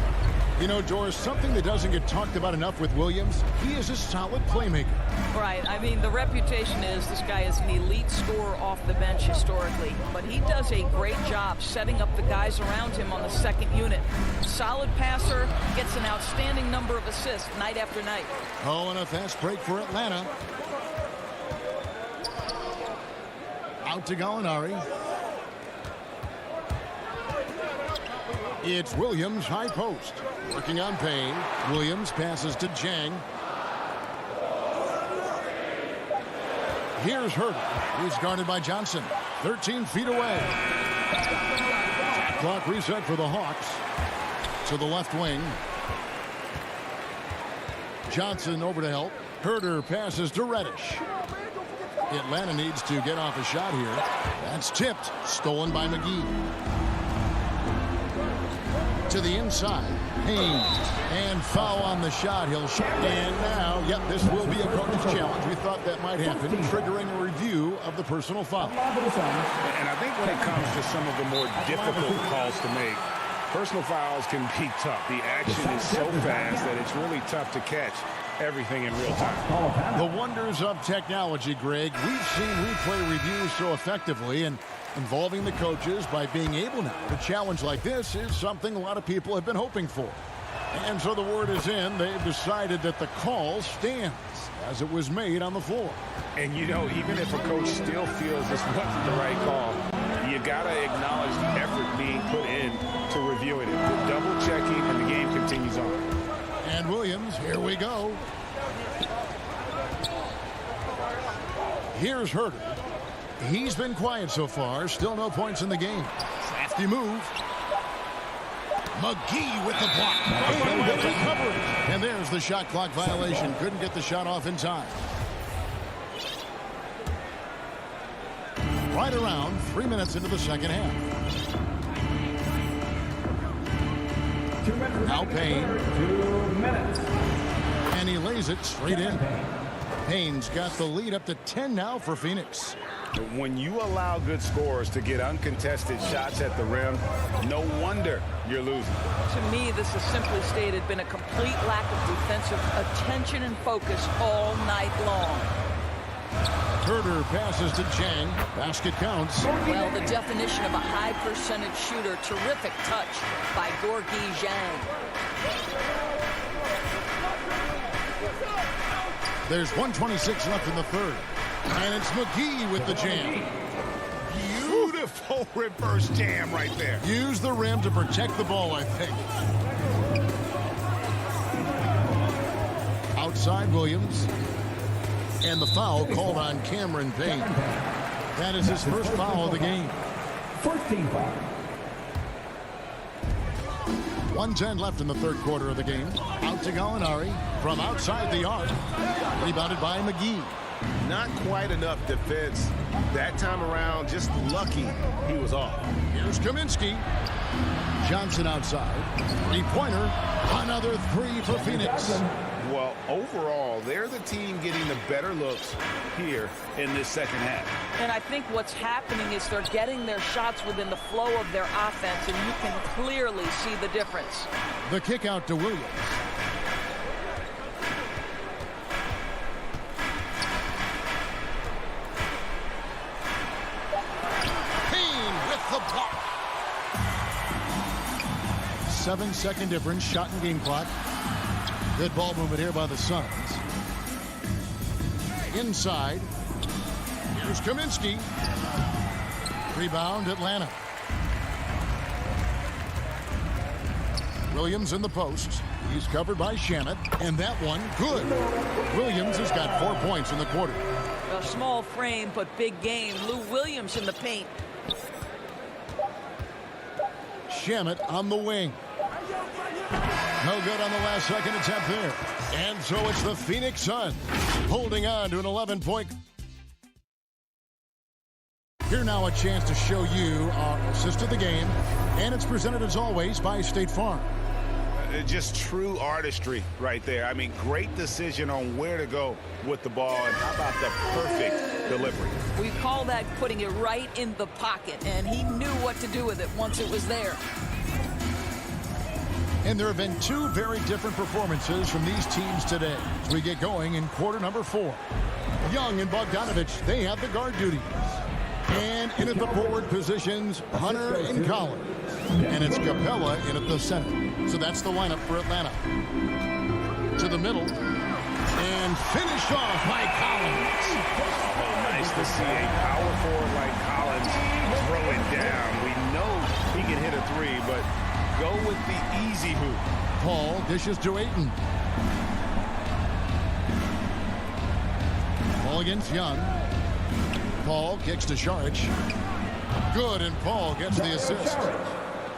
You know, Doris, something that doesn't get talked about enough with Williams, he is a solid playmaker. Right. I mean, the reputation is this guy is an elite scorer off the bench historically, but he does a great job setting up the guys around him on the second unit. Solid passer, gets an outstanding number of assists night after night. Oh, and a fast break for Atlanta. Out to Gallinari. It's Williams, high post. Working on Payne. Williams passes to Jang. Here's Herter. He's guarded by Johnson. 13 feet away. Clock reset for the Hawks. To the left wing. Johnson over to help. Herder passes to Reddish. Atlanta needs to get off a shot here. That's tipped. Stolen by McGee. To the inside. Haynes. And foul on the shot. He'll shoot. And now, yep, this will be a coach's challenge. We thought that might happen, triggering a review of the personal foul. And I think when it comes to some of the more difficult calls to make, personal fouls can be tough. The action is so fast that it's really tough to catch everything in real time. The wonders of technology, Greg. We've seen replay reviews so effectively, and involving the coaches by being able now to challenge like this is something a lot of people have been hoping for. And so the word is in. They've decided that the call stands as it was made on the floor. And, you know, even if a coach still feels this wasn't the right call, you got to acknowledge the effort being put in to reviewing it. The double checking, and the game continues on. And Williams, here we go. Here's Herder. He's been quiet so far. Still no points in the game. Crafty move. McGee with the block. And with the coverage. And there's the shot clock violation. Couldn't get the shot off in time. Right around 3 minutes into the second half. Now Payne. 2 minutes. And he lays it straight in. Payne's got the lead up to 10 now for Phoenix. When you allow good scorers to get uncontested shots at the rim, no wonder you're losing. To me, this has simply stated been a complete lack of defensive attention and focus all night long. Herder passes to Chang. Basket counts. Well, the definition of a high percentage shooter. Terrific touch by Gorgui Zhang. There's 1:26 left in the third. And it's McGee with the jam. Beautiful reverse jam right there. Use the rim to protect the ball, I think. Outside Williams. And the foul called on Cameron Payne. That is his first foul of the game. First team foul. 1:10 left in the third quarter of the game. Out to Gallinari from outside the arc. Rebounded by McGee. Not quite enough defense that time around. Just lucky he was off. Here's Kaminsky. Johnson outside. Three-pointer. Another three for Phoenix. Well, overall, they're the team getting the better looks here in this second half. And I think what's happening is they're getting their shots within the flow of their offense, and you can clearly see the difference. The kick out to Williams. Payne with the block. 7-second difference, shot and game clock. Good ball movement here by the Suns. Inside. Here's Kaminsky. Rebound, Atlanta. Williams in the post. He's covered by Shamet. And that one, good. Williams has got 4 points in the quarter. A small frame, but big game. Lou Williams in the paint. Shamet on the wing. No good on the last second attempt there. And so it's the Phoenix Suns holding on to an 11-point. Here now a chance to show you our assist of the game. And it's presented as always by State Farm. Just true artistry right there. I mean, great decision on where to go with the ball. And how about the perfect delivery? We call that putting it right in the pocket. And he knew what to do with it once it was there. And there have been two very different performances from these teams today as we get going in quarter number 4. Young and Bogdanovich, they have the guard duties. And in at the forward positions, Hunter and Collins. And it's Capella in at the center. So that's the lineup for Atlanta. To the middle. And finished off by Collins. Oh, nice to see a power forward like Collins throw it down. We know he can hit a three, but go with the easy hoop. Paul dishes to Ayton. Paul against Young. Paul kicks to Šarić. Good, and Paul gets the assist.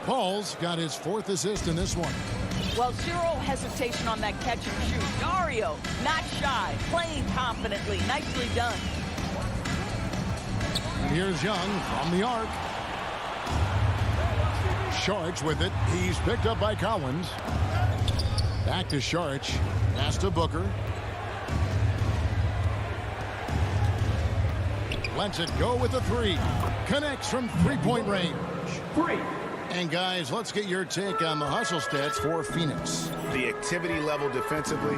Paul's got his 4th assist in this one. Well, zero hesitation on that catch and shoot. Dario, not shy, playing confidently. Nicely done. Here's Young from the arc. Sharch with it. He's picked up by Collins. Back to Sharch. Pass to Booker. Lets it go with a three. Connects from three-point range. And guys, let's get your take on the hustle stats for Phoenix. The activity level defensively,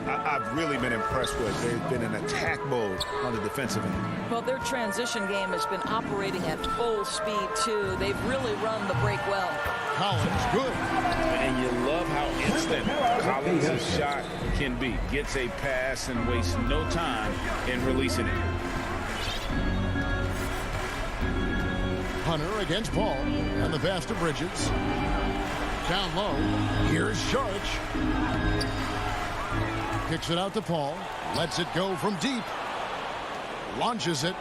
I've really been impressed with. They've been in attack mode on the defensive end. Well, their transition game has been operating at full speed, too. They've really run the break well. Collins, good. And you love how instant Collins' shot can be. Gets a pass and wastes no time in releasing it. Hunter against Paul. And the pass to Bridges. Down low. Here's Sharch. Kicks it out to Paul. Lets it go from deep. Launches it.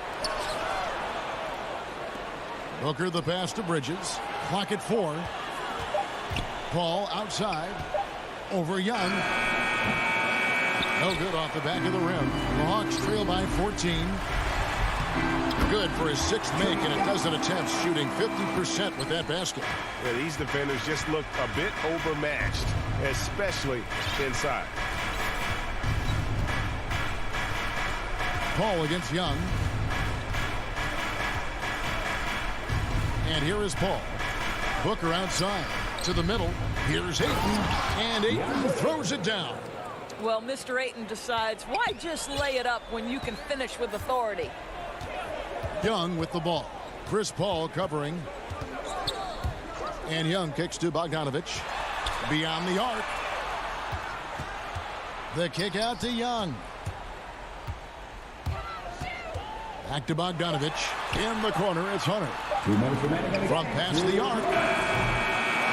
Booker the pass to Bridges. Clock at 4. Paul outside. Over Young. No good off the back of the rim. The Hawks trail by 14. Good for his 6th make and a dozen attempts, shooting 50% with that basket. Yeah, these defenders just look a bit overmatched, especially inside. Paul against Young. And here is Paul. Booker outside to the middle. Here's Ayton. And Ayton throws it down. Well, Mr. Ayton decides, why just lay it up when you can finish with authority? Young with the ball. Chris Paul covering. And Young kicks to Bogdanovich. Beyond the arc. The kick out to Young. Back to Bogdanovich. In the corner, it's Hunter. 2 minutes remaining. From past the arc.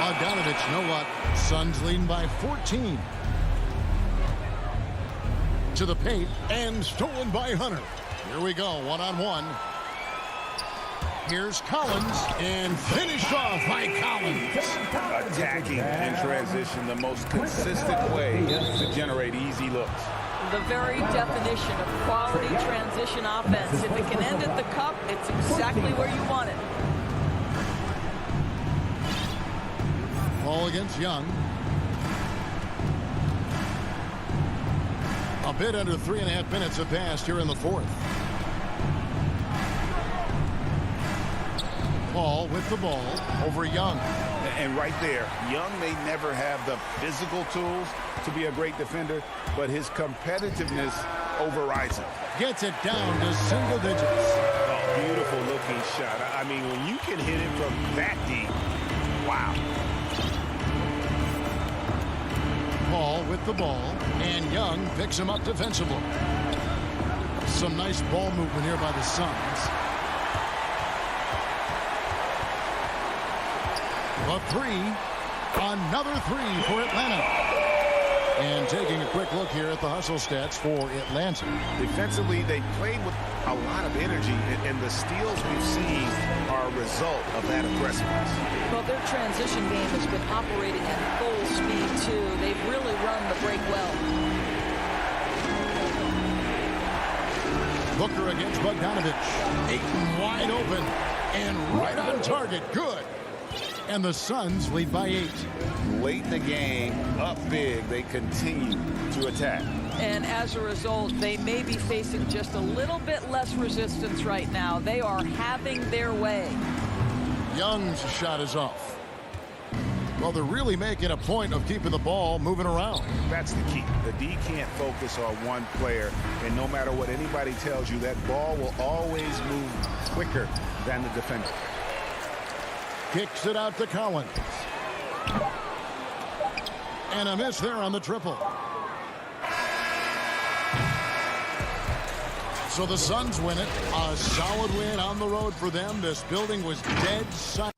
Bogdanovich, no luck. Suns leading by 14. To the paint and stolen by Hunter. Here we go, one-on-one. Here's Collins and finished off by Collins. Attacking in transition, the most consistent way to generate easy looks. The very definition of quality transition offense. If it can end at the cup, it's exactly where you want it. Ball against Young. A bit under 3.5 minutes have passed here in the 4th. Paul with the ball over Young. And right there, Young may never have the physical tools to be a great defender, but his competitiveness overrides it. Gets it down to single digits. Oh, beautiful looking shot. I mean, when you can hit it from that deep, wow. Paul with the ball, and Young picks him up defensively. Some nice ball movement here by the Suns. A three. Another three for Atlanta. And taking a quick look here at the hustle stats for Atlanta. Defensively, they played with a lot of energy, and the steals we've seen are a result of that aggressiveness. Well, their transition game has been operating at full speed, too. They've really run the break well. Booker against Bogdanovich. Ayton wide open and right on target. Good. And the Suns lead by 8. Late in the game, up big, they continue to attack. And as a result, they may be facing just a little bit less resistance right now. They are having their way. Young's shot is off. Well, they're really making a point of keeping the ball moving around. That's the key. The D can't focus on one player, and no matter what anybody tells you, that ball will always move quicker than the defender. Kicks it out to Collins. And a miss there on the triple. So the Suns win it. A solid win on the road for them. This building was dead silent.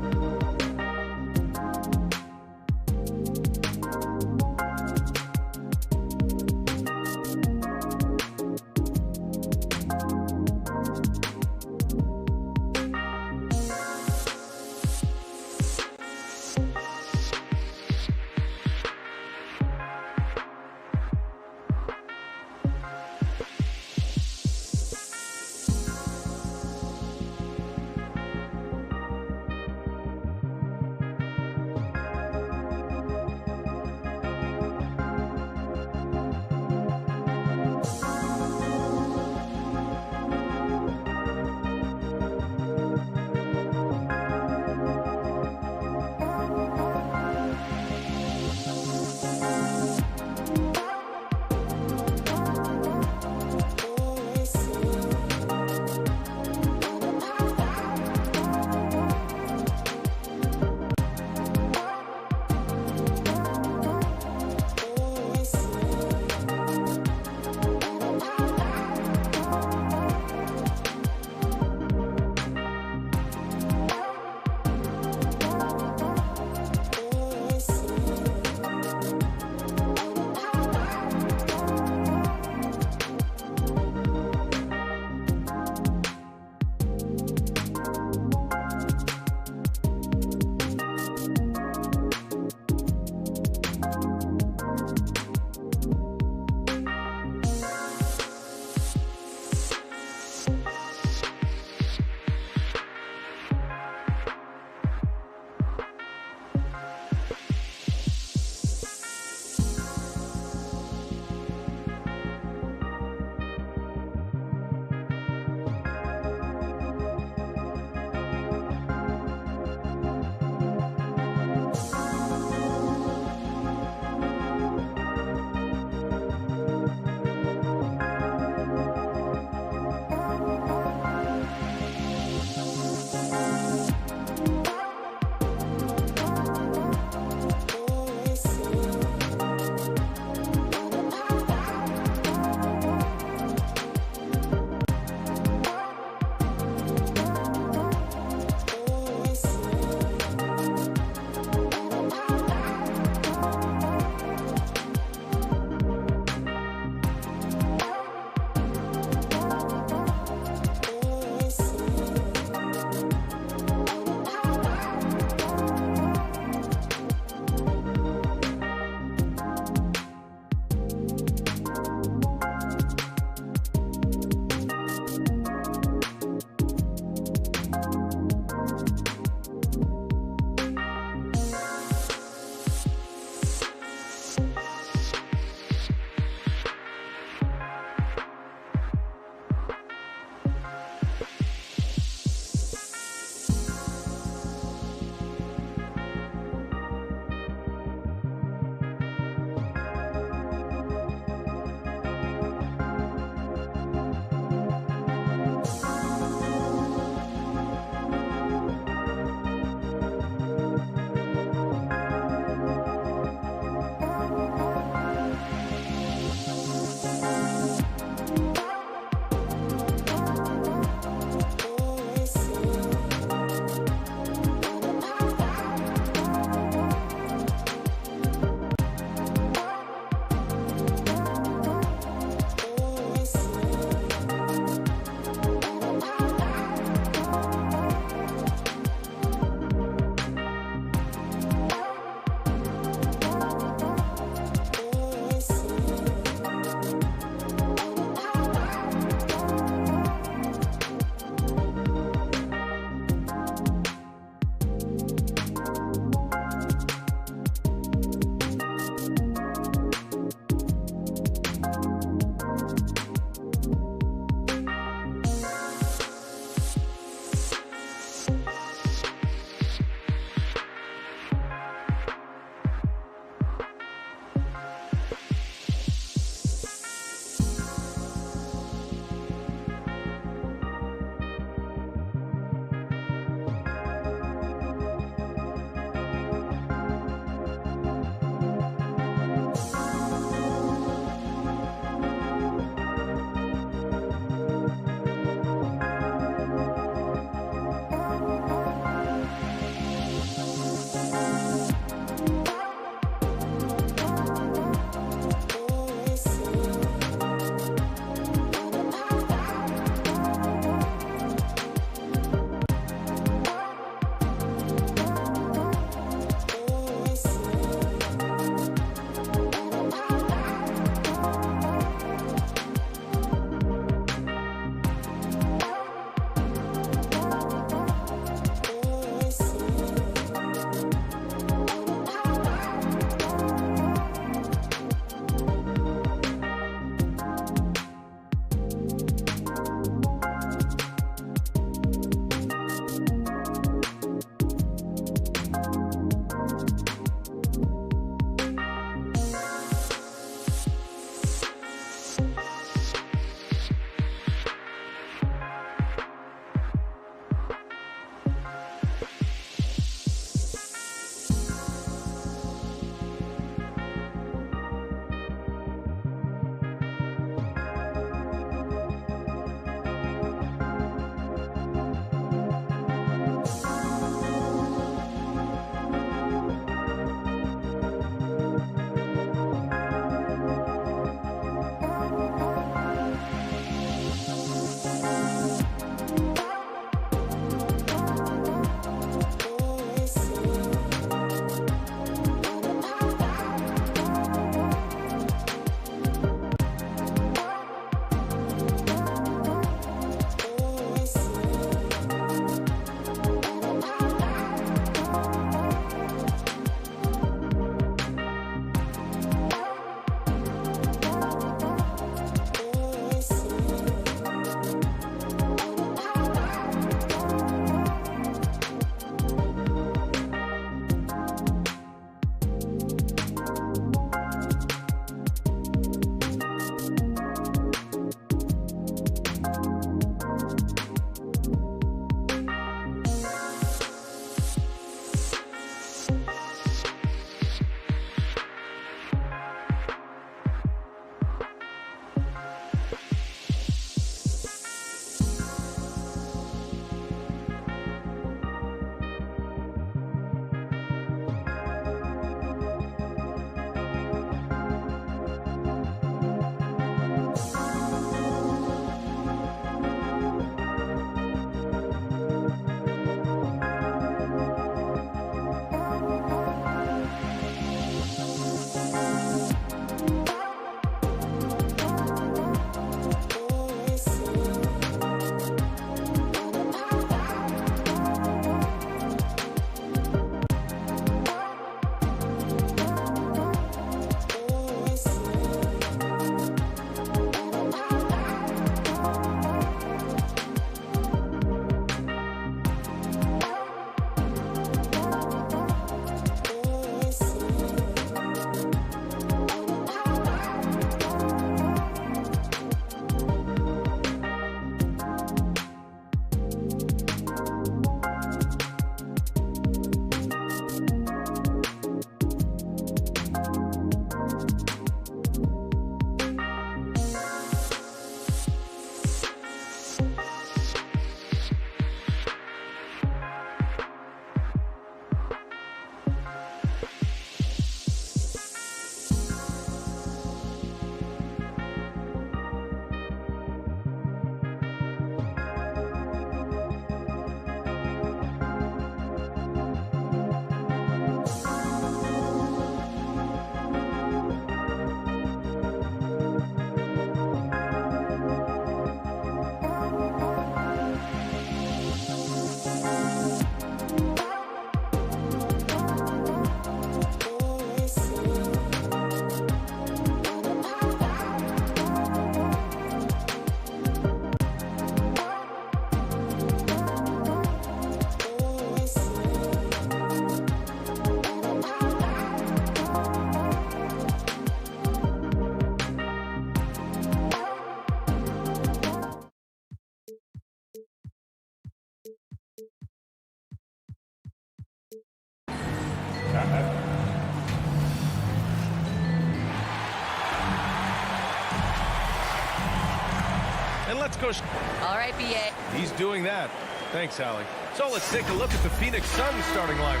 And let's go. All right, B.A. He's doing that. Thanks, Allie. So let's take a look at the Phoenix Suns starting lineup.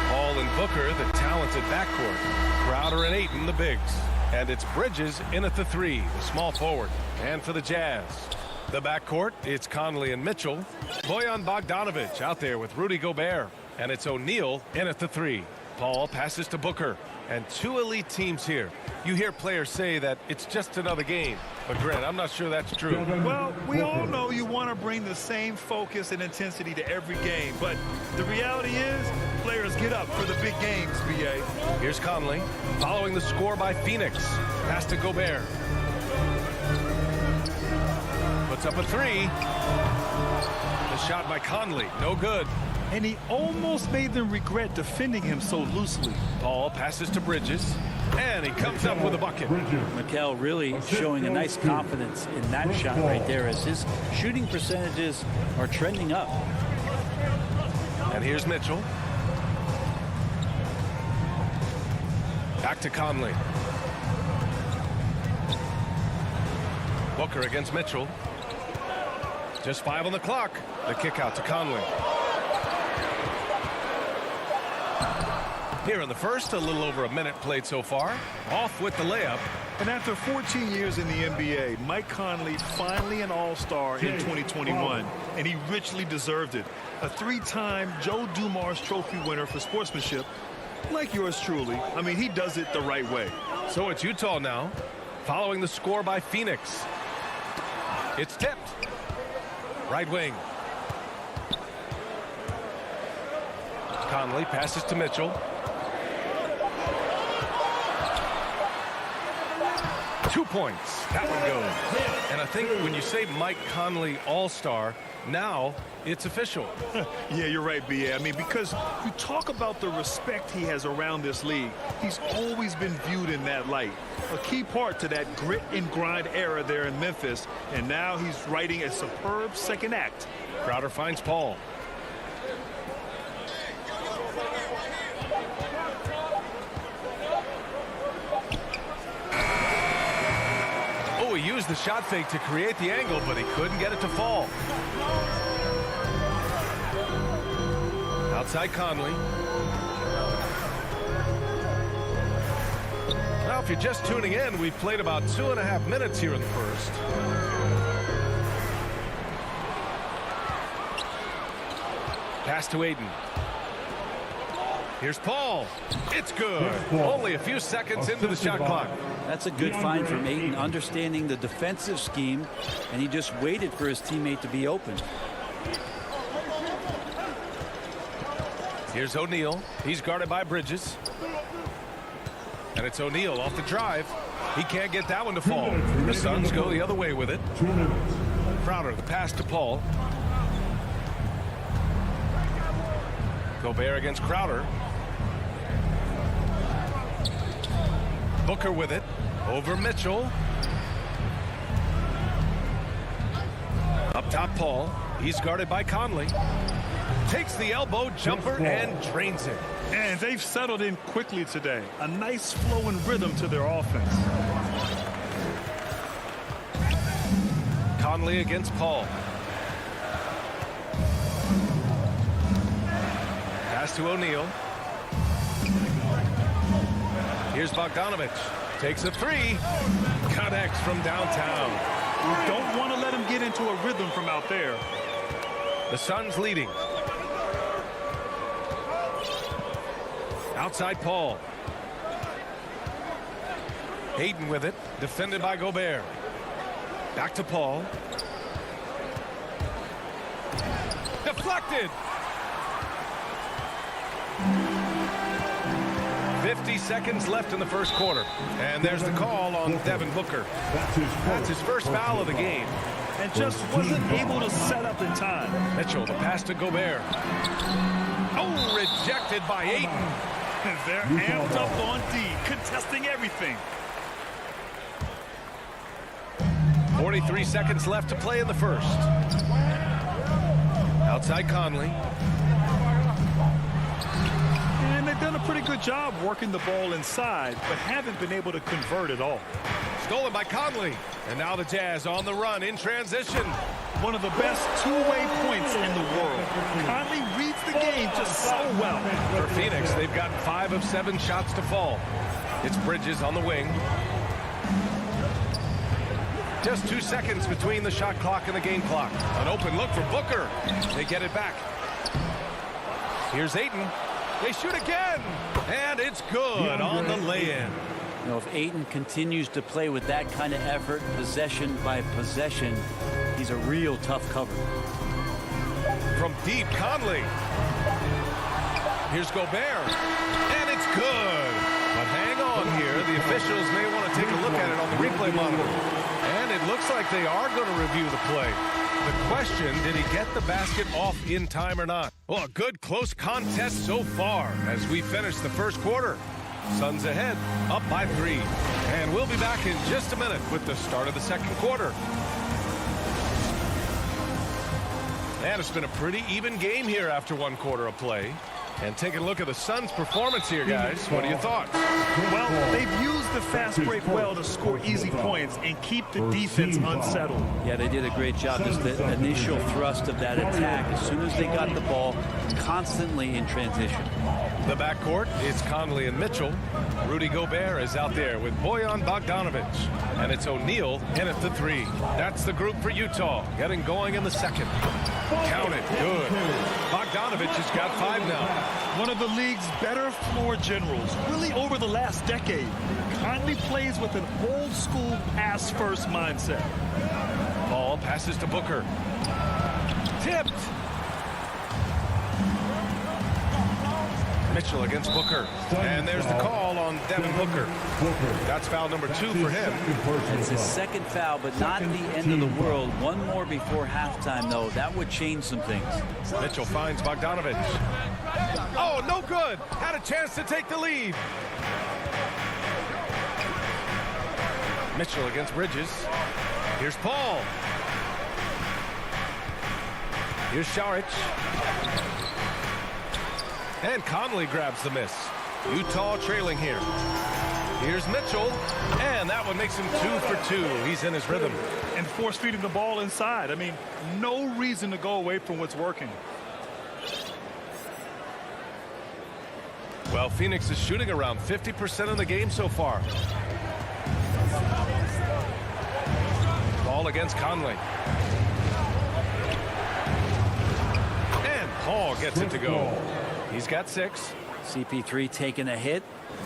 Paul and Booker, the talented backcourt. Crowder and Ayton, the bigs. And it's Bridges in at the 3, the small forward. And for the Jazz, the backcourt, it's Conley and Mitchell. Bojan Bogdanovic out there with Rudy Gobert. And it's O'Neal in at the 3. Paul passes to Booker. And 2 elite teams here. You hear players say that it's just another game. But Grant, I'm not sure that's true. Well, we all know you want to bring the same focus and intensity to every game. But the reality is, players get up for the big games, B.A. Here's Conley, following the score by Phoenix. Pass to Gobert. Puts up a 3. The shot by Conley, no good. And he almost made them regret defending him so loosely. Paul passes to Bridges, and he comes up with a bucket. Mikel really showing a nice confidence in that shot right there as his shooting percentages are trending up. And here's Mitchell. Back to Conley. Booker against Mitchell. Just 5 on the clock. The kick out to Conley. Here in the first, a little over a minute played so far. Off with the layup. And after 14 years in the NBA, Mike Conley finally an all-star in 2021, and he richly deserved it. A 3-time Joe Dumars Trophy winner for sportsmanship, like yours truly. I mean, he does it the right way. So it's Utah now, following the score by Phoenix. It's tipped. Right wing. Conley passes to Mitchell. 2 points. That one goes. And I think when you say Mike Conley All-Star, now it's official. Yeah, you're right, B.A. I mean, because you talk about the respect he has around this league. He's always been viewed in that light. A key part to that grit and grind era there in Memphis. And now he's writing a superb second act. Crowder finds Paul. He used the shot fake to create the angle, but he couldn't get it to fall. Outside Conley. Now, if you're just tuning in, we've played about 2.5 minutes here in the first. Pass to Ayton. Here's Paul. It's good. Only a few seconds into the shot clock. That's a good find from Ayton, understanding the defensive scheme, and he just waited for his teammate to be open. Here's O'Neal. He's guarded by Bridges. And it's O'Neal off the drive. He can't get that one to fall. The Suns go the other way with it. Crowder, the pass to Paul. Gobert against Crowder. Booker with it. Over Mitchell. Up top, Paul. He's guarded by Conley. Takes the elbow jumper and drains it. And they've settled in quickly today. A nice flowing rhythm to their offense. Conley against Paul. Pass to O'Neal. Here's Bogdanovic. Takes a 3. Connects from downtown. You don't want to let him get into a rhythm from out there. The Suns leading. Outside Paul. Ayton with it. Defended by Gobert. Back to Paul. Deflected. 50 seconds left in the first quarter. And there's the call on Devin Booker. That's his first foul of the game. And just wasn't able to set up in time. Mitchell, the pass to Gobert. Oh, rejected by Ayton. They're amped up on D, contesting everything. 43 seconds left to play in the first. Outside Conley. And they've done a pretty good job working the ball inside, but haven't been able to convert at all. Stolen by Conley. And now the Jazz on the run in transition. One of the best two-way points in the world. Conley reads the game just so well. For Phoenix, they've gotten 5 of 7 shots to fall. It's Bridges on the wing. Just 2 seconds between the shot clock and the game clock. An open look for Booker. They get it back. Here's Ayton. They shoot again. And it's good on the lay-in. You know, if Ayton continues to play with that kind of effort, possession by possession, he's a real tough cover. From deep, Conley. Here's Gobert. And it's good. But hang on here. The officials may want to take a look at it on the replay monitor. And it looks like they are going to review the play. The question, did he get the basket off in time or not? Well, a good close contest so far as we finish the first quarter. Suns ahead, up by 3. And we'll be back in just a minute with the start of the second quarter. And it's been a pretty even game here after 1 quarter of play. And taking a look at the Suns' performance here, guys. What are your thoughts? Well, they've used the fast break well to score easy points and keep the defense unsettled. Yeah, they did a great job. Just the initial thrust of that attack, as soon as they got the ball, constantly in transition. The backcourt is Conley and Mitchell. Rudy Gobert is out there with Bojan Bogdanovic. And it's O'Neal in at the 3. That's the group for Utah, getting going in the second. Count it. Good. Bogdanovic has got 5 now. One of the league's better floor generals, really over the last decade. Conley plays with an old-school pass-first mindset. Ball passes to Booker. Tipped. Mitchell against Booker. And there's the call on Devin Booker. That's foul number 2 for him. It's his second foul, but not the end of the world. One more before halftime, though. That would change some things. Mitchell finds Bogdanovic. Oh, no good. Had a chance to take the lead. Mitchell against Bridges. Here's Paul. Here's Šarić. And Conley grabs the miss. Utah trailing here. Here's Mitchell. And that one makes him 2 for 2. He's in his rhythm. And force feeding the ball inside. I mean, no reason to go away from what's working. Well, Phoenix is shooting around 50% of the game so far. Ball against Conley. And Paul gets it to go. He's got 6. CP3 taking a hit,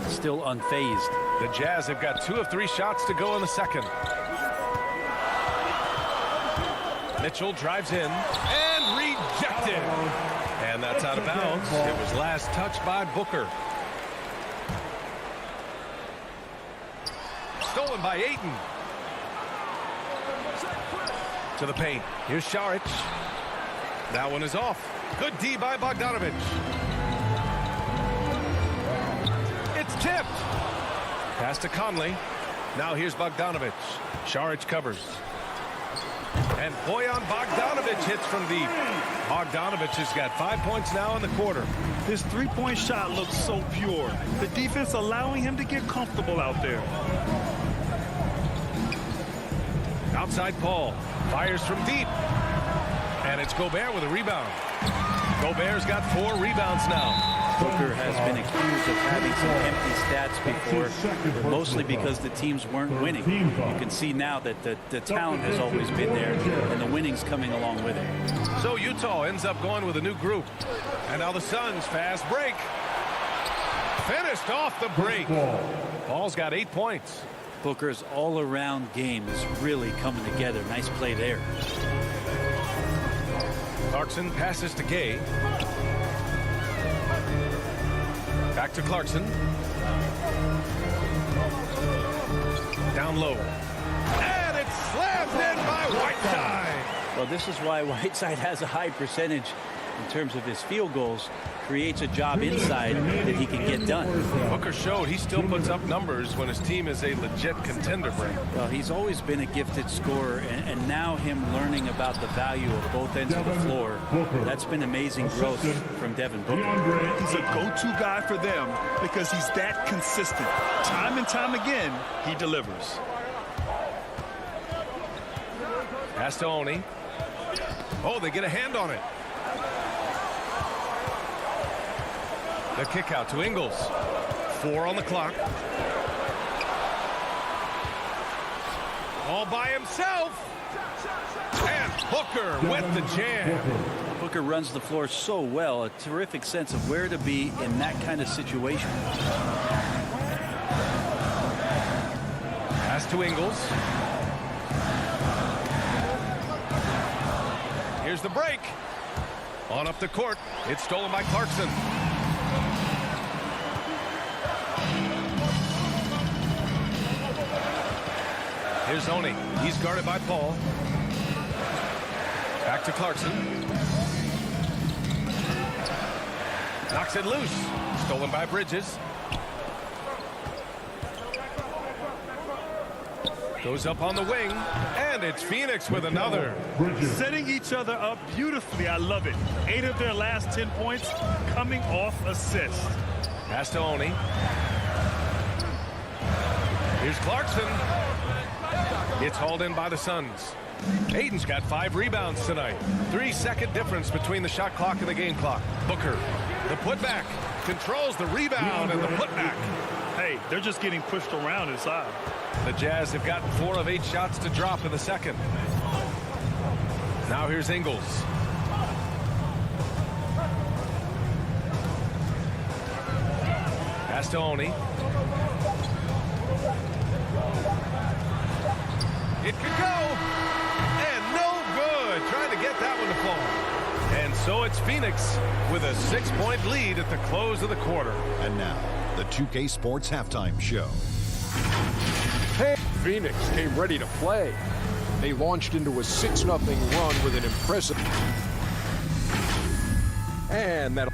still unfazed. The Jazz have got 2 of 3 shots to go in the second. Mitchell drives in and rejected. And that's out of bounds. It was last touched by Booker. Stolen by Ayton. To the paint. Here's Šarić. That one is off. Good D by Bogdanovic. It's tipped. Pass to Conley. Now here's Bogdanovic. Šarić covers. And Bojan Bogdanovic hits from deep. Bogdanovic has got 5 points now in the quarter. His three-point shot looks so pure. The defense allowing him to get comfortable out there. Outside Paul. Fires from deep. And it's Gobert with a rebound. Gobert's got 4 rebounds now. Booker has been accused of having some empty stats before, mostly because the teams weren't winning. You can see now that the talent has always been there, and the winning's coming along with it. So Utah ends up going with a new group. And now the Suns fast break. Finished off the break. Paul's got 8 points. Booker's all-around game is really coming together. Nice play there. Clarkson passes to Gay. Back to Clarkson. Down low. And it's slammed in by Whiteside. Well, this is why Whiteside has a high percentage in terms of his field goals. Creates a job inside that he can get done. Booker showed he still puts up numbers when his team is a legit contender, Brent. Well, he's always been a gifted scorer, and now him learning about the value of both ends of the floor, that's been amazing growth from Devin Booker. He's a go-to guy for them because he's that consistent. Time and time again, he delivers. Pass to Oni. Oh, they get a hand on it. The kick out to Ingles. 4 on the clock. All by himself. And Hooker with the jam. Hooker runs the floor so well. A terrific sense of where to be in that kind of situation. Pass to Ingles. Here's the break. On up the court. It's stolen by Clarkson. Here's Oni. He's guarded by Paul. Back to Clarkson. Knocks it loose. Stolen by Bridges. Goes up on the wing. And it's Phoenix with another. Setting each other up beautifully. I love it. 8 of their last 10 points coming off assists. Pass to Oni. Here's Clarkson. It's hauled in by the Suns. Aiden's got 5 rebounds tonight. 3-second difference between the shot clock and the game clock. Booker, the putback, controls the rebound and the putback. Hey, they're just getting pushed around inside. The Jazz have gotten 4 of 8 shots to drop in the second. Now here's Ingles. Pass to Oni. It could go. And no good. Trying to get that one to fall. And so it's Phoenix with a 6-point lead at the close of the quarter. And now, the 2K Sports Halftime Show. Hey, Phoenix came ready to play. They launched into a 6-0 run with an impressive... And that...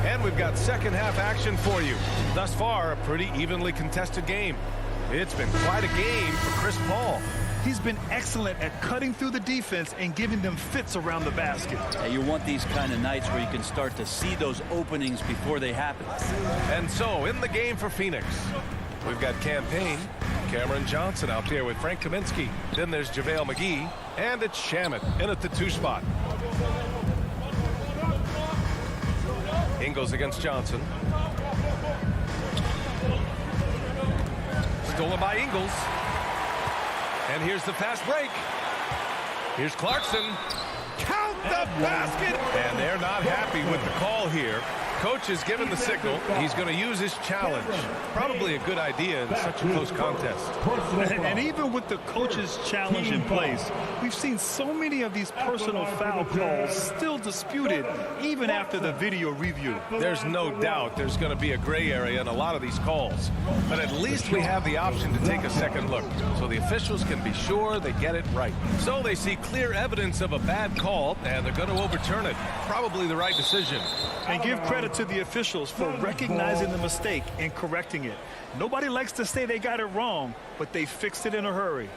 And we've got second half action for you. Thus far, a pretty evenly contested game. It's been quite a game for Chris Paul. He's been excellent at cutting through the defense and giving them fits around the basket. You want these kind of nights where you can start to see those openings before they happen. And so, in the game for Phoenix, we've got Campaign, Cameron Johnson out there with Frank Kaminsky. Then there's JaVale McGee, and it's Shamet in at the 2 spot. Ingles against Johnson. Stolen by Ingles. And here's the fast break. Here's Clarkson. Count the basket! And they're not happy with the call here. Coach has given the signal. He's going to use his challenge. Probably a good idea in such a close contest. And even with the coach's challenge in place, we've seen so many of these personal foul calls still disputed even after the video review. There's no doubt there's going to be a gray area in a lot of these calls. But at least we have the option to take a second look so the officials can be sure they get it right. So they see clear evidence of a bad call, and they're going to overturn it. Probably the right decision. And give credit to the officials for recognizing the mistake and correcting it. Nobody likes to say they got it wrong, but they fixed it in a hurry.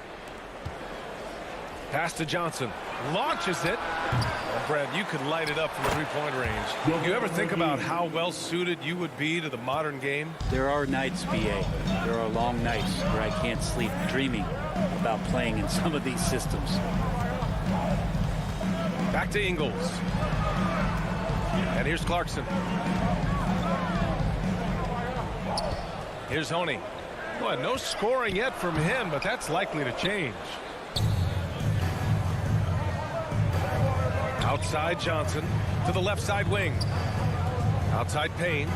Pass to Johnson. Launches it. Well, Brad, you could light it up from 3-point range. You ever think about how well suited you would be to the modern game? There are nights, BA. There are long nights where I can't sleep dreaming about playing in some of these systems. Back to Ingles. And here's Clarkson. Here's Oni. Boy, no scoring yet from him, but that's likely to change. Outside Johnson to the left side wing. Outside Payne.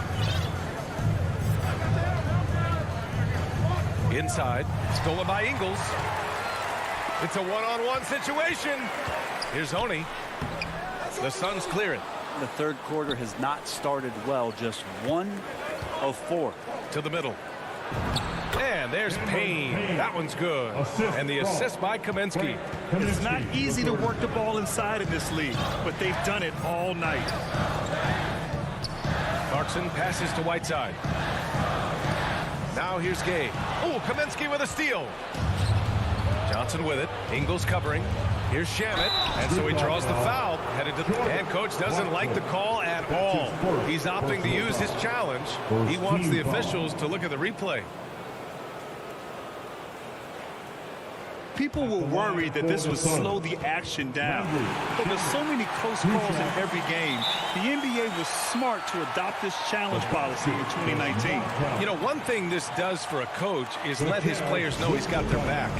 Inside. Stolen by Ingles. It's a one-on-one situation. Here's Oni. The Suns clear it. The third quarter has not started well. Just 1 of 4. To the middle. And there's Payne. That one's good. And the assist by Kaminsky. It's not easy to work the ball inside in this league, but they've done it all night. Clarkson passes to Whiteside. Now here's Gay. Oh, Kaminsky with a steal. Johnson with it. Ingles covering. Here's Shamet, and so he draws the foul. Headed to and coach doesn't like the call at all. He's opting to use his challenge. He wants the officials to look at the replay. People were worried that this would slow the action down. But with so many close calls in every game, the NBA was smart to adopt this challenge policy in 2019. You know, one thing this does for a coach is let his players know he's got their back.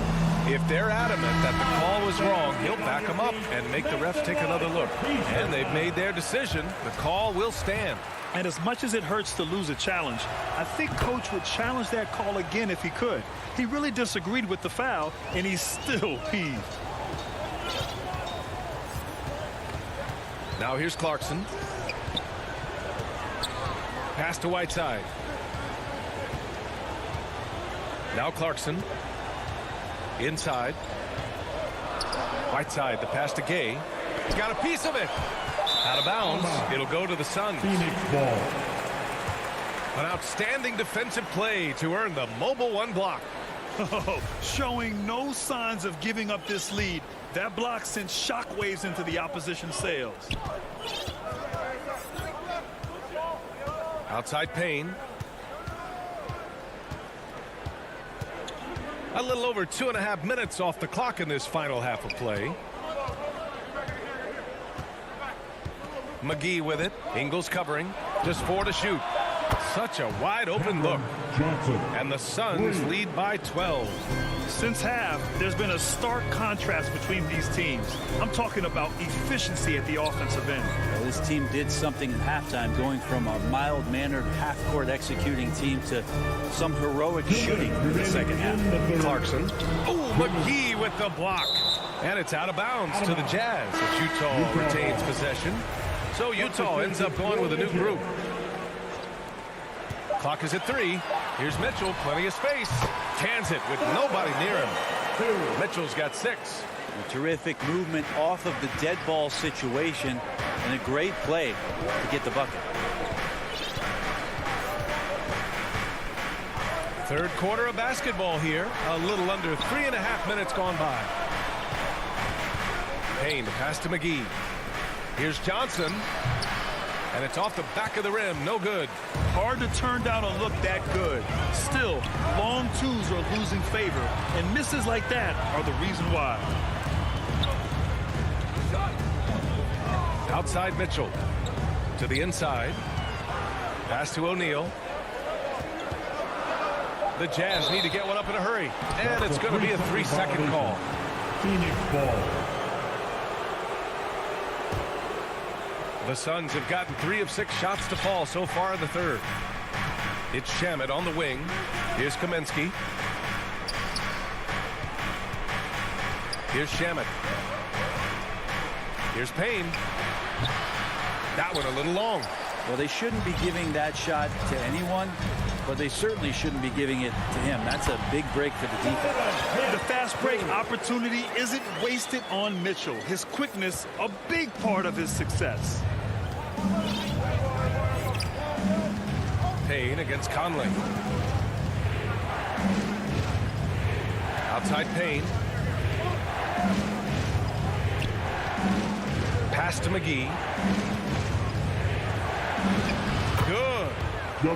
If they're adamant that the call was wrong, he'll back them up and make the refs take another look. And they've made their decision. The call will stand. And as much as it hurts to lose a challenge, I think Coach would challenge that call again if he could. He really disagreed with the foul, and he's still peeved. Now here's Clarkson. Pass to Whiteside. Now Clarkson. Inside. Whiteside, the pass to Gay. He's got a piece of it. Out of bounds. It'll go to the Suns. Phoenix ball. An outstanding defensive play to earn the mobile one block. Showing no signs of giving up this lead. That block sent shockwaves into the opposition sails. Outside Payne. A little over 2.5 minutes off the clock in this final half of play. McGee with it. Ingles covering. Just 4 to shoot. Such a wide open look. And the Suns lead by 12. Since half, there's been a stark contrast between these teams. I'm talking about efficiency at the offensive end. Well, this team did something at halftime, going from a mild-mannered half-court executing team to some heroic shooting in the second half. Clarkson. Oh, McGee with the block. And it's out of bounds to the Jazz as Utah retains possession. So Utah ends up going with a new group. Clock is at 3. Here's Mitchell, plenty of space. Tans it with nobody near him. Mitchell's got 6. A terrific movement off of the dead ball situation and a great play to get the bucket. Third quarter of basketball here. A little under 3.5 minutes gone by. Payne, the pass to McGee. Here's Johnson. And it's off the back of the rim. No good. Hard to turn down a look that good. Still, long twos are losing favor, and misses like that are the reason why. Outside Mitchell. To the inside. Pass to O'Neal. The Jazz need to get one up in a hurry. And it's going to be a 3-second call. Phoenix ball. The Suns have gotten 3 of 6 shots to fall so far in the third. It's Shamet on the wing. Here's Kaminsky. Here's Shamet. Here's Payne. That one a little long. Well, they shouldn't be giving that shot to anyone, but they certainly shouldn't be giving it to him. That's a big break for the defense. The fast break opportunity isn't wasted on Mitchell. His quickness, a big part of his success. Payne against Conley. Outside Payne. Pass to McGee. Good.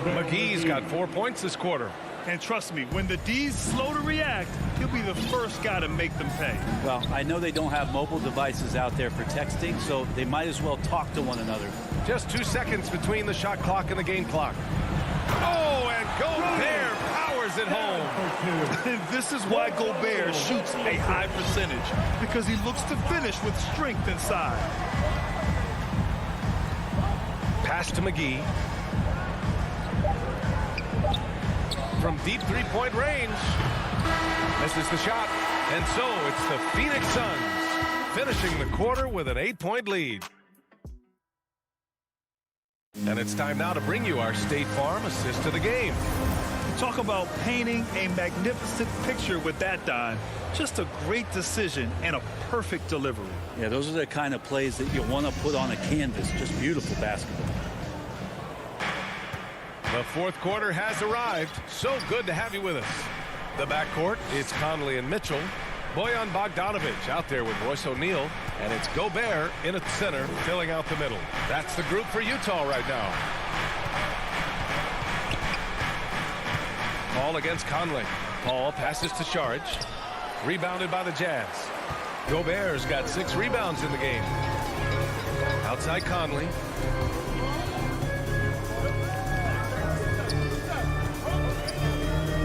McGee's got 4 points this quarter. And trust me, when the D's slow to react, he'll be the first guy to make them pay. Well, I know they don't have mobile devices out there for texting, so they might as well talk to one another. Just 2 seconds between the shot clock and the game clock. Oh, and Gobert powers it home. And this is why Gobert shoots a high percentage, because he looks to finish with strength inside. Pass to McGee. From deep three-point range. Misses the shot. And so it's the Phoenix Suns finishing the quarter with an 8-point lead. And it's time now to bring you our State Farm assist to the game. Talk about painting a magnificent picture with that dime. Just a great decision and a perfect delivery. Yeah, those are the kind of plays that you want to put on a canvas. Just beautiful basketball. The fourth quarter has arrived. So good to have you with us. The backcourt, it's Conley and Mitchell. Bojan Bogdanovic out there with Royce O'Neal. And it's Gobert in at center, filling out the middle. That's the group for Utah right now. Paul against Conley. Paul passes to Saric. Rebounded by the Jazz. Gobert's got 6 rebounds in the game. Outside Conley.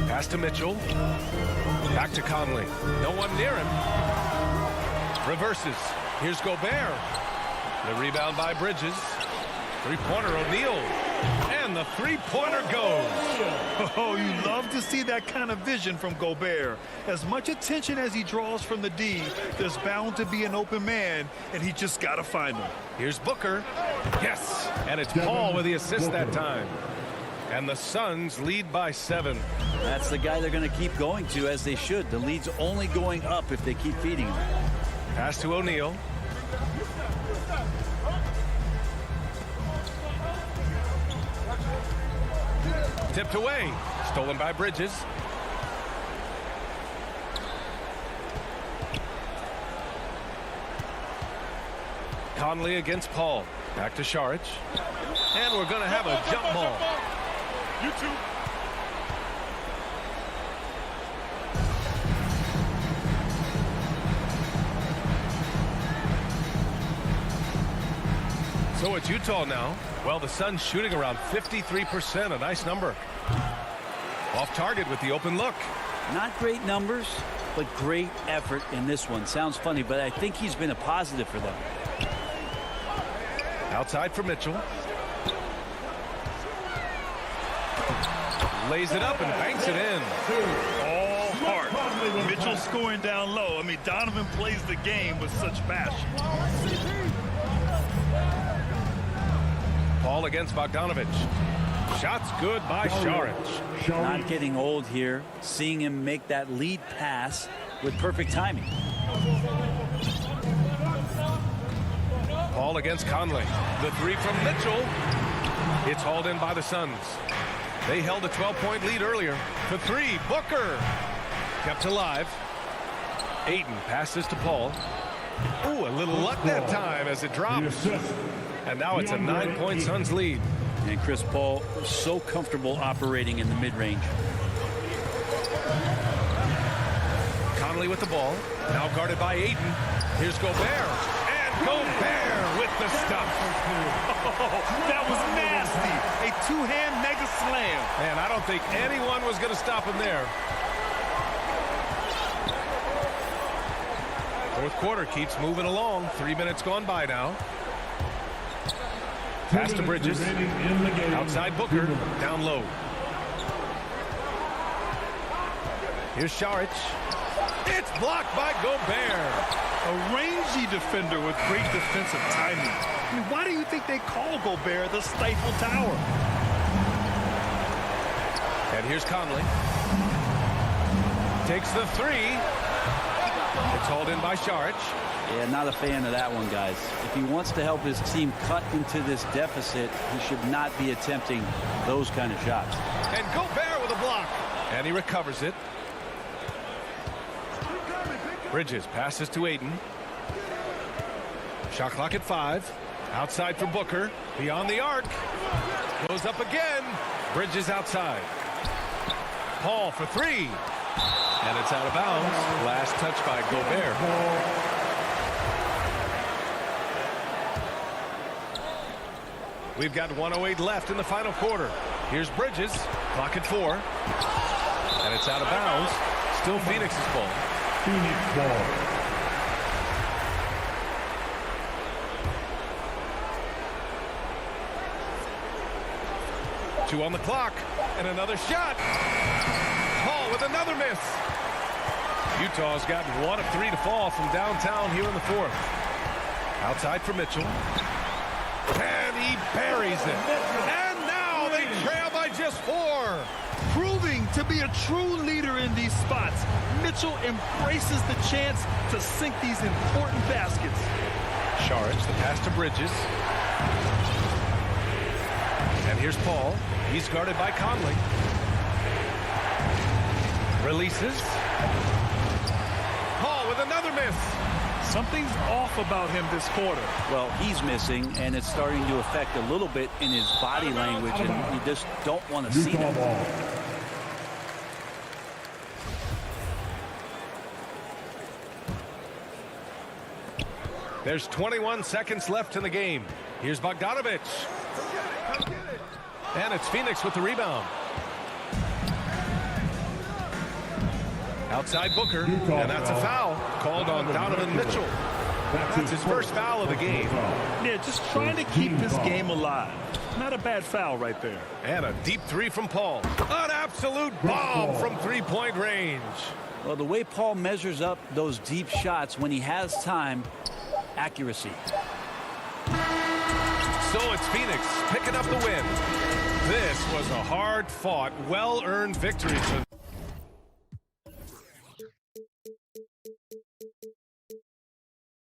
Pass to Mitchell. Back to Conley. No one near him. Reverses. Here's Gobert. The rebound by Bridges. Three-pointer O'Neal. And the three-pointer goes. Oh, you love to see that kind of vision from Gobert. As much attention as he draws from the D, there's bound to be an open man, and he just got to find him. Here's Booker. Yes. And it's Paul with the assist that time. And the Suns lead by 7. That's the guy they're going to keep going to, as they should. The lead's only going up if they keep feeding him. Pass to O'Neal. Tipped away. Stolen by Bridges. Conley against Paul. Back to Saric. And we're going to have a jump ball. You too. So it's Utah now. Well, the Suns shooting around 53%, a nice number. Off target with the open look. Not great numbers, but great effort in this one. Sounds funny, but I think he's been a positive for them. Outside for Mitchell. Lays it up and banks it in. All heart. Mitchell scoring down low. I mean, Donovan plays the game with such passion. Paul against Bogdanovich. Shots good by Saric. Not getting old here. Seeing him make that lead pass with perfect timing. Paul against Conley. The three from Mitchell. It's hauled in by the Suns. They held a 12-point lead earlier. The three, Booker. Kept alive. Ayton passes to Paul. Ooh, a little luck that time as it drops. And now it's a 9-point Suns lead. And Chris Paul so comfortable operating in the mid-range. Conley with the ball. Now guarded by Ayton. Here's Gobert. And Gobert with the stuff. Oh, that was nasty. A two-hand mega slam. Man, I don't think anyone was going to stop him there. Fourth quarter keeps moving along. 3 minutes gone by now. Pass to Bridges. Outside Booker. Down low. Here's Saric. It's blocked by Gobert. A rangy defender with great defensive timing. I mean, why do you think they call Gobert the Stifle Tower? And here's Conley. Takes the three. It's hauled in by Saric. Yeah, not a fan of that one, guys. If he wants to help his team cut into this deficit, he should not be attempting those kind of shots. And Gobert with a block. And he recovers it. Bridges passes to Ayton. Shot clock at 5. Outside for Booker. Beyond the arc. Goes up again. Bridges outside. Paul for three. And it's out of bounds. Last touch by Gobert. We've got 1:08 left in the final quarter. Here's Bridges. Clock at 4. And it's out of bounds. Still Phoenix's ball. Phoenix ball. Two on the clock. And another shot. Paul with another miss. Utah's gotten 1 of 3 to fall from downtown here in the fourth. Outside for Mitchell. And he buries it. And now they trail by just 4. Proving to be a true leader in these spots. Mitchell embraces the chance to sink these important baskets. Saric, the pass to Bridges. And here's Paul. He's guarded by Conley. Releases. Paul with another miss. Something's off about him this quarter. Well, he's missing, and it's starting to affect a little bit in his body language, and you just don't want to see that. There's 21 seconds left in the game. Here's Bogdanovich. And it's Phoenix with the rebound. Outside Booker, and that's a foul called on Donovan Mitchell. That's his first foul of the game. Yeah, just trying to keep this game alive. Not a bad foul right there. And a deep three from Paul. An absolute bomb from three-point range. Well, the way Paul measures up those deep shots when he has time, accuracy. So it's Phoenix picking up the win. This was a hard-fought, well-earned victory for